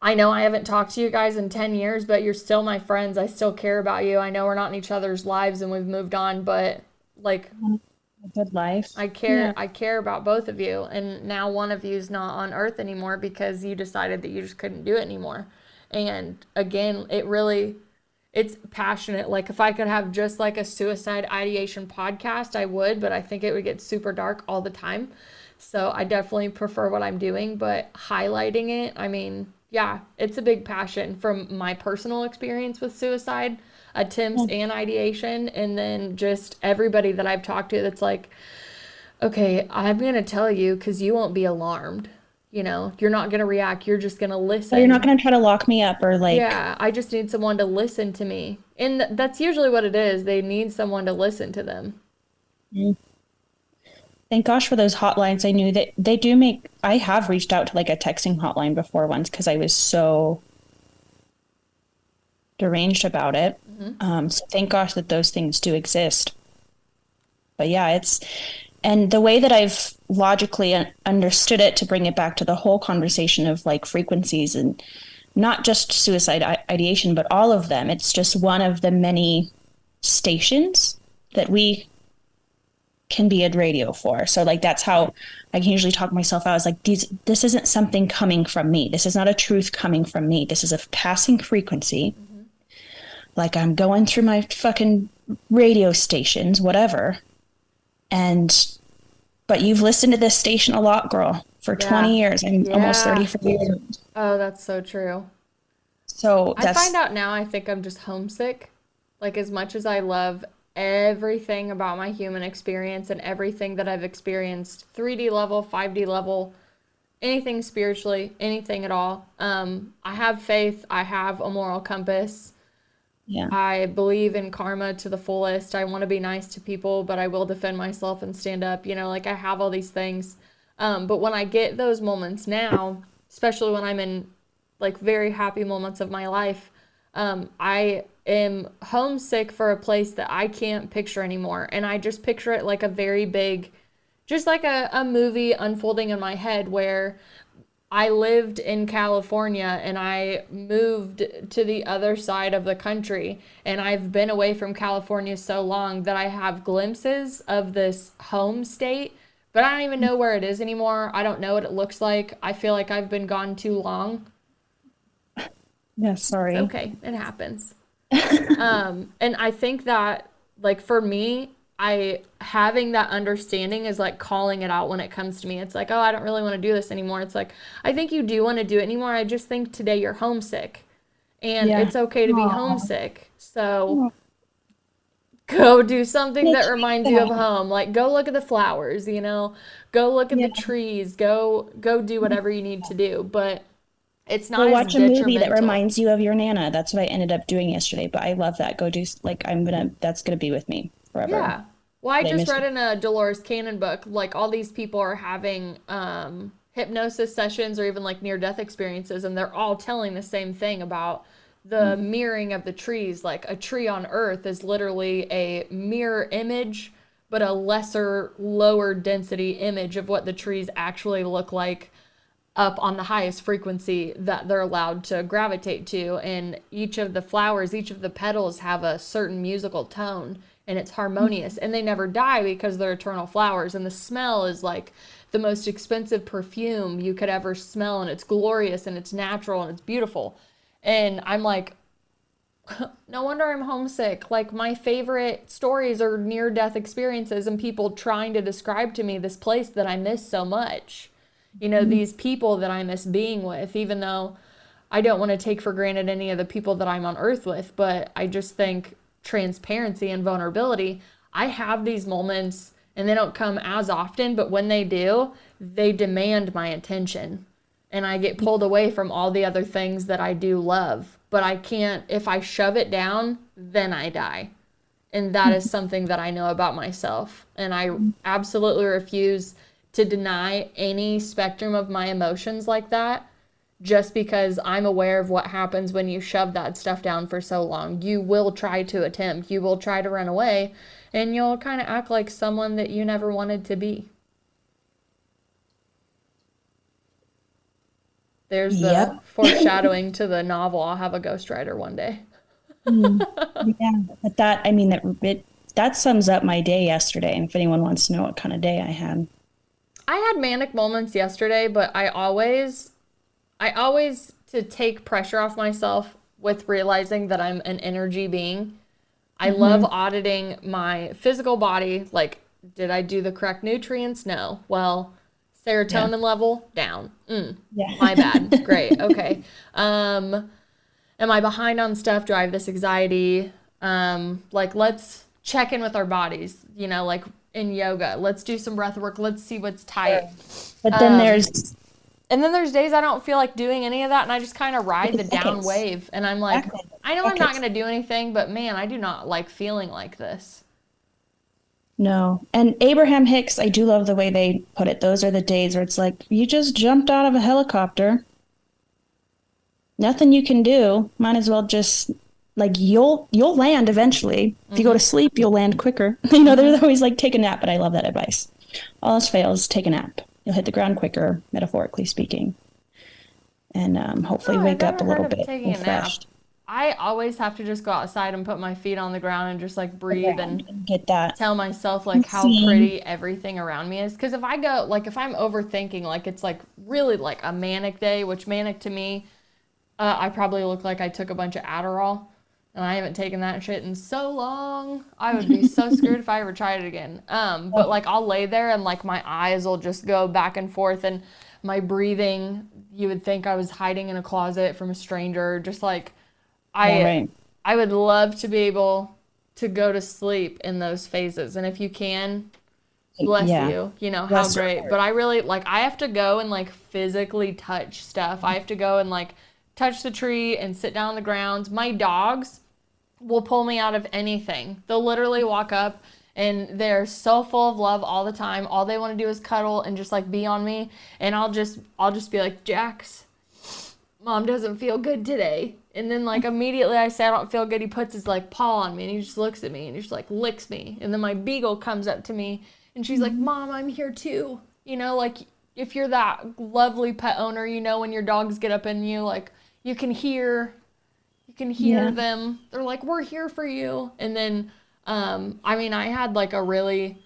[SPEAKER 1] know I haven't talked to you guys in 10 years, but you're still my friends. I still care about you. I know we're not in each other's lives and we've moved on, but like,
[SPEAKER 2] A good life.
[SPEAKER 1] I care about both of you. And now one of you is not on earth anymore because you decided that you just couldn't do it anymore. And again, it's passionate. Like, if I could have just like a suicide ideation podcast, I would, but I think it would get super dark all the time. So I definitely prefer what I'm doing, but highlighting it, I mean, yeah, it's a big passion from my personal experience with suicide attempts and ideation. And then just everybody that I've talked to that's like, okay, I'm going to tell you because you won't be alarmed. You know, you're not going to react. You're just going to listen.
[SPEAKER 2] So you're not going to try to lock me up or like.
[SPEAKER 1] Yeah, I just need someone to listen to me. And that's usually what it is. They need someone to listen to them.
[SPEAKER 2] Thank gosh for those hotlines. I knew that they do make, I have reached out to like a texting hotline before once because I was so deranged about it. So thank gosh that those things do exist. But yeah, and the way that I've logically understood it, to bring it back to the whole conversation of like frequencies and not just suicide ideation, but all of them, it's just one of the many stations that we can be at radio for. So like, that's how I can usually talk myself out. I was like, this isn't something coming from me. This is not a truth coming from me. This is a passing frequency. Like, I'm going through my fucking radio stations, whatever. But you've listened to this station a lot, girl, for 20 years. I'm almost 34 years old.
[SPEAKER 1] Oh, that's so true.
[SPEAKER 2] So
[SPEAKER 1] I find out now I think I'm just homesick. Like, as much as I love everything about my human experience and everything that I've experienced, 3D level, 5D level, anything spiritually, anything at all. I have faith. I have a moral compass.
[SPEAKER 2] Yeah.
[SPEAKER 1] I believe in karma to the fullest. I want to be nice to people, but I will defend myself and stand up. You know, like, I have all these things. But when I get those moments now, especially when I'm in like very happy moments of my life, I am homesick for a place that I can't picture anymore. And I just picture it like a very big, just like a movie unfolding in my head, where I lived in California and I moved to the other side of the country, and I've been away from California so long that I have glimpses of this home state, but I don't even know where it is anymore. I don't know what it looks like. I feel like I've been gone too long.
[SPEAKER 2] Yeah, sorry.
[SPEAKER 1] It's okay, it happens. And I think that, like, for me, having that understanding is like calling it out when it comes to me. It's like, oh, I don't really want to do this anymore. It's like, I think you do want to do it anymore. I just think today you're homesick, and it's okay to be homesick. So go do something that reminds you of home. Like, go look at the flowers, you know, go look at the trees, go do whatever you need to do. But it's not as
[SPEAKER 2] watch a movie that
[SPEAKER 1] detrimental.
[SPEAKER 2] reminds you of your Nana. That's what I ended up doing yesterday, but I love that. Go do, like, that's going to be with me forever.
[SPEAKER 1] Yeah. Well, I just read in a Dolores Cannon book, like, all these people are having hypnosis sessions or even like near-death experiences, and they're all telling the same thing about the mirroring of the trees. Like, a tree on Earth is literally a mirror image, but a lesser, lower density image of what the trees actually look like up on the highest frequency that they're allowed to gravitate to. And each of the flowers, each of the petals have a certain musical tone, and it's harmonious, and they never die because they're eternal flowers. And the smell is like the most expensive perfume you could ever smell, and it's glorious and it's natural and it's beautiful. And I'm like, no wonder I'm homesick. Like, my favorite stories are near-death experiences and people trying to describe to me this place that I miss so much. You know, these people that I miss being with, even though I don't want to take for granted any of the people that I'm on earth with, but I just think transparency and vulnerability. I have these moments, and they don't come as often, but when they do, they demand my attention, and I get pulled away from all the other things that I do love. But I can't, if I shove it down, then I die. And that is something that I know about myself. And I absolutely refuse to deny any spectrum of my emotions like that, just because I'm aware of what happens when you shove that stuff down for so long. You will try to attempt, you will try to run away, and you'll kind of act like someone that you never wanted to be. There's the foreshadowing to the novel. I'll have a ghostwriter one day.
[SPEAKER 2] Yeah, but that sums up my day yesterday. And if anyone wants to know what kind of day I had.
[SPEAKER 1] I had manic moments yesterday, but I always to take pressure off myself with realizing that I'm an energy being. I love auditing my physical body. Like, did I do the correct nutrients? No. Well, serotonin level down. My bad. Great. Okay. Am I behind on stuff? Do I have this anxiety? Like, let's check in with our bodies, you know, like in yoga. Let's do some breath work. Let's see what's tight.
[SPEAKER 2] But then there's
[SPEAKER 1] days I don't feel like doing any of that, and I just kind of ride the down wave. And I'm like, I know I'm not going to do anything, but man, I do not like feeling like this.
[SPEAKER 2] No. And Abraham Hicks, I do love the way they put it. Those are the days where it's like, you just jumped out of a helicopter. Nothing you can do. Might as well just, like, you'll land eventually. If you go to sleep, you'll land quicker. You know, they're always like, take a nap, but I love that advice. All else fails, take a nap. You'll hit the ground quicker, metaphorically speaking. And hopefully wake up a little bit refreshed.
[SPEAKER 1] I always have to just go outside and put my feet on the ground and just like breathe and
[SPEAKER 2] get that.
[SPEAKER 1] Tell myself like how pretty everything around me is. Because if I go, like, if I'm overthinking, like it's like really like a manic day, which manic to me, I probably look like I took a bunch of Adderall, and I haven't taken that shit in so long. I would be so screwed if I ever tried it again. But like I'll lay there and like my eyes will just go back and forth, and my breathing, you would think I was hiding in a closet from a stranger. Just like I would love to be able to go to sleep in those phases. And if you can, bless you, you know, how great. But I really, like, I have to go and like physically touch stuff. I have to go and like touch the tree and sit down on the ground. My dogs will pull me out of anything. They'll literally walk up and they're so full of love all the time. All they want to do is cuddle and just like be on me. And I'll just be like, Jax, Mom doesn't feel good today. And then like immediately I say I don't feel good. He puts his like paw on me and he just looks at me and he just like licks me. And then my beagle comes up to me and she's like, Mom, I'm here too. You know, like if you're that lovely pet owner, you know, when your dogs get up in you, like you can hear them. They're like, we're here for you. And then, I mean, I had like a really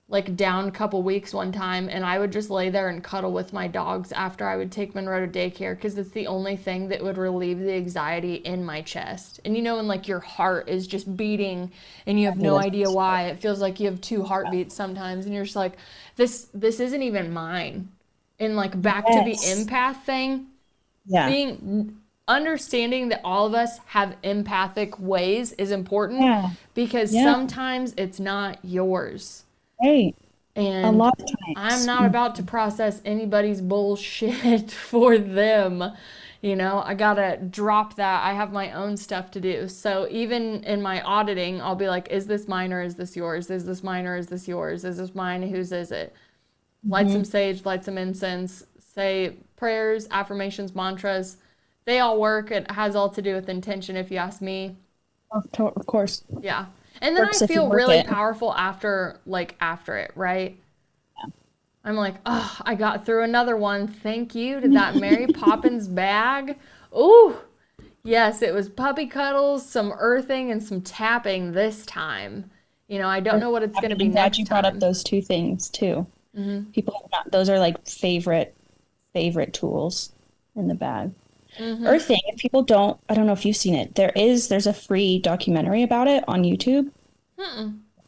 [SPEAKER 1] like down couple weeks one time, and I would just lay there and cuddle with my dogs after I would take Monroe to daycare, because it's the only thing that would relieve the anxiety in my chest. And you know, when like your heart is just beating and you have no idea why, it feels like you have two heartbeats sometimes, and you're just like, this isn't even mine. And like back to the empath thing, understanding that all of us have empathic ways is important, because sometimes it's not yours.
[SPEAKER 2] Right.
[SPEAKER 1] And
[SPEAKER 2] a lot of times
[SPEAKER 1] I'm not about to process anybody's bullshit for them. You know, I gotta drop that. I have my own stuff to do. So even in my auditing, I'll be like, is this mine or is this yours? Is this mine or is this yours? Is this mine? Whose is it? Light some sage, light some incense, say prayers, affirmations, mantras. They all work. It has all to do with intention, if you ask me.
[SPEAKER 2] Of course.
[SPEAKER 1] Yeah. And then I feel really powerful after it, right? Yeah. I'm like, oh, I got through another one. Thank you to that Mary Poppins bag. Ooh, yes, it was puppy cuddles, some earthing, and some tapping this time. You know, I don't know what it's going to be next time. I'm glad you brought
[SPEAKER 2] up those two things, too. People, those are like favorite tools in the bag. Earthing, if people don't, I don't know if you've seen it, there's a free documentary about it on YouTube.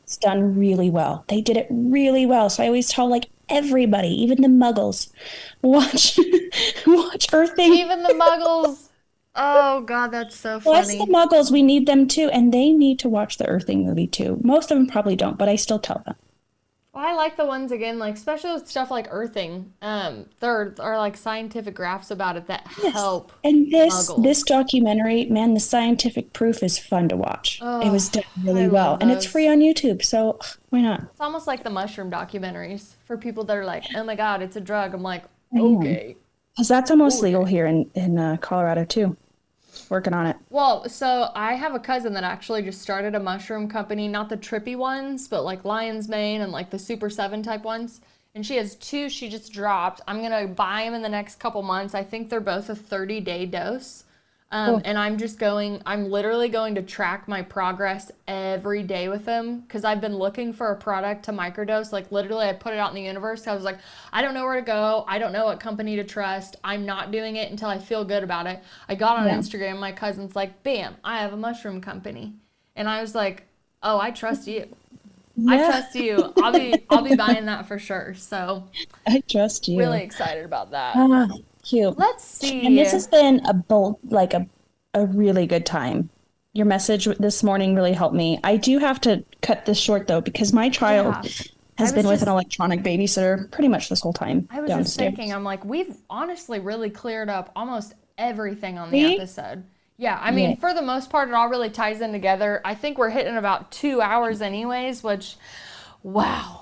[SPEAKER 2] It's done really well. They did it really well. So I always tell like everybody, even the muggles, watch Earthing.
[SPEAKER 1] Even the muggles. Oh God, that's so funny.
[SPEAKER 2] Bless the muggles, we need them too, and they need to watch the Earthing movie too. Most of them probably don't, but I still tell them.
[SPEAKER 1] Well, I like the ones again, like especially with stuff like earthing. There are like scientific graphs about it that
[SPEAKER 2] Yes.
[SPEAKER 1] help
[SPEAKER 2] And this
[SPEAKER 1] muggles.
[SPEAKER 2] documentary, man, the scientific proof is fun to watch. It was
[SPEAKER 1] Oh,
[SPEAKER 2] done
[SPEAKER 1] I
[SPEAKER 2] really well.
[SPEAKER 1] love
[SPEAKER 2] And it's free
[SPEAKER 1] those.
[SPEAKER 2] on YouTube, so why not?
[SPEAKER 1] It's almost like the mushroom documentaries for people that are like, "Oh my God, it's a drug." I'm like,
[SPEAKER 2] I know.
[SPEAKER 1] okay,
[SPEAKER 2] Because that's almost legal
[SPEAKER 1] okay.
[SPEAKER 2] here in Colorado too. Working on it.
[SPEAKER 1] Well, so I have a cousin that actually just started a mushroom company, not the trippy ones, but like Lion's Mane and like the Super 7 type ones. And she has two she just dropped. I'm going to buy them in the next couple months. I think they're both a 30-day dose.
[SPEAKER 2] Cool.
[SPEAKER 1] And I'm literally going to track my progress every day with them because I've been looking for a product to microdose. Like, literally, I put it out in the universe. I was like, I don't know where to go. I don't know what company to trust. I'm not doing it until I feel good about it. I got on
[SPEAKER 2] Yeah.
[SPEAKER 1] Instagram. My cousin's like, bam, I have a mushroom company. And I was like, oh, I trust you. I
[SPEAKER 2] Yeah,
[SPEAKER 1] trust you. I'll be buying that for sure. So,
[SPEAKER 2] I trust
[SPEAKER 1] really
[SPEAKER 2] you.
[SPEAKER 1] excited about that.
[SPEAKER 2] Ah, cute.
[SPEAKER 1] Let's
[SPEAKER 2] And
[SPEAKER 1] see.
[SPEAKER 2] this has been a really good time. Your message this morning really helped me. I do have to cut this short though, because my child
[SPEAKER 1] Yeah. I
[SPEAKER 2] has
[SPEAKER 1] was
[SPEAKER 2] been with an
[SPEAKER 1] just
[SPEAKER 2] electronic babysitter pretty much this whole time
[SPEAKER 1] I was just thinking,
[SPEAKER 2] downstairs.
[SPEAKER 1] I'm like, we've honestly really cleared up almost everything on the
[SPEAKER 2] See?
[SPEAKER 1] episode. Yeah, I
[SPEAKER 2] Yeah.
[SPEAKER 1] mean, for the most part, it all really ties in together. I think we're hitting about 2 hours anyways, which, wow,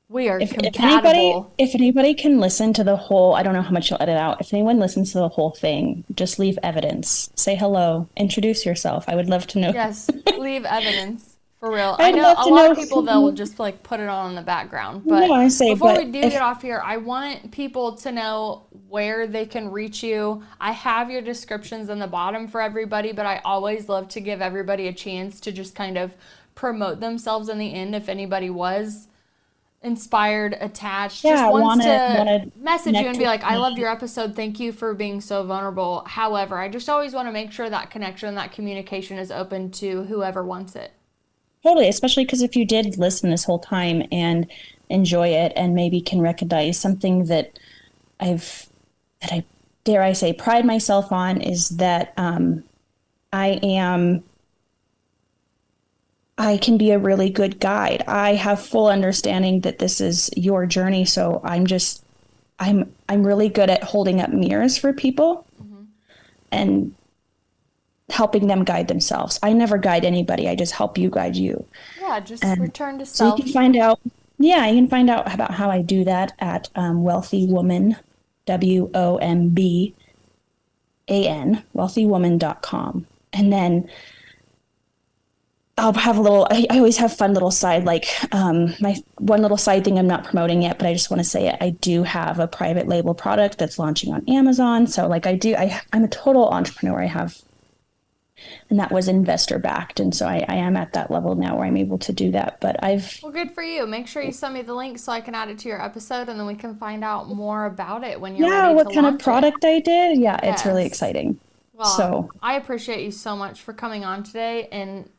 [SPEAKER 1] we are compatible.
[SPEAKER 2] If anybody can listen to the whole, I don't know how much you'll edit out. If anyone listens to the whole thing, just leave evidence. Say hello, introduce yourself. I would love to know.
[SPEAKER 1] Yes, leave evidence. For real. I
[SPEAKER 2] I'd
[SPEAKER 1] know
[SPEAKER 2] love
[SPEAKER 1] a
[SPEAKER 2] to
[SPEAKER 1] lot
[SPEAKER 2] know
[SPEAKER 1] of people they'll just like put it on in the background.
[SPEAKER 2] no,
[SPEAKER 1] But
[SPEAKER 2] I say,
[SPEAKER 1] before we
[SPEAKER 2] but
[SPEAKER 1] do
[SPEAKER 2] if
[SPEAKER 1] get off here, I want people to know where they can reach you. I have your descriptions in the bottom for everybody, but I always love to give everybody a chance to just kind of promote themselves in the end if anybody was inspired, attached, just
[SPEAKER 2] yeah,
[SPEAKER 1] wants to
[SPEAKER 2] wanna
[SPEAKER 1] message you
[SPEAKER 2] connect
[SPEAKER 1] and be
[SPEAKER 2] with
[SPEAKER 1] like, I loved
[SPEAKER 2] me.
[SPEAKER 1] your episode. Thank you for being so vulnerable. However, I just always want to make sure that connection, that communication is open to whoever wants it.
[SPEAKER 2] Totally, especially because if you did listen this whole time and enjoy it and maybe can recognize something I've that I dare I say pride myself on is that I am I can be a really good guide. I have full understanding that this is your journey, so I'm really good at holding up mirrors for people and helping them guide themselves. I never guide anybody. I just help you guide you.
[SPEAKER 1] Yeah, just
[SPEAKER 2] And
[SPEAKER 1] return to
[SPEAKER 2] so you can
[SPEAKER 1] self.
[SPEAKER 2] find out, yeah, you can find out about how I do that at Wealthy Woman, WOMBAN, wealthywoman.com. And then I'll have I always have fun little side, like my one little side thing I'm not promoting yet, but I just want to say it. I do have a private label product that's launching on Amazon. So like I'm a total entrepreneur. And that was investor backed. And so I am at that level now where I'm able to do that. But
[SPEAKER 1] Well, good for you. Make sure you send me the link so I can add it to your episode and then we can find out more about it when you're
[SPEAKER 2] yeah,
[SPEAKER 1] ready to
[SPEAKER 2] what kind of
[SPEAKER 1] launch it.
[SPEAKER 2] product I did. Yeah, it's really
[SPEAKER 1] Yes.
[SPEAKER 2] exciting.
[SPEAKER 1] Well,
[SPEAKER 2] So
[SPEAKER 1] I appreciate you so much for coming on today and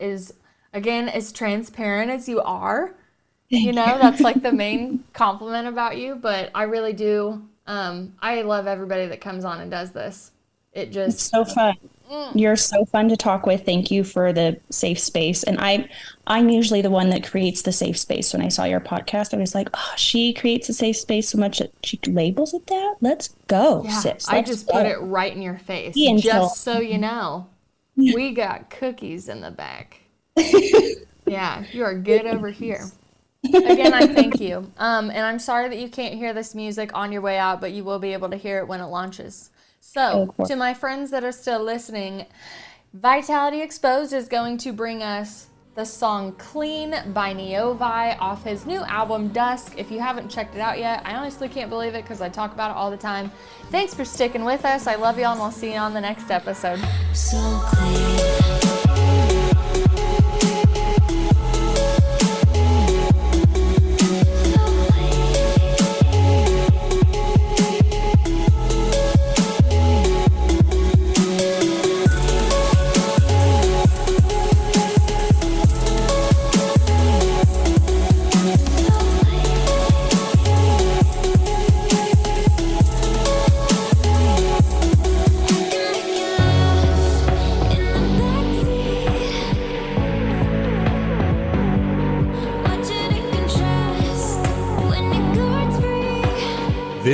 [SPEAKER 1] again, as transparent as you are. You
[SPEAKER 2] thank
[SPEAKER 1] know,
[SPEAKER 2] you.
[SPEAKER 1] that's like the main compliment about you, but I really do. I love everybody that comes on and does this. It
[SPEAKER 2] It's
[SPEAKER 1] just,
[SPEAKER 2] so fun. You're so fun to talk with. Thank you for the safe space. And I'm usually the one that creates the safe space. When I saw your podcast, I was like, oh, she creates a safe space so much that she labels it that. Let's go,
[SPEAKER 1] yeah,
[SPEAKER 2] sis.
[SPEAKER 1] I
[SPEAKER 2] Let's
[SPEAKER 1] just put
[SPEAKER 2] go.
[SPEAKER 1] it right in your face.
[SPEAKER 2] Be until
[SPEAKER 1] Just so you know, we got cookies in the back. Yeah, you are good over here. Again, I thank you. And I'm sorry that you can't hear this music on your way out, but you will be able to hear it when it launches. So,
[SPEAKER 2] cool.
[SPEAKER 1] to my friends that are still listening, Vitality Exposed is going to bring us the song Clean by Neovaii off his new album Dusk. If you haven't checked it out yet, I honestly can't believe it because I talk about it all the time. Thanks for sticking with us. I love y'all and I'll see you on the next episode.
[SPEAKER 3] So clean.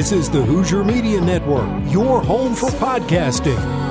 [SPEAKER 4] This is the Hoosier Media Network, your home for podcasting.